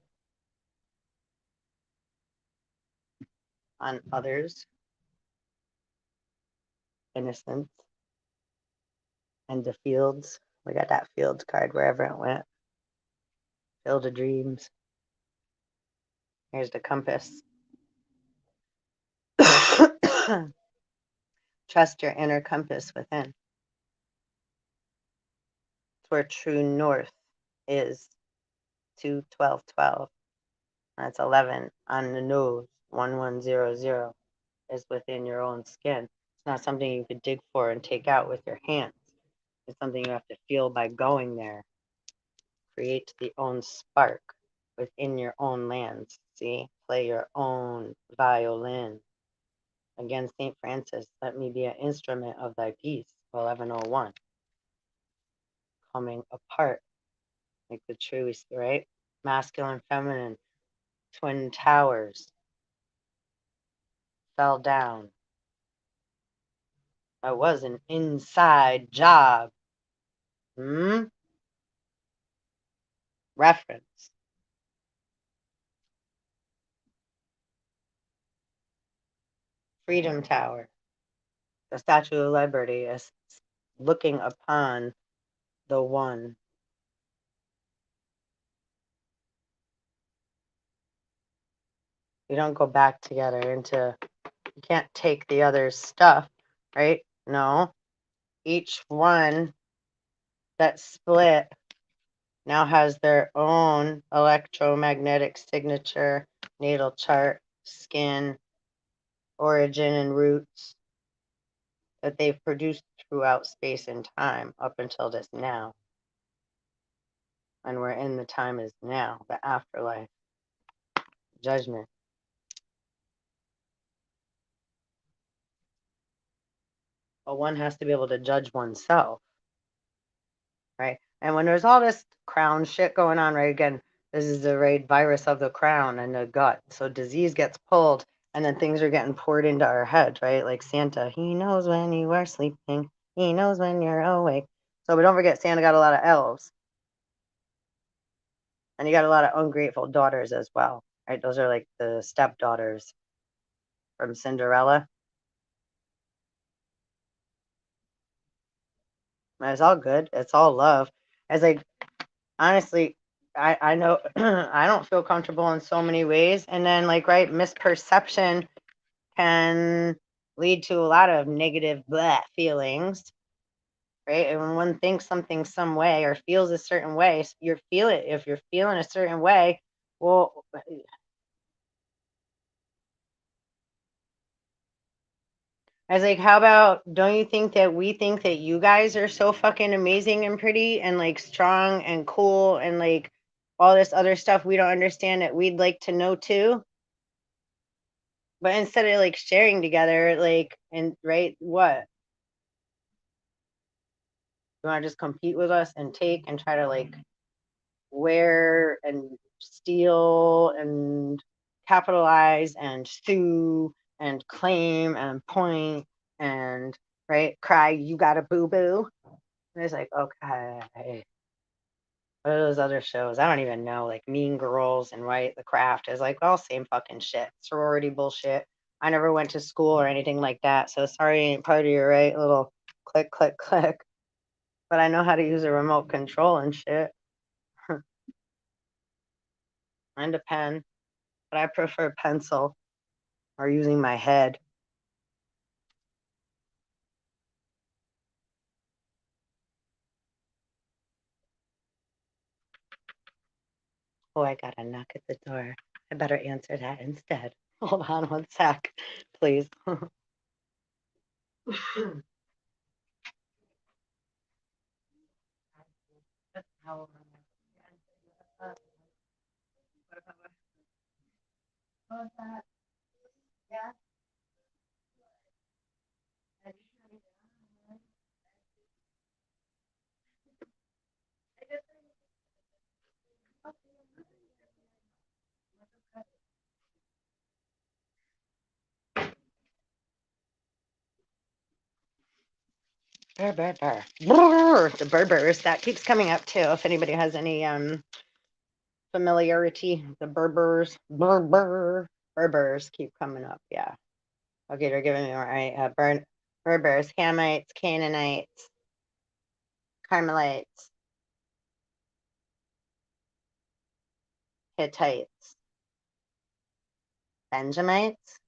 on others' innocence and the fields. We got that fields card wherever it went. Field of dreams. Here's the compass. Trust your inner compass within. It's where true north is. 2, 12, 12. That's 11 on the nose. 1100 is within your own skin. It's not something you could dig for and take out with your hands. It's something you have to feel by going there. Create the own spark within your own lands. See? Play your own violin. Again, St. Francis, let me be an instrument of thy peace. 1101. Coming apart. Like the true, right? Masculine, feminine, twin towers. Fell down. That was an inside job. Reference. Freedom Tower. The Statue of Liberty is looking upon the one. You don't go back together into, you can't take the other's stuff, right? No. Each one that split now has their own electromagnetic signature, natal chart, skin, origin, and roots that they've produced throughout space and time up until this now. And we're in the time is now, the afterlife, judgment. But one has to be able to judge oneself, right? And when there's all this crown shit going on, right? Again, this is the right virus of the crown and the gut. So disease gets pulled, and then things are getting poured into our head, right? Like Santa, he knows when you are sleeping, he knows when you're awake. So we don't forget, Santa got a lot of elves, and you got a lot of ungrateful daughters as well, right? Those are like the stepdaughters from Cinderella. And it's all good. It's all love. It's like, honestly, I know I don't feel comfortable in so many ways. And then, like, right, misperception can lead to a lot of negative feelings, right? And when one thinks something some way or feels a certain way, if you're feeling a certain way, well, I was like, how about, don't you think that we think that you guys are so fucking amazing and pretty and like strong and cool and like all this other stuff we don't understand that we'd like to know too? But instead of like sharing together, like, and right, what? You want to just compete with us and take and try to like wear and steal and capitalize and sue and claim and point and right cry you got a boo-boo. And it's like, okay, what are those other shows? I don't even know, like Mean Girls and right the Craft is like all same fucking shit, sorority bullshit. I never went to school or anything like that, so sorry ain't part of your right little click click click, but I know how to use a remote control and shit and a pen, but I prefer pencil or using my head. Oh, I got a knock at the door. I better answer that instead. Hold on one sec, please. Burr, burr, burr. Brr, the Berbers, that keeps coming up too. If anybody has any familiarity, the Berbers keep coming up. Yeah. Okay, they're giving me more. Right. Berbers, Hamites, Canaanites, Carmelites, Hittites, Benjamites.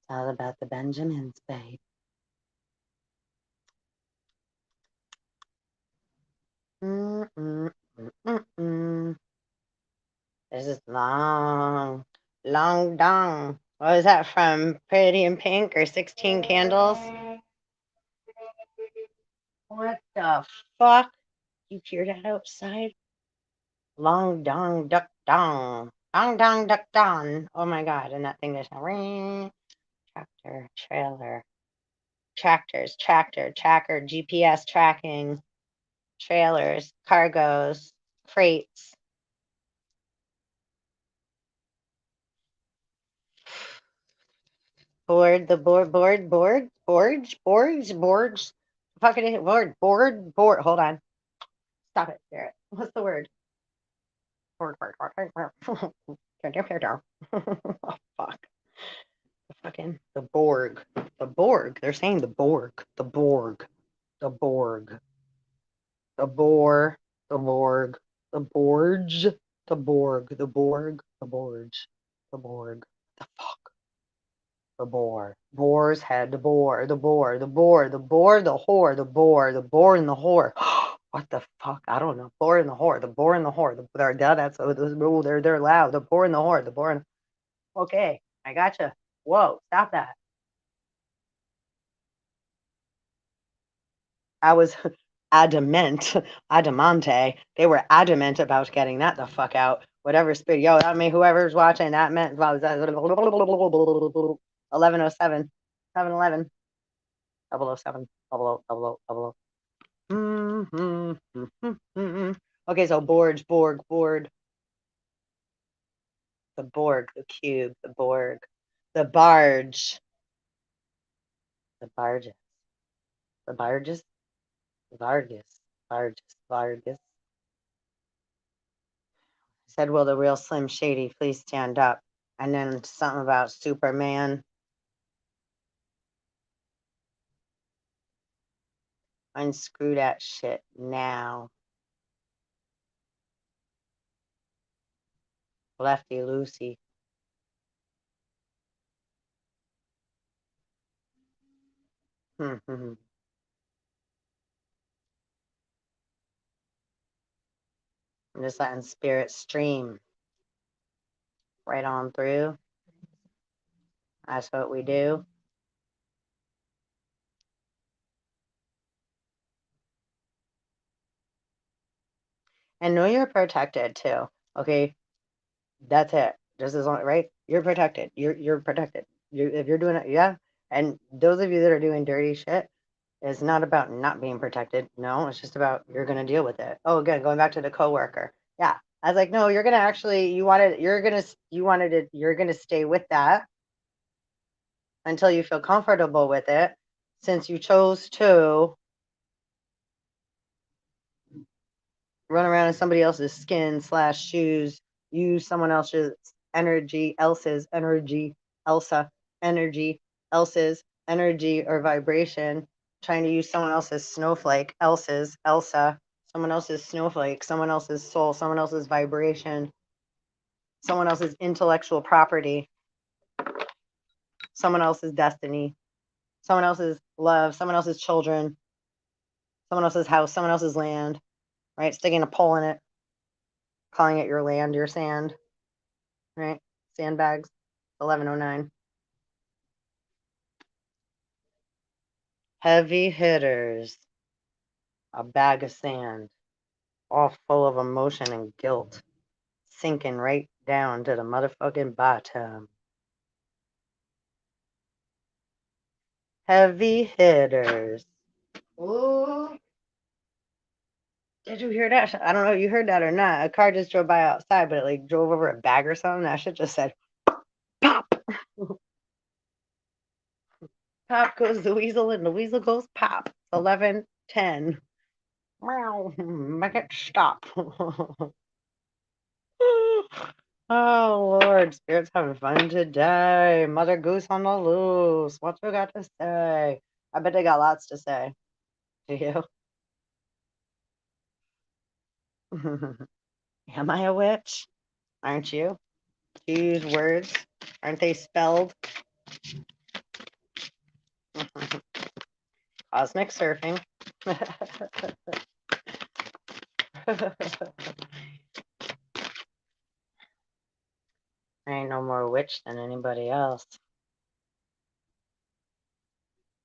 It's all about the Benjamins, babe. This is long, long dong. What was that from Pretty in Pink or 16 Candles? What the fuck? You hear that outside? Long dong duck dong. Dong dong duck dong. Oh my god. And that thing is ring. Tractor, trailer. Tractors, tractor, tracker, GPS tracking, trailers, cargoes, freights. Board, the board, boards. Fucking board. Hold on. Stop it, Garrett. What's the word? Board. Oh, fuck. Fucking the Borg. The Borg. They're saying the Borg. The Borg. The Borg. The Boar. The Borg. The Borg. The Borg. The Borg. The Borg. The Borg. The fuck. The boar. Boar's head. The boar. The boar. The boar. The boar. The whore. The boar. The boar and the whore. What the fuck? I don't know. Boar and the whore. The boar and the whore. That's they're loud. The boar and the whore. The boar and okay. I gotcha. Whoa, stop that. I was adamante. They were adamant about getting that the fuck out. Whatever speed, yo, that mean whoever's watching, that meant 1107, 711, 007, 0000. Okay, so board, the Borg, the cube, the Borg, the barge, the barges, the barges, the Vargas. Said, will the real Slim Shady please stand up? And then something about Superman. Unscrew that shit now. Lefty Lucy. I'm just letting spirit stream right on through. That's what we do. And know you're protected too. Okay, that's it. Just as long, right? You're protected. You're protected. If you're doing it, yeah. And those of you that are doing dirty shit, it's not about not being protected. No, it's just about you're gonna deal with it. Oh, again, going back to the coworker. Yeah, I was like, no, you're gonna actually. You're gonna stay with that until you feel comfortable with it, since you chose to run around in somebody else's skin / shoes, use someone else's energy, Elsa energy, else's energy or vibration, trying to use someone else's snowflake, Elsa, someone else's snowflake, someone else's soul, someone else's vibration, someone else's intellectual property, someone else's destiny, someone else's love, someone else's children, someone else's house, someone else's land, right? Sticking a pole in it, calling it your land, your sand, right? Sandbags, 1109. Heavy hitters, a bag of sand, all full of emotion and guilt, sinking right down to the motherfucking bottom. Heavy hitters. Ooh. Did you hear that? I don't know if you heard that or not. A car just drove by outside, but it like drove over a bag or something. That shit just said, pop. Pop goes the weasel, and the weasel goes pop. 11:10. Meow. Make it stop. Oh Lord, Spirit's having fun today. Mother Goose on the loose. What you got to say? I bet they got lots to say. Do you? Am I a witch? Aren't you? Do you use words? Aren't they spelled? Cosmic surfing. I ain't no more witch than anybody else.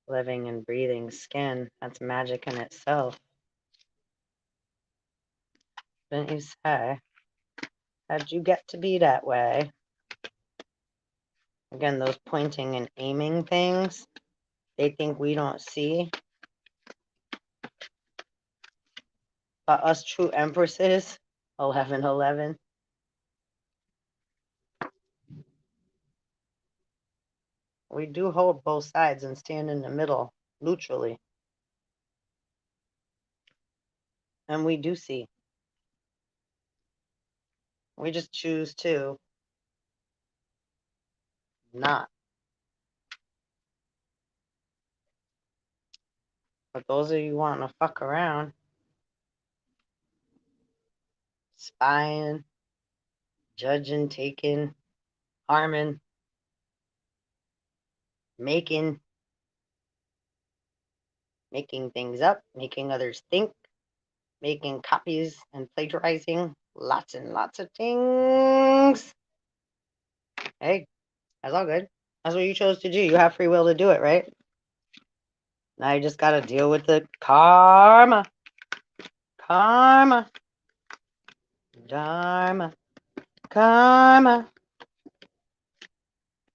Living and breathing skin. That's magic in itself. Didn't you say? How'd you get to be that way? Again, those pointing and aiming things, they think we don't see. But us true empresses, 11:11. We do hold both sides and stand in the middle, neutrally. And we do see. We just choose to not. But those of you wanting to fuck around, spying, judging, taking, harming, making things up, making others think, making copies and plagiarizing lots and lots of things. Hey, that's all good. That's what you chose to do. You have free will to do it, right? Now you just got to deal with the karma. Karma. Dharma. Karma.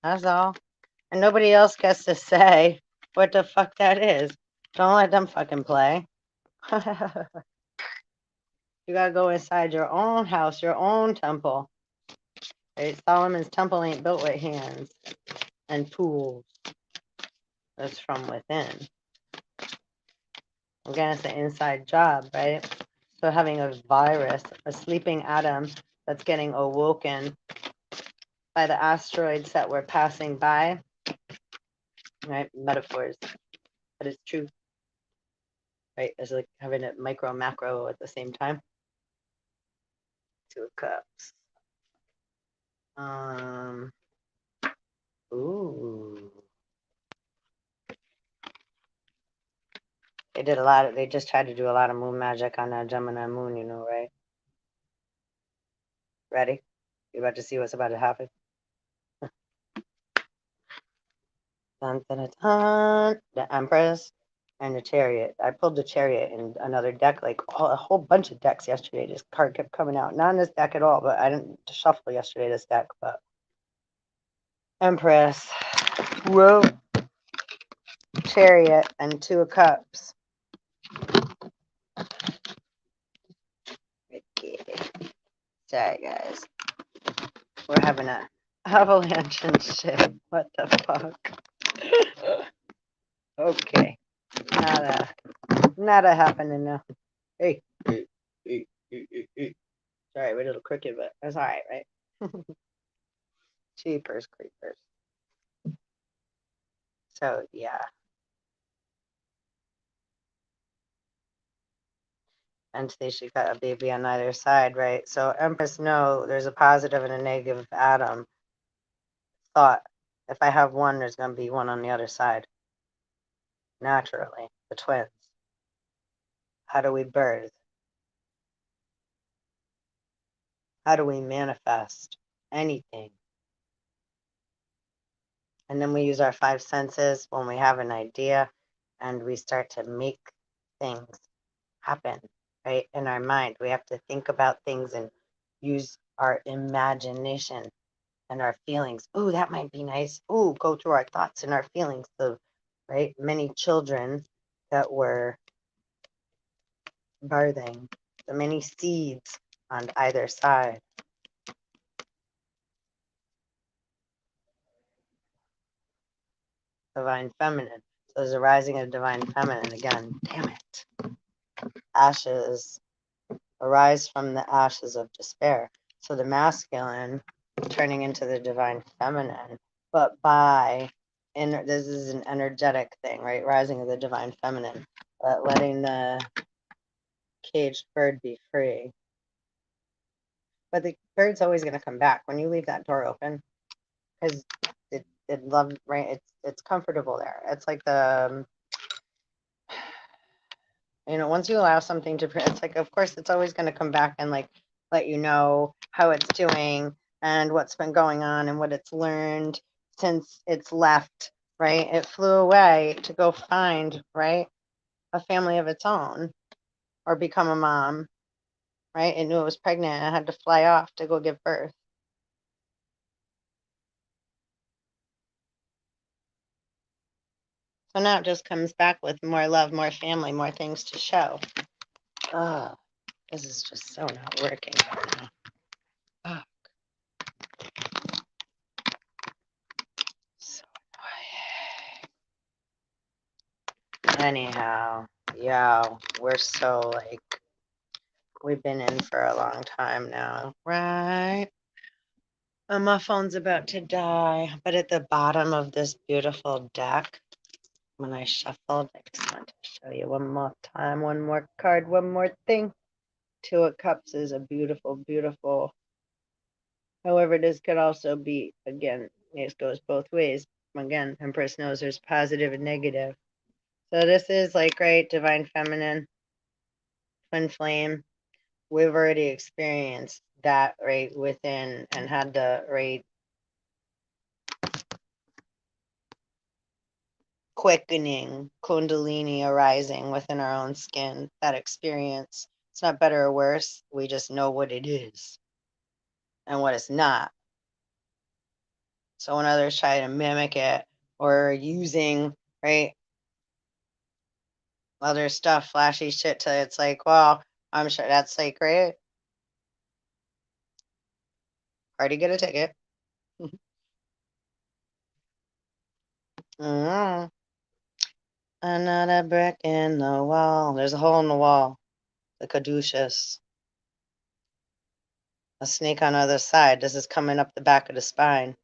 That's all. And nobody else gets to say what the fuck that is. Don't let them fucking play. You gotta go inside your own house, your own temple. Right? Solomon's temple ain't built with hands and tools. It's from within. Again, it's an inside job, right? So having a virus, a sleeping atom that's getting awoken by the asteroids that we're passing by, right? Metaphors, but it's true, right? It's like having it micro, macro at the same time. Two of Cups. Ooh. They just tried to do a lot of moon magic on that Gemini moon, you know, right? Ready? You about to see what's about to happen? Dun, dun, dun, dun. The Empress and the Chariot. I pulled the Chariot in another deck, like a whole bunch of decks yesterday. This card kept coming out. Not in this deck at all, but I didn't shuffle yesterday this deck, but Empress. Whoa. Chariot and Two of Cups. Okay. Sorry, guys. We're having a avalanche and shit. What the fuck? Okay. Nada happening now. Hey. Sorry, we're a little crooked, but that's all right, right? Cheapers, creepers. So, yeah. And today she got a baby on either side, right? So, Empress, no, there's a positive and a negative atom. Thought, if I have one, there's going to be one on the other side. Naturally, the twins. How do we birth? How do we manifest anything? And then we use our five senses when we have an idea and we start to make things happen, right? In our mind, we have to think about things and use our imagination and our feelings. Oh, that might be nice. Oh, go through our thoughts and our feelings of, right? Many children that were birthing, the many seeds on either side. Divine feminine. So there's a rising of divine feminine again. Damn it. Ashes arise from the ashes of despair. So the masculine turning into the divine feminine, but this is an energetic thing, right? Rising of the divine feminine, but letting the caged bird be free. But the bird's always going to come back when you leave that door open, because it loves, right? It's comfortable there. It's like the once you allow something to, it's like, of course, it's always going to come back and like let you know how it's doing and what's been going on and what it's learned since it's left, right? It flew away to go find, right, a family of its own or become a mom, right? It knew it was pregnant and had to fly off to go give birth. So now it just comes back with more love, more family, more things to show. Oh, this is just so not working right now. Oh. So annoying. Anyhow, yeah, we're so like, we've been in for a long time now, right? And my phone's about to die, but at the bottom of this beautiful deck, when I shuffled, I just want to show you one more time, one more card, one more thing. Two of Cups is a beautiful, beautiful. However, this could also be, again, it goes both ways. Again, Empress knows there's positive and negative. So this is like, right, divine feminine, twin flame. We've already experienced that, right, within and had the, right, quickening, kundalini arising within our own skin, that experience. It's not better or worse. We just know what it is and what it's not. So when others try to mimic it or using, right, other stuff, flashy shit, to it's like, well, I'm sure that's like, right? Already get a ticket. Another brick in the wall. There's a hole in the wall. The caduceus. A snake on the other side. This is coming up the back of the spine.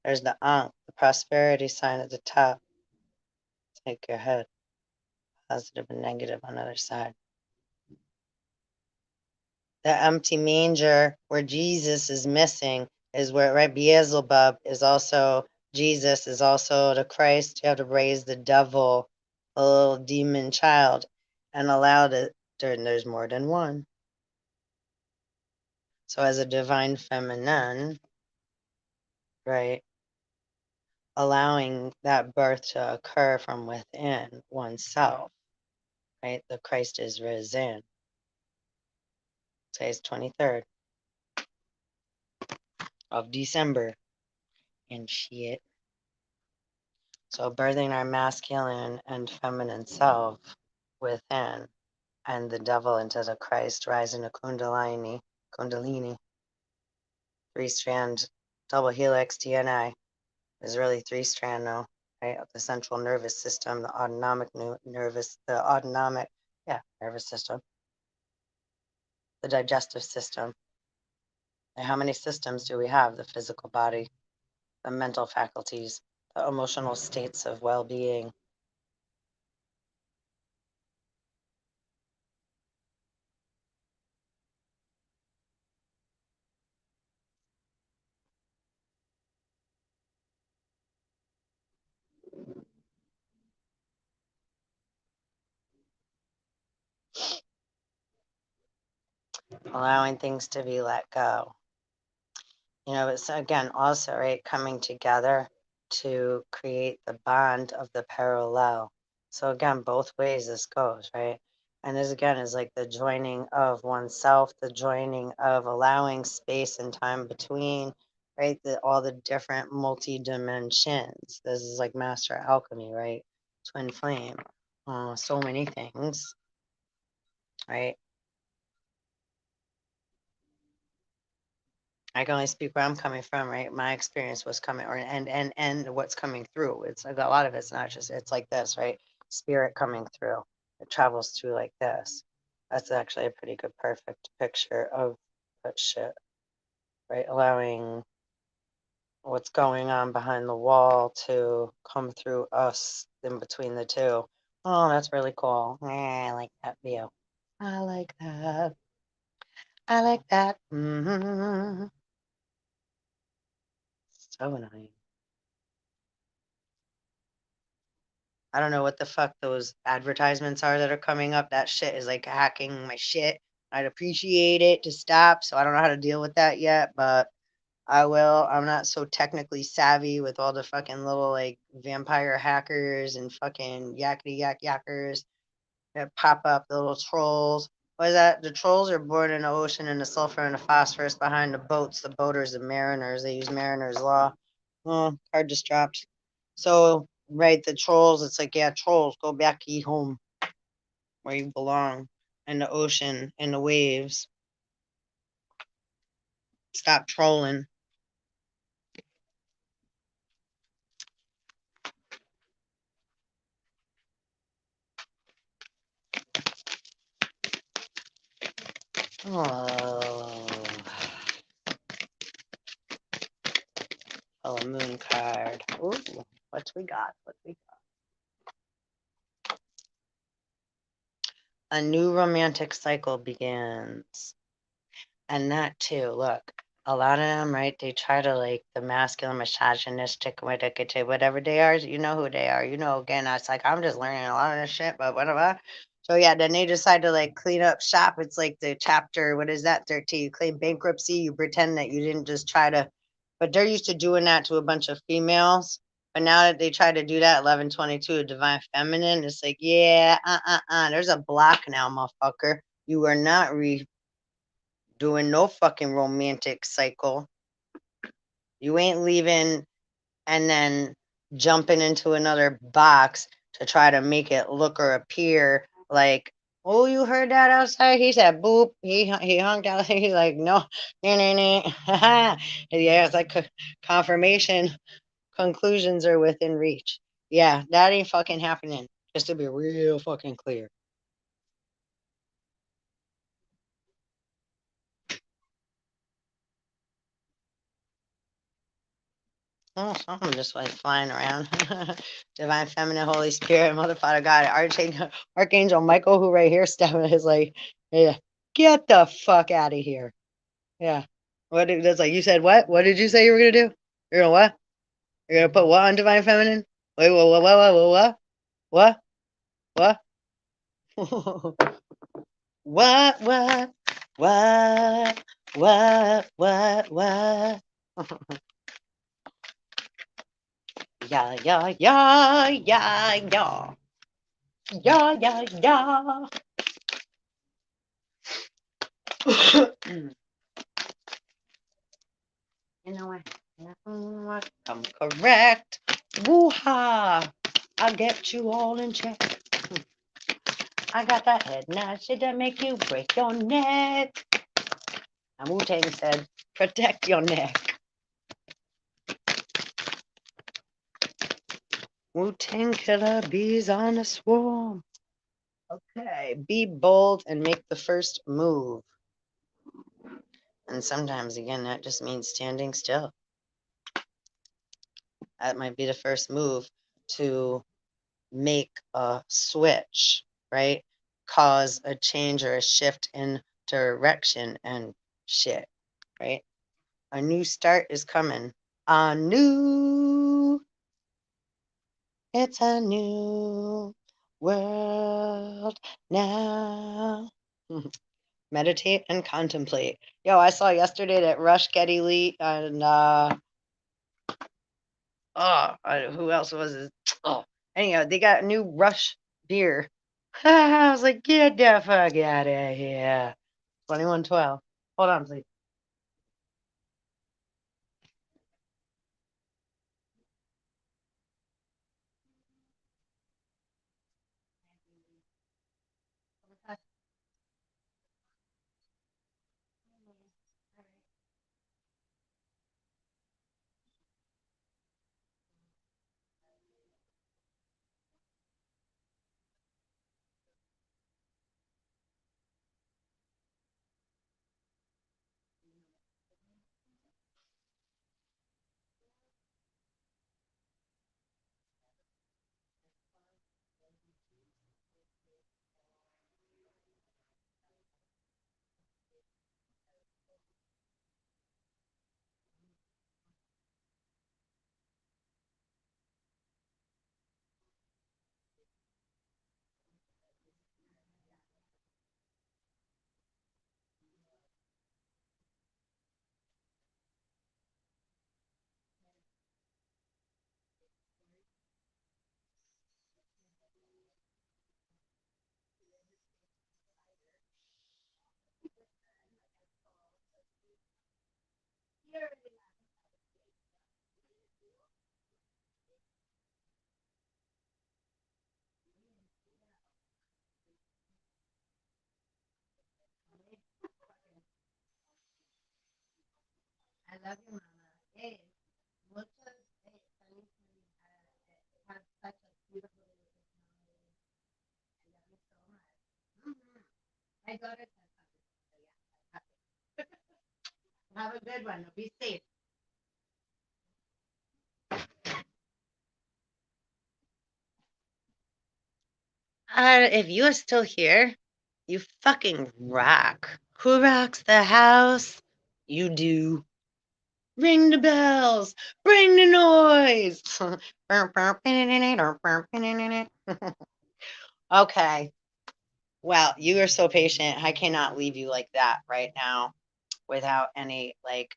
There's the Ankh, the prosperity sign at the top. Take your head. Positive and negative on the other side. The empty manger where Jesus is missing is where, right, Beelzebub is also, Jesus is also the Christ. You have to raise the devil, a little demon child. and allow that there's more than one. So as a divine feminine, right, allowing that birth to occur from within oneself, right? The Christ is risen. Today's 23rd of December and shit. So birthing our masculine and feminine self within, and the devil into the Christ, rising to Kundalini, 3-strand double helix TNI. Is really 3-strand now, right? The central nervous system, the autonomic nervous system, the digestive system. And how many systems do we have? The physical body, the mental faculties, the emotional states of well-being. Allowing things to be let go. You know, it's again also, right, coming together to create the bond of the parallel. So again, both ways this goes, right? And this again is like the joining of oneself, the joining of allowing space and time between, right? All the different multi-dimensions. This is like master alchemy, right? Twin flame. So many things, right? I can only speak where I'm coming from, right? My experience was coming, or and what's coming through. It's like a lot of it's not just. It's like this, right? Spirit coming through. It travels through like this. That's actually a pretty good, perfect picture of that shit, right? Allowing what's going on behind the wall to come through us in between the two. Oh, that's really cool. I like that view. I like that. I like that. So annoying. I don't know what the fuck those advertisements are that are coming up. That shit is like hacking my shit. I'd appreciate it to stop. So I don't know how to deal with that yet, but I will. I'm not so technically savvy with all the fucking little like vampire hackers and fucking yakety yackers that pop up, the little trolls. What is that? The trolls are born in the ocean and the sulfur and the phosphorus behind the boats, the boaters, the mariners. They use mariners' law. Oh, card just dropped. So, right, the trolls, it's like, yeah, trolls, go back ye home where you belong in the ocean, in the waves. Stop trolling. Oh, a moon card. Ooh, what we got? What we got? A new romantic cycle begins. And that too, look, a lot of them, right? They try to like the masculine, misogynistic, whatever they are. You know who they are. You know, again, it's like I'm just learning a lot of this shit, but whatever. So yeah, then they decide to like clean up shop. It's like the chapter, what is that? 13. You claim bankruptcy. You pretend that you didn't just try to, but they're used to doing that to a bunch of females. But now that they try to do that, 1122, divine feminine, it's like, yeah, there's a block now, motherfucker. You are not doing no fucking romantic cycle. You ain't leaving and then jumping into another box to try to make it look or appear like, oh, you heard that outside? He said, boop. He honked out. He's like, no, yeah, it's like confirmation. Conclusions are within reach. Yeah, that ain't fucking happening. Just to be real fucking clear. Oh, something just like flying around. Divine Feminine, Holy Spirit, Mother, Father, God, Archangel Michael, who right here stepping is like, yeah, get the fuck out of here. Yeah. That's like, you said what? What did you say you were going to do? You're going to what? You're going to put what on Divine Feminine? Wait, what? What? What, what, what, what? Yeah, yeah, yeah, yeah, yeah. Yeah, yeah, yeah. You know what? I'm correct. Woo-ha! I'll get you all in check. I got that head nudge that make you break your neck. And Wu-Tang said, protect your neck. Wu-Tang killer bees on a swarm. Okay, be bold and make the first move. And sometimes, again, that just means standing still. That might be the first move to make a switch, right? Cause a change or a shift in direction and shit, right? A new start is coming. It's a new world now. Meditate and contemplate. Yo, I saw yesterday that Rush, Geddy Lee, and who else was it? Oh, anyhow, they got a new Rush beer. I was like, get the fuck out of here. 2112. Hold on, please. I love you, Mama. Hey, muchas have such a beautiful personality. I love you so much. My daughter says something. So yeah, have a good one. Be safe. If you are still here, you fucking rock. Who rocks the house? You do. Ring the bells. Bring the noise. Okay. Well, you are so patient. I cannot leave you like that right now without any, like,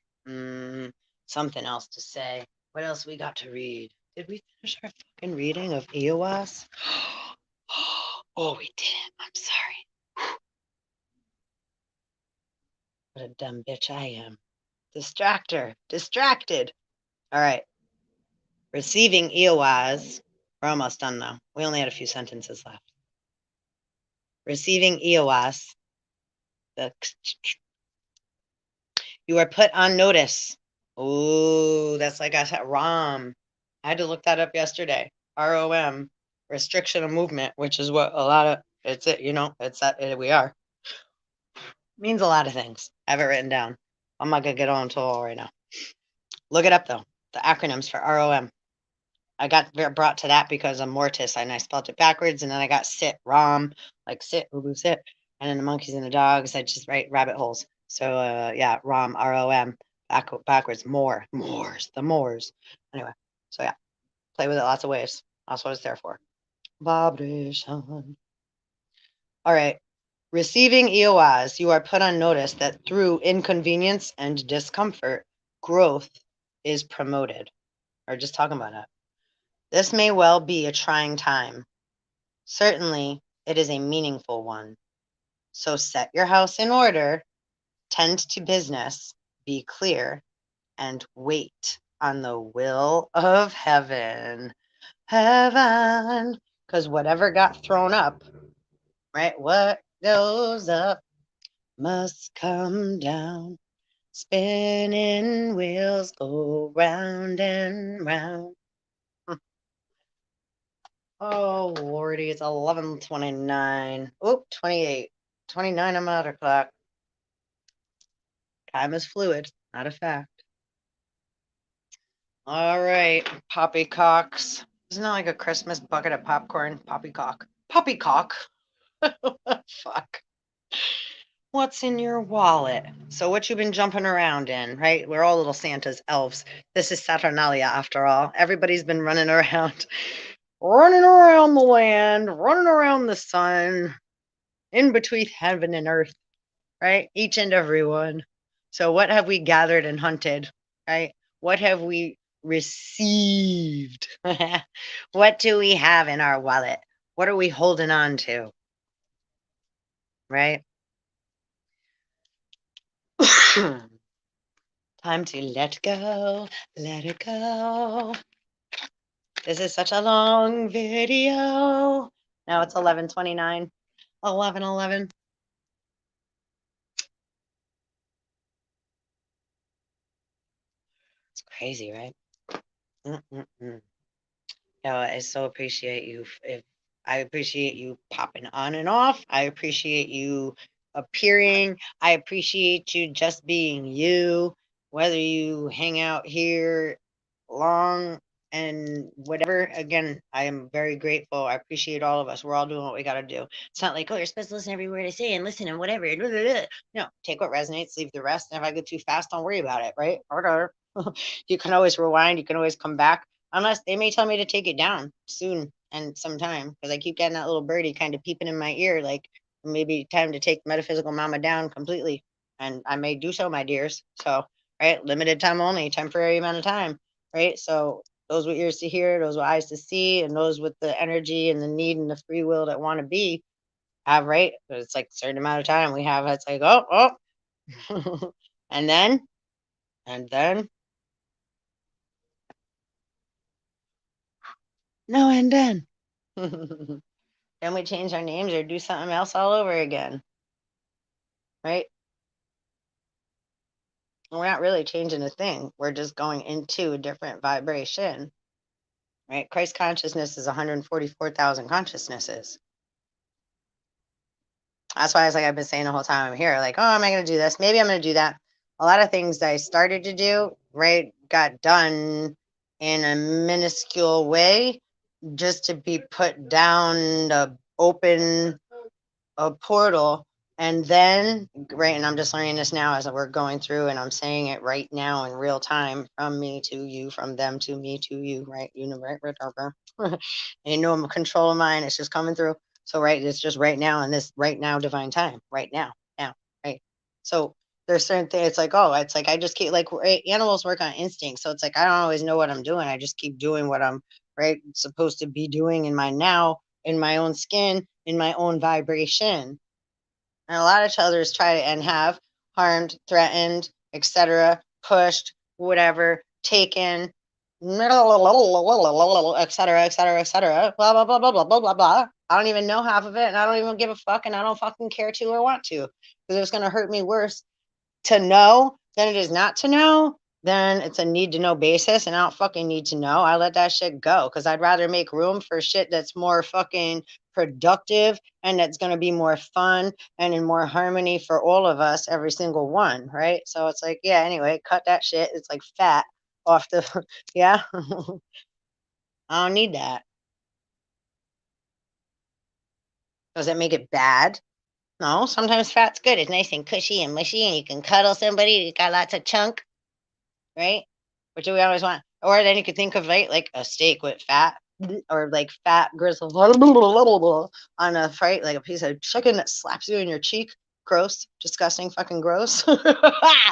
something else to say. What else we got to read? Did we finish our fucking reading of Eowas? Oh, we didn't. I'm sorry. What a dumb bitch I am. Distractor. Distracted. All right. Receiving Eowas. We're almost done, though. We only had a few sentences left. Receiving Eowas. You are put on notice. Oh, that's like I said, ROM. I had to look that up yesterday. ROM, restriction of movement, which is what a lot of it's it. It's that we are. Means a lot of things. I have it written down. I'm not gonna get on to all right now. Look it up though. The acronyms for ROM. I got brought to that because I'm Mortis and I spelled it backwards, and then I got sit, ROM, like sit, ubu, sit, and then the monkeys and the dogs. I just write rabbit holes. So yeah, ROM, ROM, backwards, the Moors. Anyway, so yeah, play with it lots of ways. That's what it's there for. Vibration. All right. Receiving EOIs, you are put on notice that through inconvenience and discomfort, growth is promoted. Or just talking about it. This may well be a trying time. Certainly, it is a meaningful one. So set your house in order, tend to business, be clear, and wait on the will of heaven. Heaven. Because whatever got thrown up, right? What goes up must come down. Spinning wheels go round and round. Oh, Lordy, it's 11:29. Oop, 28. 29, I'm out of clock. Time is fluid, not a fact. All right, poppycocks. Isn't that like a Christmas bucket of popcorn? Poppycock. Poppycock. Fuck. What's in your wallet? So what you've been jumping around in, right? We're all little Santas, elves. This is Saturnalia after all. Everybody's been running around. Running around the land, running around the sun, in between heaven and earth, right? Each and every one. So what have we gathered and hunted, right? What have we received? What do we have in our wallet? What are we holding on to? Right? Time to let go, let it go. This is such a long video. Now it's 11:29, 11:11. It's crazy, right? Mm-mm-mm. No, I so appreciate you. If I appreciate you popping on and off. I appreciate you appearing. I appreciate you just being you. Whether you hang out here long and whatever, again, I am very grateful. I appreciate all of us. We're all doing what we got to do. It's not like, oh, you're supposed to listen to every word I say and listen and whatever. No, take what resonates, leave the rest. And if I go too fast, don't worry about it, right? Or you can always rewind. You can always come back. Unless they may tell me to take it down soon and sometime, because I keep getting that little birdie kind of peeping in my ear, like maybe time to take Metaphysical Mama down completely. And I may do so, my dears. So, right, limited time only, temporary amount of time, right? So those with ears to hear, those with eyes to see, and those with the energy and the need and the free will that want to be have, right? But it's like a certain amount of time we have. It's like, oh, and then, no, and then. Then we change our names or do something else all over again, right? We're not really changing a thing. We're just going into a different vibration, right? Christ consciousness is 144,000 consciousnesses. That's why I was like, I've been saying the whole time I'm here, like, oh, am I going to do this? Maybe I'm going to do that. A lot of things that I started to do, right, got done in a minuscule way just to be put down the open a portal. And then, right, and I'm just learning this now as we're going through, and I'm saying it right now in real time, from me to you, from them to me to you, right? You know, right. Ain't no control of mine. It's just coming through. So, right, it's just right now in this right now divine time, right now, right. So there's certain things. It's like, oh, it's like I just keep like animals work on instinct. So it's like I don't always know what I'm doing. I just keep doing what I'm right supposed to be doing in my now, in my own skin, in my own vibration. And a lot of others try and have harmed, threatened, etc., pushed, whatever, taken, etc., etc., etc., blah, blah, blah, blah, blah, blah, blah, blah. I don't even know half of it, and I don't even give a fuck, and I don't fucking care to or want to, because it's going to hurt me worse to know than it is not to know. Then it's a need to know basis, and I don't fucking need to know. I let that shit go because I'd rather make room for shit that's more fucking productive and that's going to be more fun and in more harmony for all of us, every single one, right? So it's like, yeah, anyway, cut that shit. It's like fat off the, yeah. I don't need that. Does that make it bad? No, sometimes fat's good. It's nice and cushy and mushy, and you can cuddle somebody who's got lots of chunk, right? What do we always want? Or then you could think of, right, like a steak with fat, or like fat gristle on a fright, like a piece of chicken that slaps you in your cheek. Gross, disgusting, fucking gross.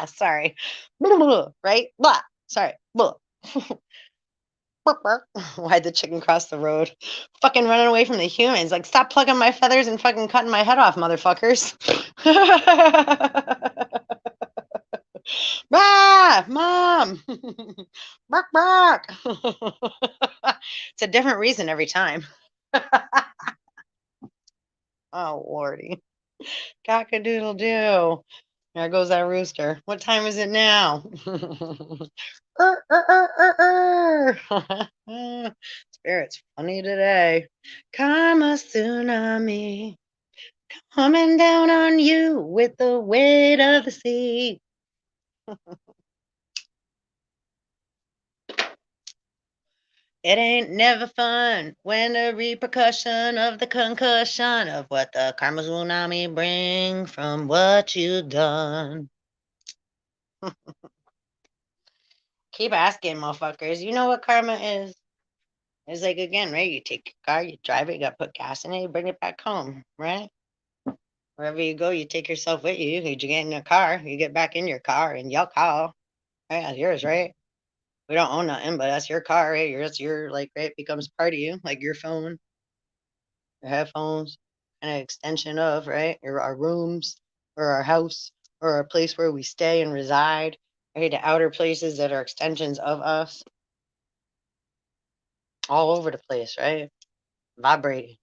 Sorry. Right? Blah. Sorry. Blah. Why'd the chicken cross the road? Fucking running away from the humans. Like, stop plucking my feathers and fucking cutting my head off, motherfuckers. Ah, mom. Bark, bark. It's a different reason every time. Oh, Lordy. Cock-a-doodle-doo. There goes that rooster. What time is it now? Spirit's funny today. Karma tsunami coming down on you with the weight of the sea. It ain't never fun when the repercussion of the concussion of what the karma tsunami bring from what you done. Keep asking, motherfuckers. You know what karma is? It's like, again, right? You take your car, you drive it, you got to put gas in it, you bring it back home, right? Wherever you go, you take yourself with you. You get in your car, you get back in your car, and your car, right? That's yours, right? We don't own nothing, but that's your car, right? That's your, like, right? It becomes part of you, like your phone, your headphones, kind of extension of, right? Our rooms, or our house, or our place where we stay and reside, right? The outer places that are extensions of us, all over the place, right? Vibrating.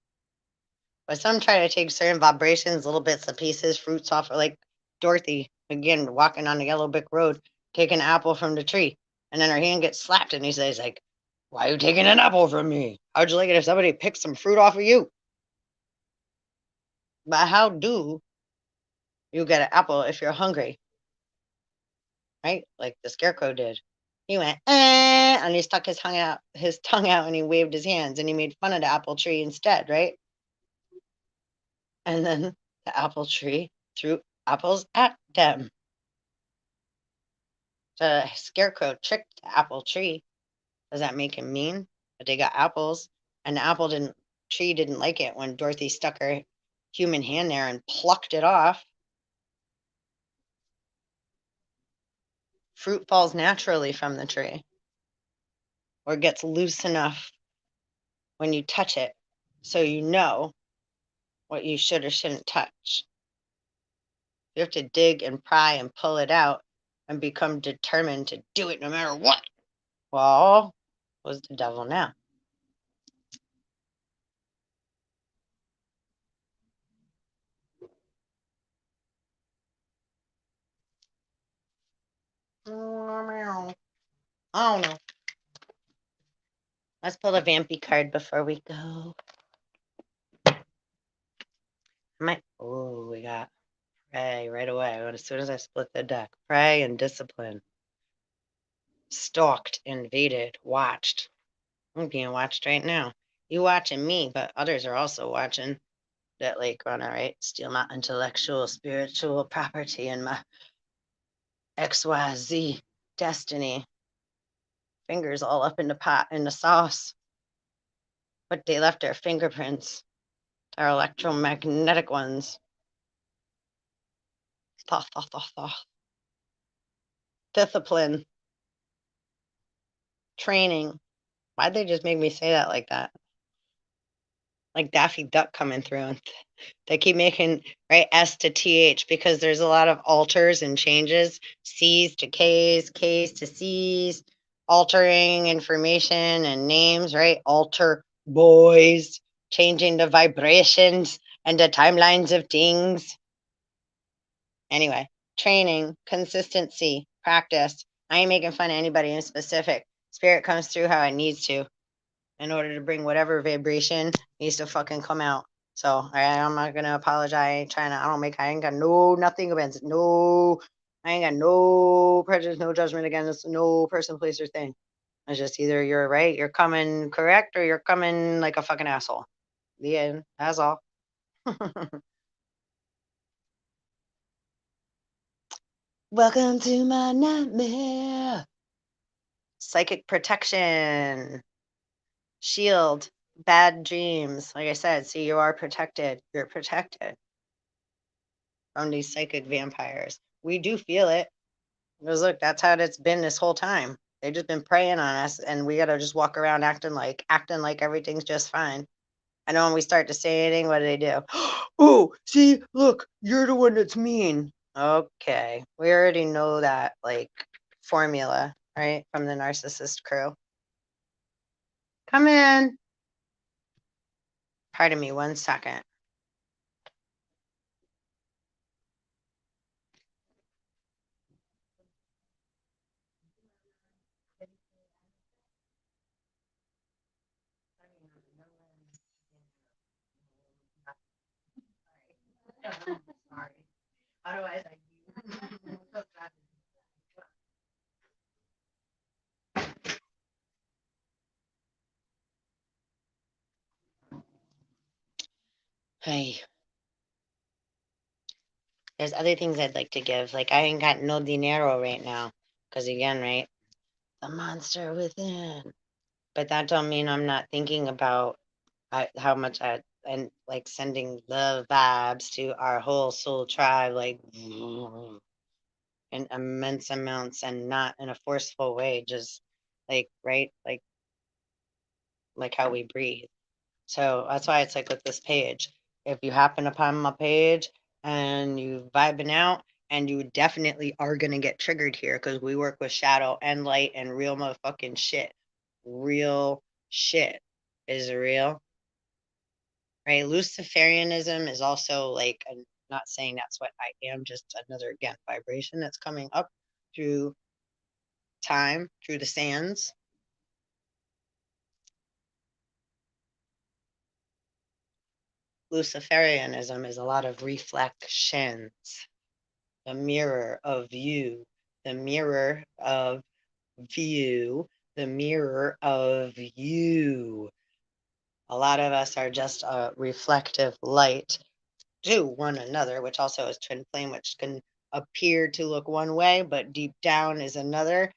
But some try to take certain vibrations, little bits and pieces, fruits off, like Dorothy, again, walking on the yellow brick road, taking an apple from the tree. And then her hand gets slapped, and he says, like, why are you taking an apple from me? How'd you like it if somebody picked some fruit off of you? But how do you get an apple if you're hungry? Right? Like the scarecrow did. He went, and he stuck his tongue out, and he waved his hands, and he made fun of the apple tree instead, right? And then the apple tree threw apples at them. The scarecrow tricked the apple tree. Does that make him mean? But they got apples, and the tree didn't like it when Dorothy stuck her human hand there and plucked it off. Fruit falls naturally from the tree, or gets loose enough when you touch it, so you know what you should or shouldn't touch. You have to dig and pry and pull it out and become determined to do it no matter what. Well, was the devil now? I don't know. Let's pull a Vampy card before we go. Oh, we got Pray right away. As soon as I split the deck. Pray and discipline. Stalked, invaded, watched. I'm being watched right now. You watching me, but others are also watching. That Lake Runner, right? Steal my intellectual, spiritual property and my XYZ destiny. Fingers all up in the pot, in the sauce. But they left their fingerprints. Our electromagnetic ones. Discipline. Training. Why'd they just make me say that like that? Like Daffy Duck coming through. And they keep making, right, S to TH, because there's a lot of alters and changes. C's to K's, K's to C's, altering information and names, right? Alter boys, changing the vibrations and the timelines of things. Anyway, training, consistency, practice. I ain't making fun of anybody in specific. Spirit comes through how it needs to in order to bring whatever vibration needs to fucking come out. So I'm not gonna apologize. I ain't got nothing against it. No, I ain't got no prejudice, no judgment against no person, place, or thing. It's just either you're right, you're coming correct, or you're coming like a fucking asshole. The end. That's all. Welcome to my nightmare. Psychic protection. Shield, bad dreams. Like I said, see, you are protected. You're protected from these psychic vampires. We do feel it. Because look, that's how it's been this whole time. They've just been preying on us, and we gotta just walk around acting like everything's just fine. And then when we start to say anything, what do? Oh, see, look, you're the one that's mean. Okay, we already know that like formula, right, from the narcissist crew. Come in. Pardon me, 1 second. Sorry. Otherwise, hey, there's other things I'd like to give. Like I ain't got no dinero right now, because again, right, the monster within. But that don't mean I'm not thinking about how much and like sending love vibes to our whole soul tribe, like in immense amounts, and not in a forceful way, just like right, like how we breathe. So that's why it's like with this page. If you happen upon my page and you vibing out, and you definitely are gonna get triggered here because we work with shadow and light and real motherfucking shit. Real shit is real. Right? Luciferianism is also like, I'm not saying that's what I am, just another, again, vibration that's coming up through time, through the sands. Luciferianism is a lot of reflections, the mirror of you, the mirror of view, the mirror of you. A lot of us are just a reflective light to one another, which also is twin flame, which can appear to look one way, but deep down is another.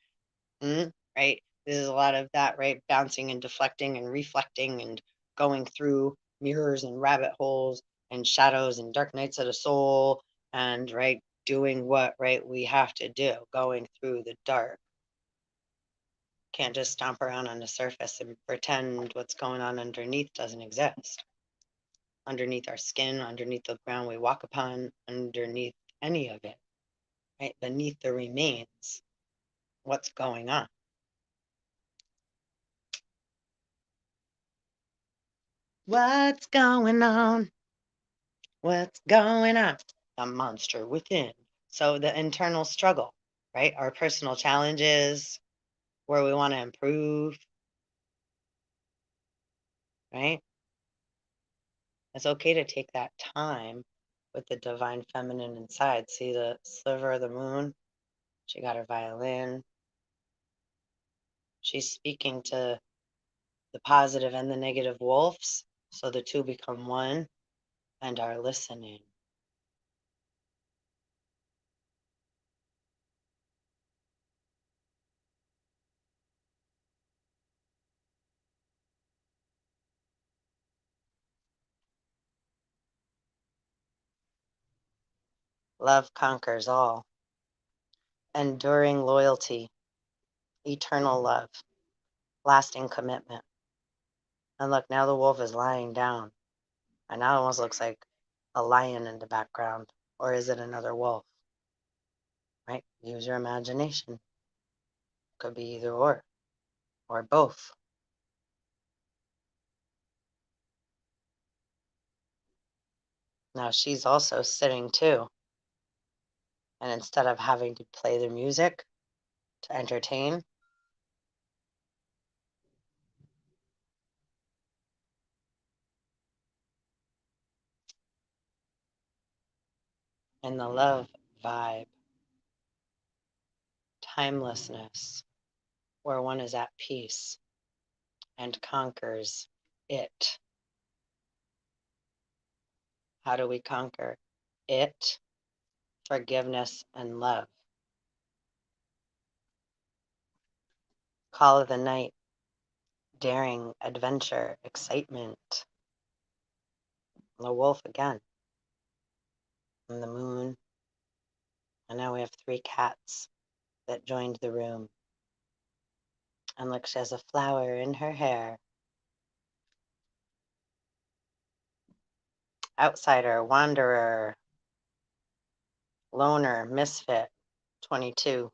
Right? There's a lot of that, right? Bouncing and deflecting and reflecting and going through mirrors and rabbit holes and shadows and dark nights of the soul, and right, doing what right we have to do, going through the dark. Can't just stomp around on the surface and pretend what's going on underneath doesn't exist. Underneath our skin, underneath the ground we walk upon, underneath any of it, right? Beneath the remains, what's going on. What's going on? What's going on? The monster within. So the internal struggle, right? Our personal challenges, where we want to improve, right? It's okay to take that time with the divine feminine inside. See the sliver of the moon? She got her violin. She's speaking to the positive and the negative wolves. So the two become one and are listening. Love conquers all. Enduring loyalty, eternal love, lasting commitment. And look, now the wolf is lying down. And now it almost looks like a lion in the background. Or is it another wolf? Right? Use your imagination. Could be either or both. Now she's also sitting too. And instead of having to play the music to entertain, in the love vibe, timelessness, where one is at peace and conquers it. How do we conquer it? Forgiveness and love. Call of the night, daring, adventure, excitement. The wolf again. And the moon. And now we have 3 cats that joined the room. And look, she has a flower in her hair. Outsider, wanderer, loner, misfit, 22.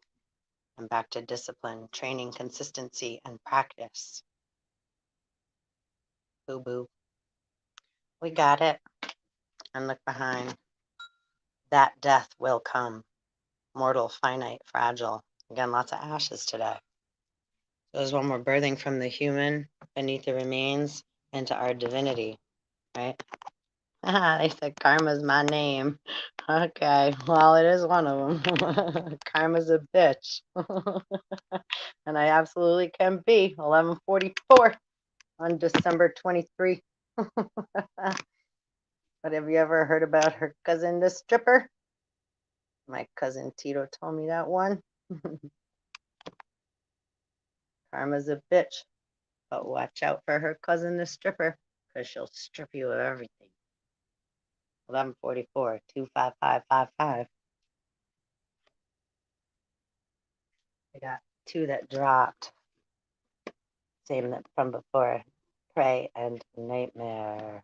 And back to discipline, training, consistency, and practice. Boo boo. We got it. And look behind. That death will come. Mortal, finite, fragile. Again, lots of ashes today. So there's one more birthing from the human beneath the remains into our divinity, right? They said karma's my name. Okay, well, it is one of them. Karma's a bitch. And I absolutely can be. 11:44 on December 23. But have you ever heard about her cousin, the stripper? My cousin Tito told me that one. Karma's a bitch. But watch out for her cousin, the stripper, because she'll strip you of everything. 11:44, 25555. I got 2 that dropped. Same that from before. Prey and nightmare.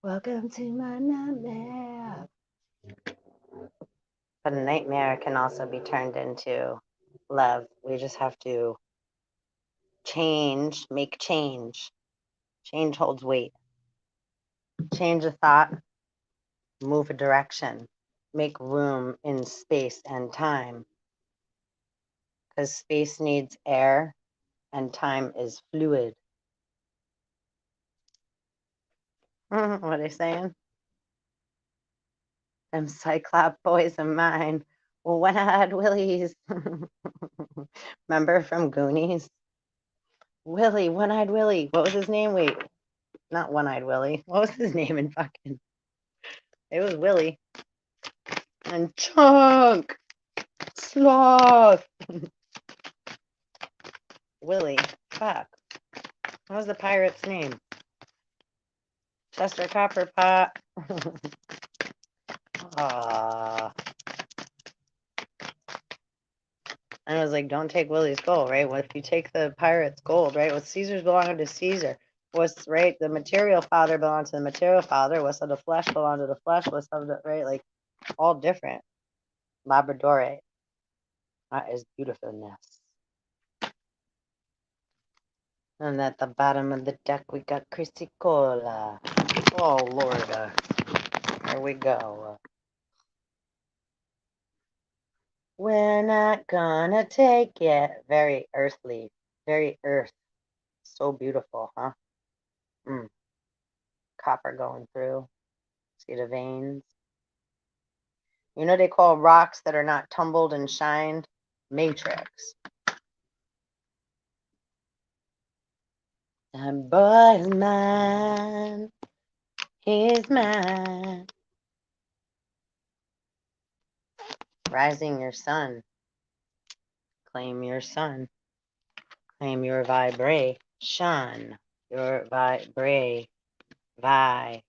Welcome to my nightmare. But a nightmare can also be turned into love. We just have to change, make change. Change holds weight. Change a thought, move a direction, make room in space and time. Because space needs air and time is fluid. What are they saying? Them Cyclop boys of mine. Well, one-eyed Willies. Remember from Goonies? Willie, one-eyed Willie. What was his name? Wait, not one-eyed Willie. What was his name in fucking? It was Willie. And Chunk. Sloth. Willie. Fuck. What was the pirate's name? Chester Copperpot. Aww. And I was like, don't take Willie's gold, right? Well, if you take the pirate's gold, right? What's Caesar's belonging to Caesar. What's right? The material father belonged to the material father. What's of the flesh belonged to the flesh. What's of the right? Like all different. Labradorite. That is beautifulness. And at the bottom of the deck, we got Chrissy Cola. Oh, Lord. Here we go. We're not gonna take it. Very earthly. Very earth. So beautiful, huh? Copper going through. See the veins? You know they call rocks that are not tumbled and shined? Matrix. That boy is mine. He's mine. Rising your sun. Claim your sun. Claim your vibration. Your vibrate. Vibe.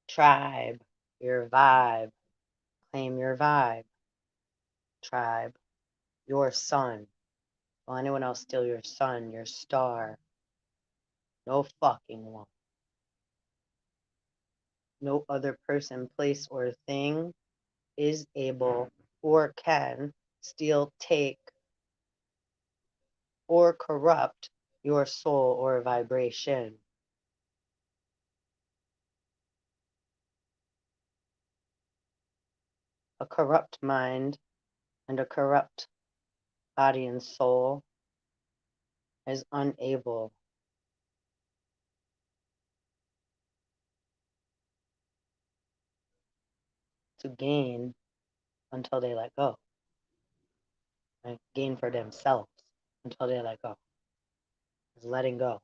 Tribe. Your vibe. Claim your vibe. Tribe. Your sun. Will anyone else steal your sun, your star? No fucking one. No other person, place, or thing is able or can steal, take, or corrupt your soul or vibration. A corrupt mind and a corrupt body and soul is unable to gain until they let go. Right? Gain for themselves until they let go. It's letting go.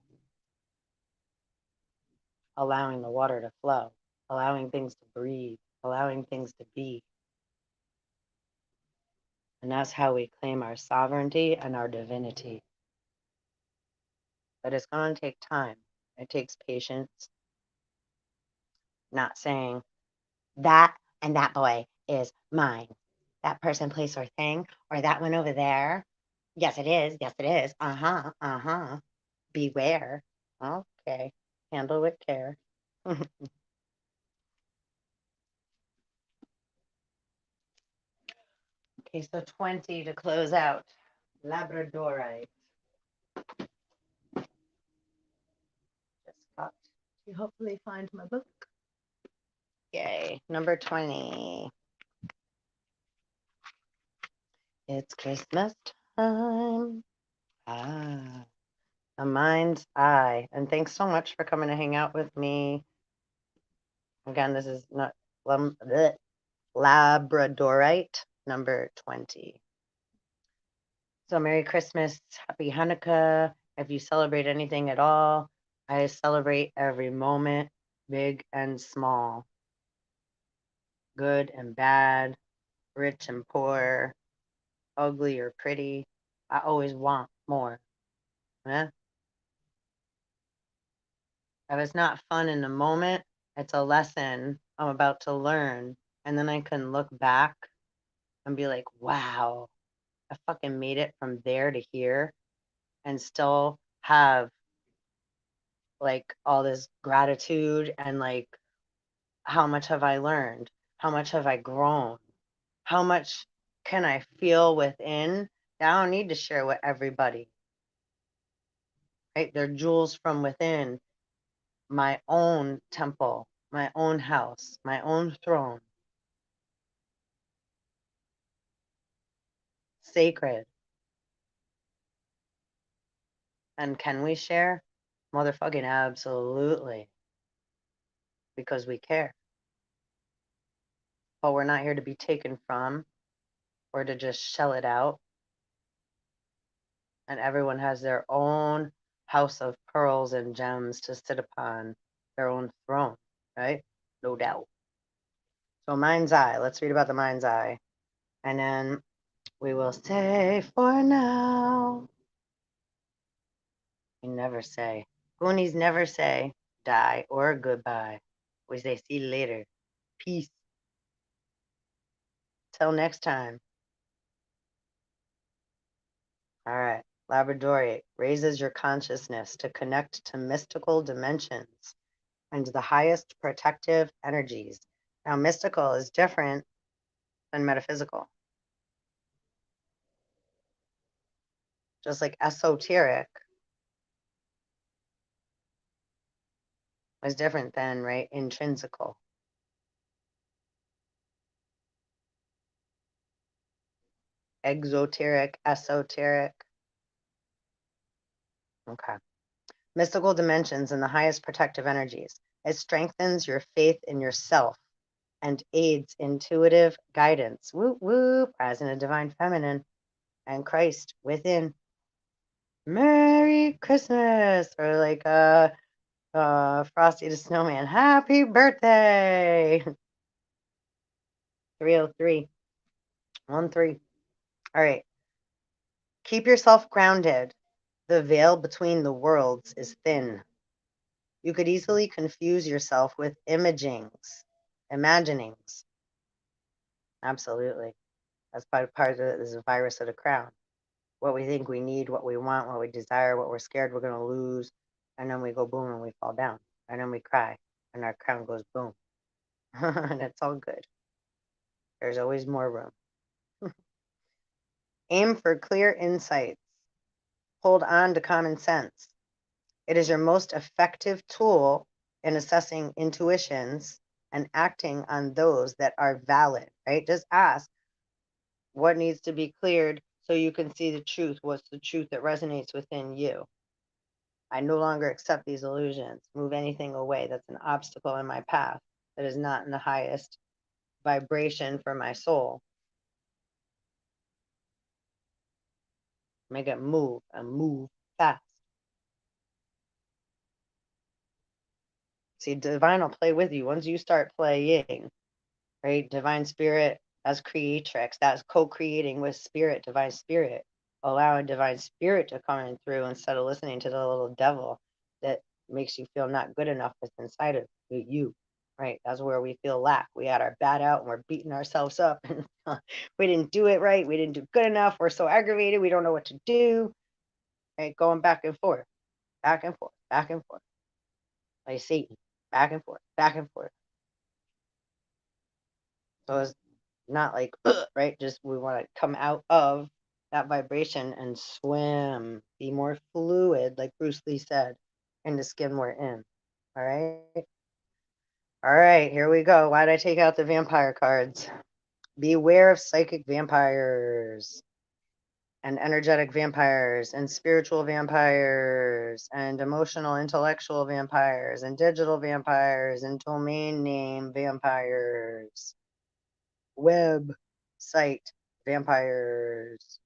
Allowing the water to flow. Allowing things to breathe. Allowing things to be. And that's how we claim our sovereignty and our divinity. but it's going to take time. It takes patience, not saying that and that boy is mine. That person, place, or thing, or that one over there. Yes, it is. Yes, it is. Uh-huh. Uh-huh. Beware. Okay. Handle with care. Okay, so 20 to close out. Labradorite. Just got to hopefully find my book. Yay. Number 20. It's Christmas time. Ah, a mind's eye. And thanks so much for coming to hang out with me. Again, this is not Labradorite, number 20. So Merry Christmas, Happy Hanukkah. If you celebrate anything at all, I celebrate every moment, big and small, good and bad, rich and poor, ugly or pretty. I always want more. Eh? If it's not fun in the moment, it's a lesson I'm about to learn. And then I can look back and be like, wow, I fucking made it from there to here and still have like all this gratitude and like, how much have I learned? How much have I grown? How much can I feel within that I don't need to share with everybody? Right? They're jewels from within my own temple, my own house, my own throne. Sacred. And can we share? Motherfucking absolutely. Because we care. But we're not here to be taken from or to just shell it out. And everyone has their own house of pearls and gems to sit upon, their own throne, right? No doubt. So mind's eye. Let's read about the mind's eye. And then we will say for now. We never say. Goonies never say die or goodbye. We say see you later. Peace. Till next time. All right. Labradorite raises your consciousness to connect to mystical dimensions and the highest protective energies. Now, mystical is different than metaphysical. Just like esoteric is different than, right, intrinsical. Exoteric, esoteric. Okay. Mystical dimensions and the highest protective energies. It strengthens your faith in yourself and aids intuitive guidance. Whoop, whoop, as in a divine feminine and Christ within. Merry Christmas, or like Frosty the Snowman. Happy birthday. 303. 13. All right. Keep yourself grounded. The veil between the worlds is thin. You could easily confuse yourself with imaginings. Absolutely. That's part of it is a virus of the crown. What we think we need, what we want, what we desire, what we're scared we're going to lose. And then we go boom and we fall down. And then we cry and our crown goes boom. And it's all good. There's always more room. Aim for clear insights. Hold on to common sense. It is your most effective tool in assessing intuitions and acting on those that are valid, right? Just ask what needs to be cleared so you can see the truth. What's the truth that resonates within you? I no longer accept these illusions. Move anything away that's an obstacle in my path that is not in the highest vibration for my soul. Make it move and move fast. See, divine will play with you once you start playing, right? Divine spirit, that's creatrix, that's co-creating with spirit, divine spirit. allowing divine spirit to come in through instead of listening to the little devil that makes you feel not good enough that's inside of you. Right? That's where we feel lack. We had our bad out and we're beating ourselves up. We didn't do it right. We didn't do good enough. We're so aggravated. We don't know what to do. Right? Going back and forth, back and forth, back and forth. Like Satan, back and forth, back and forth. So it's not like, right? Just we want to come out of that vibration and swim, be more fluid, like Bruce Lee said, in the skin we're in. All right. All right, here we go. Why did I take out the vampire cards? Beware of psychic vampires and energetic vampires and spiritual vampires and emotional intellectual vampires and digital vampires and domain name vampires. Web site vampires.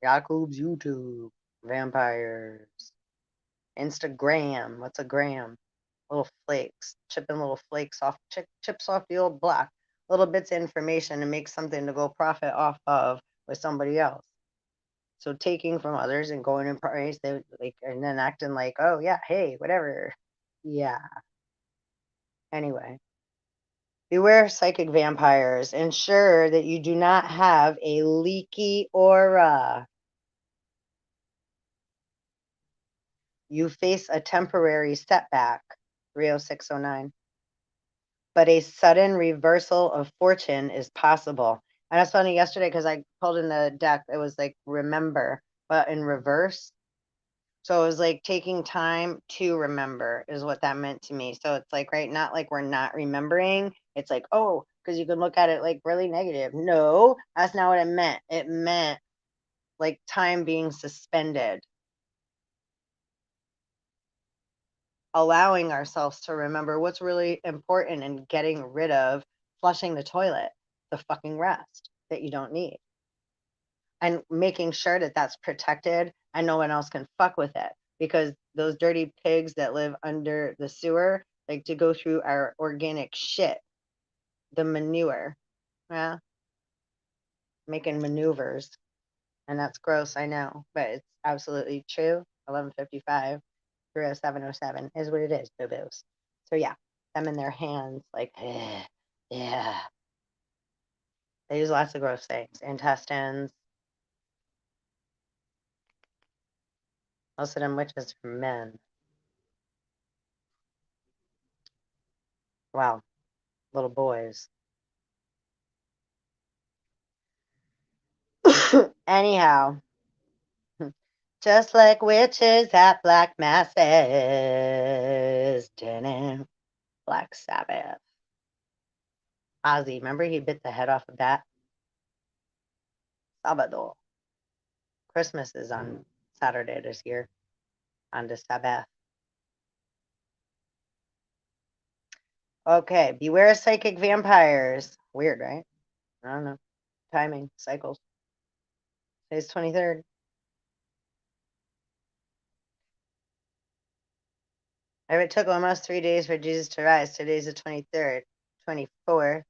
Yakub's YouTube vampires. Instagram. What's a gram? Little flakes. Chipping little flakes off, chips off the old block. Little bits of information to make something to go profit off of with somebody else. So taking from others and going in price, they like, and then acting like, oh yeah, hey, whatever. Yeah. Anyway. Beware of psychic vampires. Ensure that you do not have a leaky aura. You face a temporary setback, 30609, but a sudden reversal of fortune is possible. And that's funny yesterday because I pulled in the deck, it was like remember, but in reverse. So it was like taking time to remember is what that meant to me. So it's like, right, not like we're not remembering. It's like, oh, because you can look at it like really negative. No, that's not what it meant. It meant like time being suspended, allowing ourselves to remember what's really important and getting rid of flushing the toilet, the fucking rest that you don't need, and making sure that that's protected and no one else can fuck with it, because those dirty pigs that live under the sewer like to go through our organic shit, the manure, yeah, making maneuvers. And that's gross, I know, but it's absolutely true. 1155 30707 is what it is, boo-boos. So yeah, them in their hands, like, yeah. They use lots of gross things. Intestines. Most of them witches are men. Wow, little boys. Anyhow, just like witches at black masses. Black Sabbath. Ozzy, remember he bit the head off of that? Sabado. Christmas is on Saturday this year, on the Sabbath. Okay, beware psychic vampires. Weird, right? I don't know. Timing, cycles. Today's 23rd. If it took almost 3 days for Jesus to rise, today's the 23rd. 24th.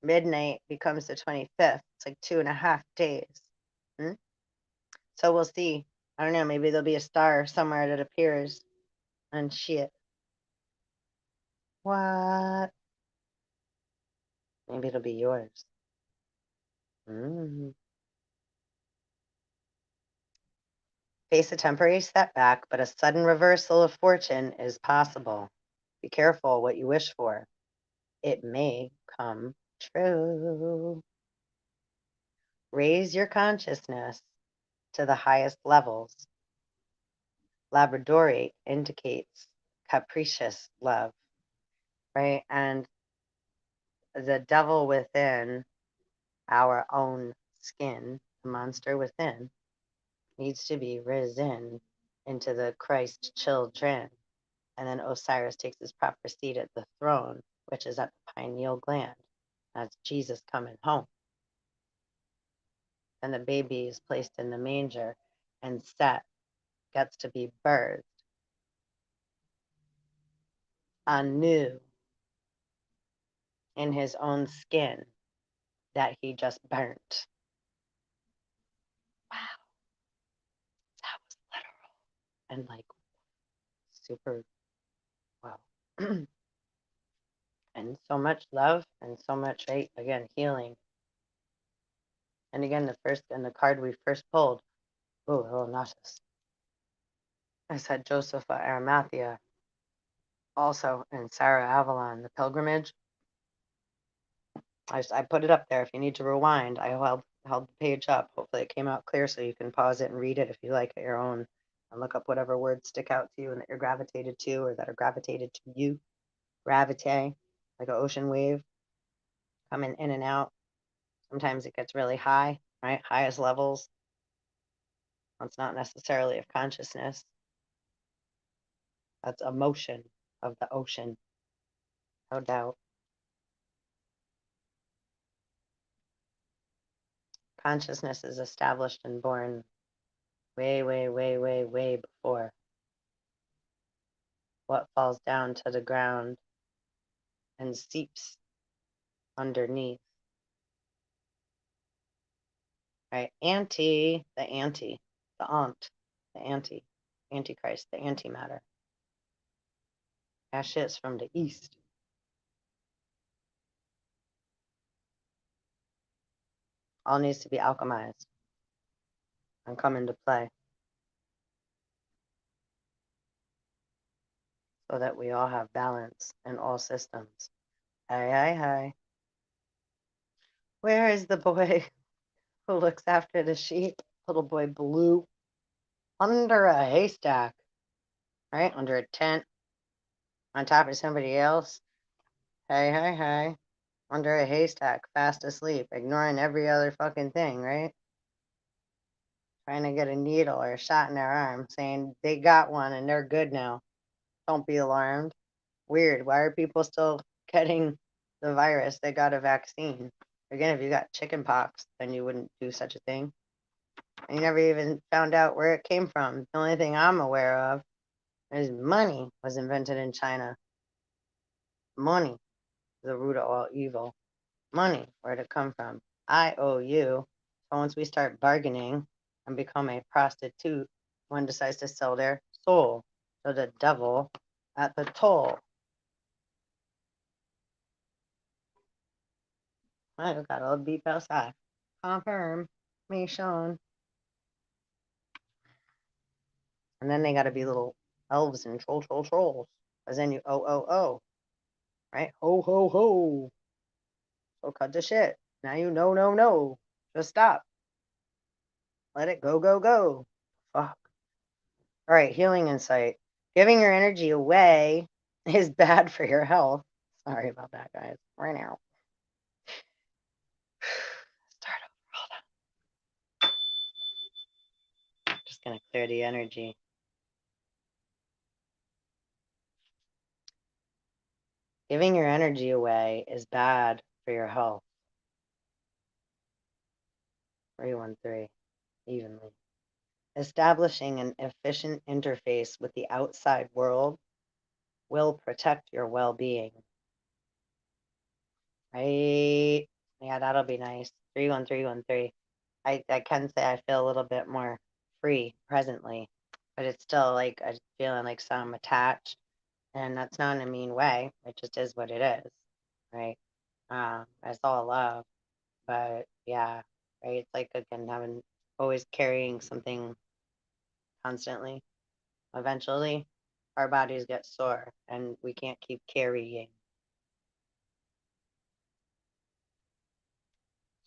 Midnight becomes the 25th. It's like 2.5 days. So we'll see. I don't know. Maybe there'll be a star somewhere that appears and shit. What? Maybe it'll be yours. Face a temporary setback, but a sudden reversal of fortune is possible. Be careful what you wish for. It may come true. Raise your consciousness to the highest levels. Labradorite indicates capricious love, right? And the devil within our own skin, the monster within, needs to be risen into the Christ children. And then Osiris takes his proper seat at the throne, which is at the pineal gland. That's Jesus coming home. And the baby is placed in the manger, and Set gets to be birthed anew in his own skin, that he just burnt. Wow, that was literal and like super well. And so much love and so much, right? Again, healing. And again, the card we first pulled, oh, a little nauseous. I said Joseph Arimathea, also in Sarah Avalon, the pilgrimage. I put it up there if you need to rewind. I held the page up. Hopefully it came out clear so you can pause it and read it if you like at your own, and look up whatever words stick out to you and that you're gravitated to or that are gravitated to you. Gravite, like an ocean wave, coming in and out. Sometimes it gets really high, right? Highest levels. That's not necessarily of consciousness. That's emotion of the ocean, no doubt. Consciousness is established and born way, way, way, way, way before what falls down to the ground and seeps underneath. Right? The aunt, the antichrist, the antimatter. That shit's from the east. All needs to be alchemized and come into play so that we all have balance in all systems. Hi, hi, hi. Where is the boy who looks after the sheep? Little boy Blue. Under a haystack, right? Under a tent, on top of somebody else. Hey, hey, hey. Under a haystack, fast asleep, ignoring every other fucking thing, right? Trying to get a needle or a shot in their arm, saying they got one and they're good now. Don't be alarmed. Weird. Why are people still getting the virus? They got a vaccine. Again, if you got chicken pox, then you wouldn't do such a thing. And you never even found out where it came from. The only thing I'm aware of is money was invented in China. Money, the root of all evil. Money, where'd it come from? I owe you. So once we start bargaining and become a prostitute, one decides to sell their soul to the devil at the toll. I got all beep outside. Confirm. Me, Sean. And then they got to be little elves and trolls. Because then you oh. Right? Ho, ho, ho. So cut the shit. Now you no. Just stop. Let it go. Fuck. All right, healing insight. Giving your energy away is bad for your health. Sorry about that, guys. Right now. Start over. Hold on. Just going to clear the energy. Giving your energy away is bad for your health. 313, evenly. Establishing an efficient interface with the outside world will protect your well-being. Right? Yeah, that'll be nice. 31313. I can say I feel a little bit more free presently, but it's still like I'm feeling like some attached, and that's not in a mean way. It just is what it is, right? It's all love, but yeah, right. It's like again having always carrying something constantly. Eventually, our bodies get sore, and we can't keep carrying.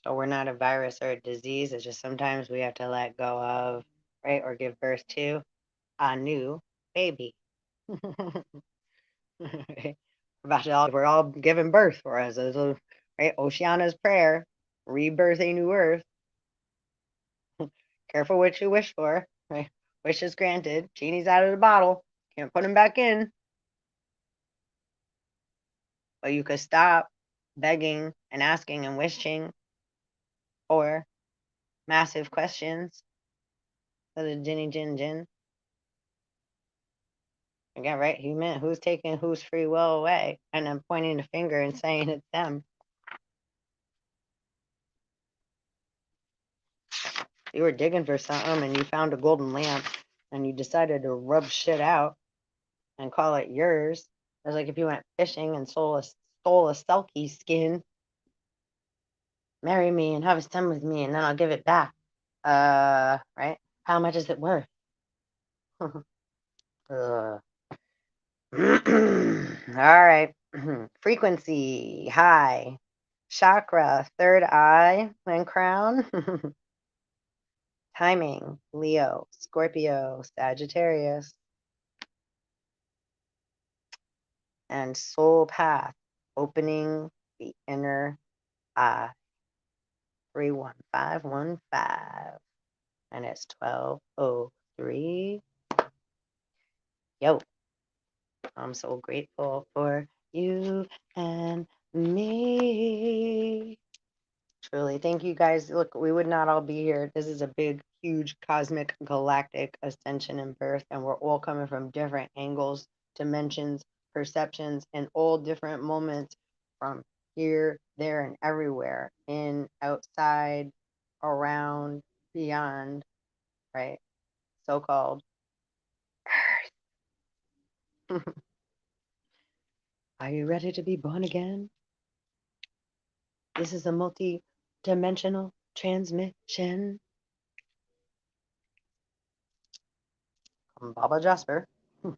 So we're not a virus or a disease. It's just sometimes we have to let go of, right, or give birth to a new baby. We're all giving birth for us. Right? Oceana's prayer, rebirth a new earth. Careful what you wish for. Right? Wish is granted. Genie's out of the bottle. Can't put him back in. But you could stop begging and asking and wishing for massive questions for the Jinny Jin Jin. Again, right? He meant who's taking whose free will away, and I'm pointing the finger and saying it's them. You were digging for something and you found a golden lamp and you decided to rub shit out and call it yours. It's like if you went fishing and stole a selkie skin, marry me and have a son with me and then I'll give it back. Right? How much is it worth? All right. Frequency, high. Chakra, third eye and crown. Timing, Leo, Scorpio, Sagittarius. And soul path, opening the inner eye. 31515. And it's 12:03. Yo, I'm so grateful for you and me. Truly, thank you guys. Look, we would not all be here. This is a big, huge, cosmic, galactic ascension and birth, and we're all coming from different angles, dimensions, perceptions, and all different moments from here, there, and everywhere, in, outside, around, beyond, right? So-called Earth. Are you ready to be born again? This is a multi-dimensional transmission. I'm Baba Jasper. All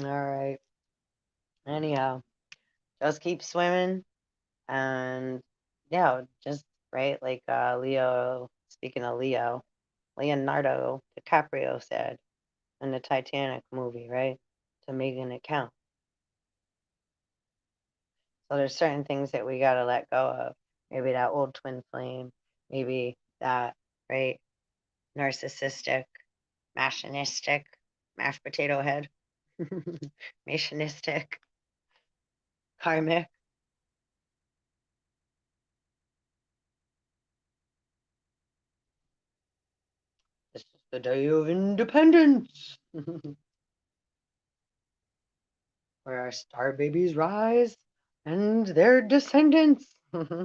right. Anyhow, just keep swimming and yeah, just right like Leo, speaking of Leo, Leonardo DiCaprio said in the Titanic movie, right? To making it count. So there's certain things that we gotta let go of. Maybe that old twin flame, maybe that, right? Narcissistic, machinistic, mashed potato head, machinistic, karmic. This is the day of independence, where our star babies rise and their descendants. Ooh.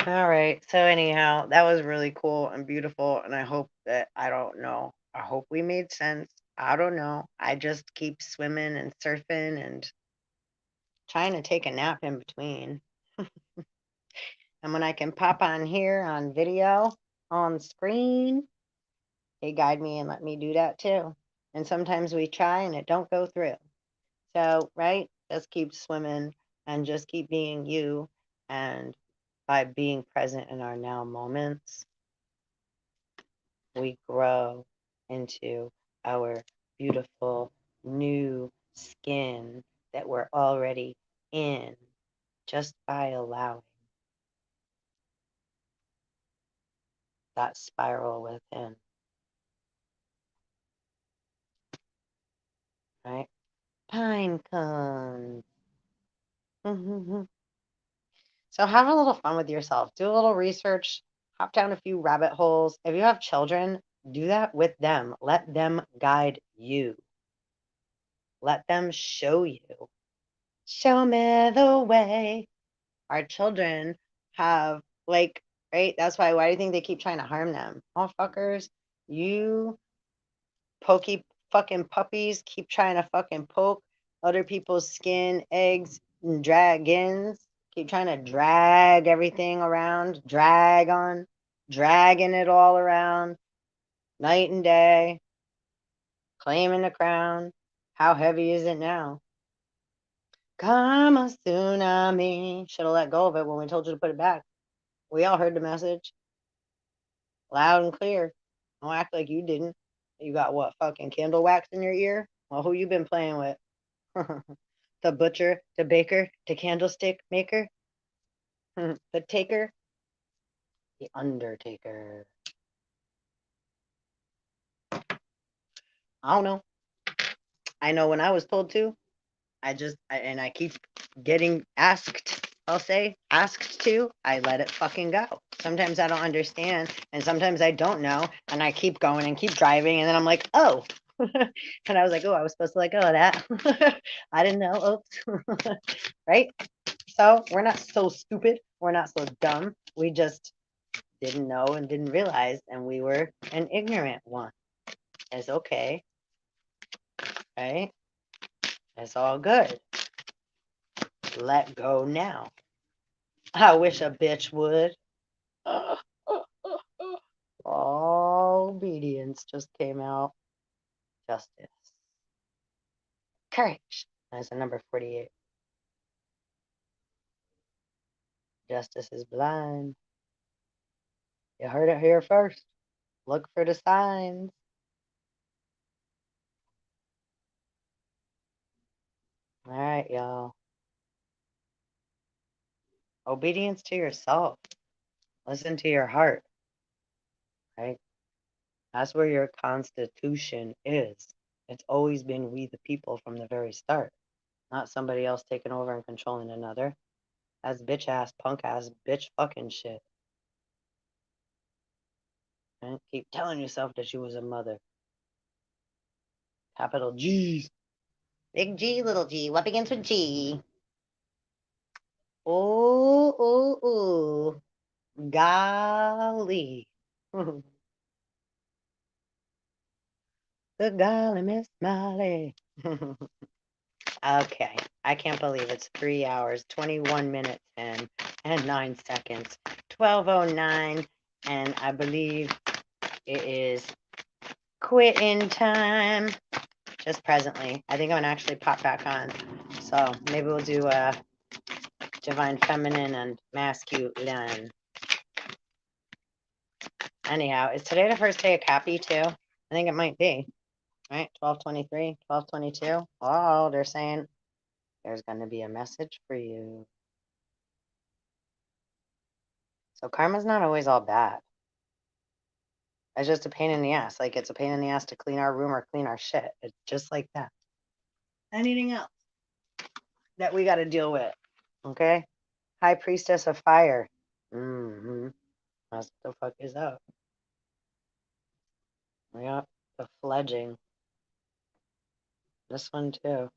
All right. So anyhow, that was really cool and beautiful, and I hope that I don't know. I hope we made sense. I don't know. I just keep swimming and surfing and trying to take a nap in between. And when I can pop on here on video, on screen, they guide me and let me do that too. And sometimes we try and it don't go through. So, right, just keep swimming and just keep being you. And by being present in our now moments, we grow into our beautiful new skin that we're already in just by allowing that spiral within, right? Pine cones. So have a little fun with yourself. Do a little research. Hop down a few rabbit holes. If you have children, do that with them. Let them guide you. Let them show you. Show me the way. Our children have, like, right? That's why do you think they keep trying to harm them? Oh, fuckers. You pokey fucking puppies keep trying to fucking poke other people's skin, eggs, and dragons. Keep trying to drag everything around, dragging it all around, night and day, claiming the crown. How heavy is it now? Come a tsunami. Should have let go of it when we told you to put it back. We all heard the message loud and clear. Don't act like you didn't. You got what, fucking candle wax in your ear? Well, who you been playing with? The butcher, the baker, the candlestick maker, the taker, the undertaker. I don't know. I know when I was told to, and I keep getting asked, I'll say, asked to, I let it fucking go. Sometimes I don't understand, and sometimes I don't know, and I keep going and keep driving, and then I'm like, oh. And I was like, oh, I was supposed to let go of that. I didn't know. Oops. Right? So we're not so stupid. We're not so dumb. We just didn't know and didn't realize, and we were an ignorant one. It's okay. Right? It's all good. Let go now. I wish a bitch would. All obedience just came out. Justice. Courage. That's the number 48. Justice is blind. You heard it here first. Look for the signs. All right, y'all. Obedience to yourself. Listen to your heart. Right? That's where your constitution is. It's always been we the people from the very start, not somebody else taking over and controlling another. That's bitch ass, punk ass, bitch fucking shit. Right? Keep telling yourself that you was a mother. Capital G's. Big G, little G. What begins with G? Oh, oh, oh. Golly. The golly Miss Molly. Okay. I can't believe it's 3 hours, 21 minutes, and 9 seconds. 12:09, and I believe it is quitting time. Just presently. I think I'm gonna actually pop back on. So maybe we'll do divine feminine and masculine. Anyhow, is today the first day of Cappy too? I think it might be. Right? 12:23, 12:22. Oh, they're saying there's gonna be a message for you. So karma's not always all bad. It's just a pain in the ass. Like it's a pain in the ass to clean our room or clean our shit. It's just like that. Anything else that we gotta deal with? Okay? High Priestess of Fire. Mm-hmm. What the fuck is that? Yep, the fledging. This one too.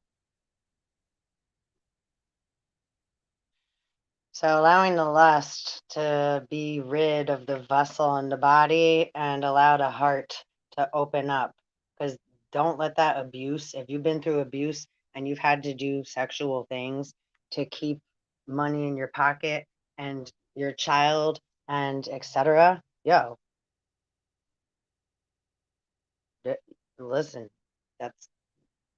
So allowing the lust to be rid of the vessel in the body and allow the heart to open up. Because don't let that abuse, if you've been through abuse and you've had to do sexual things to keep money in your pocket and your child and etc. Yo, listen, that's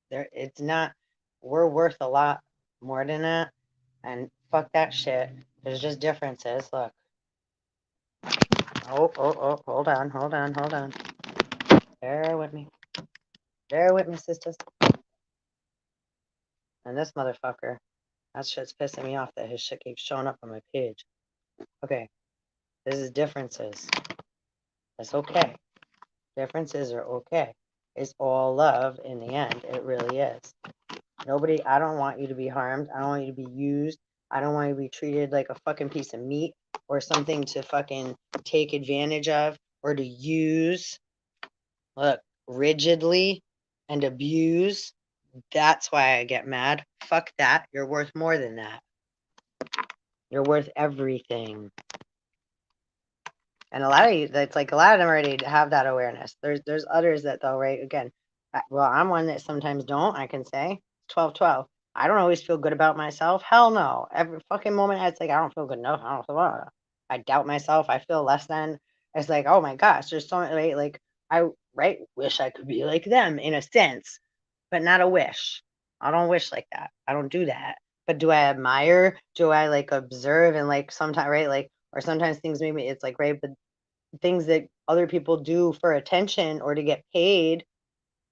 there. It's not, we're worth a lot more than that. And fuck that shit. There's just differences. Look. Oh, hold on, hold on, hold on. Bear with me. Bear with me, sisters. And this motherfucker, that shit's pissing me off that his shit keeps showing up on my page. Okay, this is differences. That's okay. Differences are okay. It's all love in the end. It really is. Nobody, I don't want you to be harmed. I don't want you to be used. I don't want you to be treated like a fucking piece of meat or something to fucking take advantage of or to use. Look, rigidly and abuse. That's why I get mad. Fuck that. You're worth more than that. You're worth everything. And a lot of you, that's like a lot of them already have that awareness. There's others that though, right? Again, well, I'm one that sometimes don't. I can say 12:12. I don't always feel good about myself. Hell no. Every fucking moment, it's like I don't feel good enough. I don't feel. I doubt myself. I feel less than. It's like, oh my gosh, there's so right. Like I wish I could be like them in a sense, but not a wish. I don't wish like that. I don't do that. But do I admire? Do I like observe and like sometimes right like or sometimes things maybe it's like right, but things that other people do for attention or to get paid,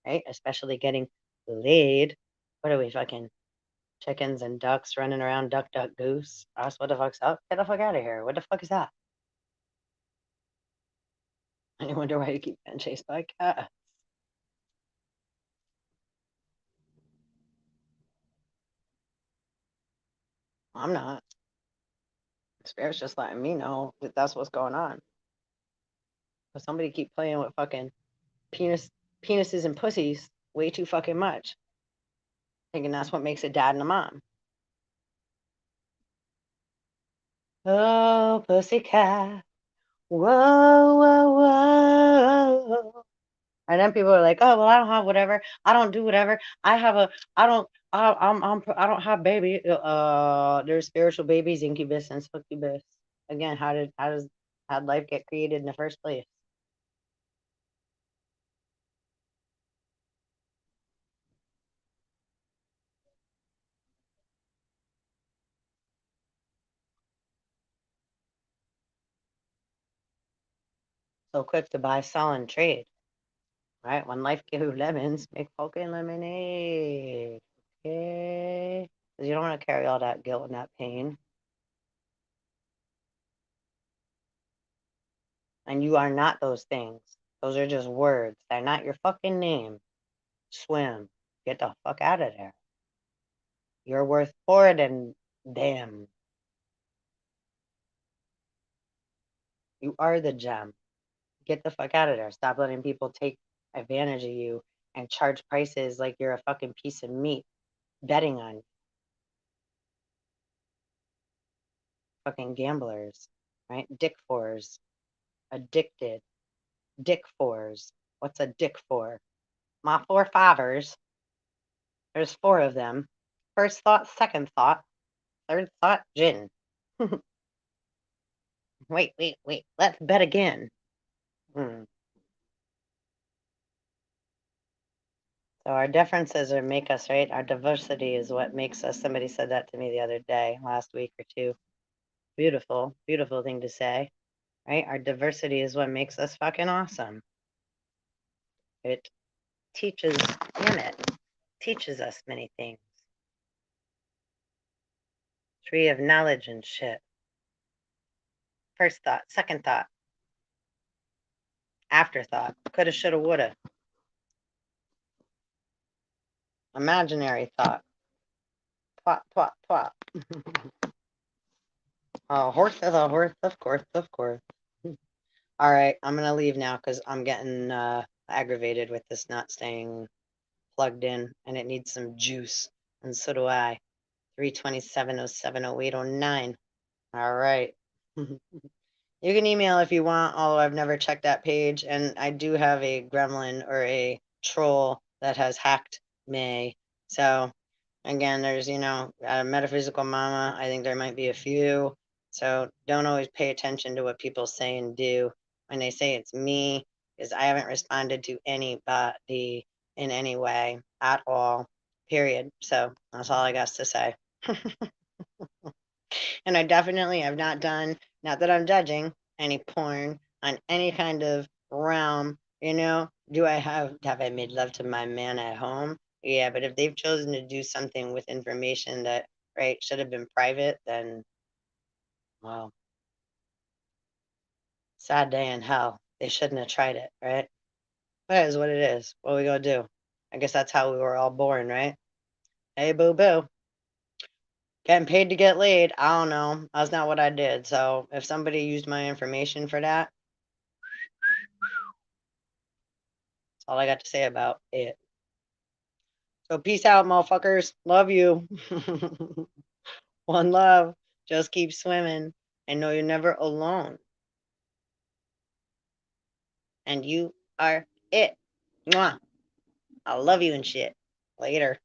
right? Especially getting laid. What are we fucking chickens and ducks running around duck duck goose? Us, what the fuck's up? Get the fuck out of here. What the fuck is that? I wonder why you keep getting chased by cats. I'm not. Spirit's just letting me know that that's what's going on. But somebody keep playing with fucking penises and pussies way too fucking much, thinking that's what makes a dad and a mom. Oh, pussycat. Whoa, whoa, whoa. And then people are like, oh, well, I don't have whatever. I don't do whatever. I don't have baby. There's spiritual babies, incubus and succubus. Again, how'd life get created in the first place? So quick to buy, sell, and trade, right? When life gives you lemons, make fucking lemonade. Okay? Because you don't want to carry all that guilt and that pain. And you are not those things. Those are just words. They're not your fucking name. Swim. Get the fuck out of there. You're worth more than them. You are the gem. Get the fuck out of there. Stop letting people take advantage of you and charge prices like you're a fucking piece of meat, betting on you. Fucking gamblers, right? Dick fours. Addicted. Dick fours. What's a dick for? My four fathers. There's four of them. First thought, second thought, third thought, gin. Wait. Let's bet again. So our differences are make us, right? Our diversity is what makes us. Somebody said that to me the other day, last week or two. Beautiful, beautiful thing to say, right? Our diversity is what makes us fucking awesome. It teaches, damn it, teaches us many things. Tree of knowledge and shit. First thought, second thought, afterthought, coulda, shoulda, woulda. Imaginary thought. Twat, twat, twat. A horse is a horse, of course, of course. All right, I'm gonna leave now because I'm getting aggravated with this not staying plugged in, and it needs some juice, and so do I. 327-07-08-09. All right. You can email if you want, although I've never checked that page, and I do have a gremlin or a troll that has hacked me. So again, there's, metaphysical mama. I think there might be a few. So don't always pay attention to what people say and do when they say it's me, because I haven't responded to anybody in any way at all, period. So that's all I got to say. And I definitely have not done, not that I'm judging, any porn on any kind of realm. Do have I made love to my man at home? Yeah, but if they've chosen to do something with information that, right, should have been private, then, well, sad day in hell. They shouldn't have tried it, right? That is what it is. What are we gonna do? I guess that's how we were all born, right? Hey, boo boo. Getting paid to get laid. I don't know. That's not what I did. So if somebody used my information for that, that's all I got to say about it. So peace out, motherfuckers. Love you. One love. Just keep swimming and know you're never alone. And you are it. Mwah. I love you and shit. Later.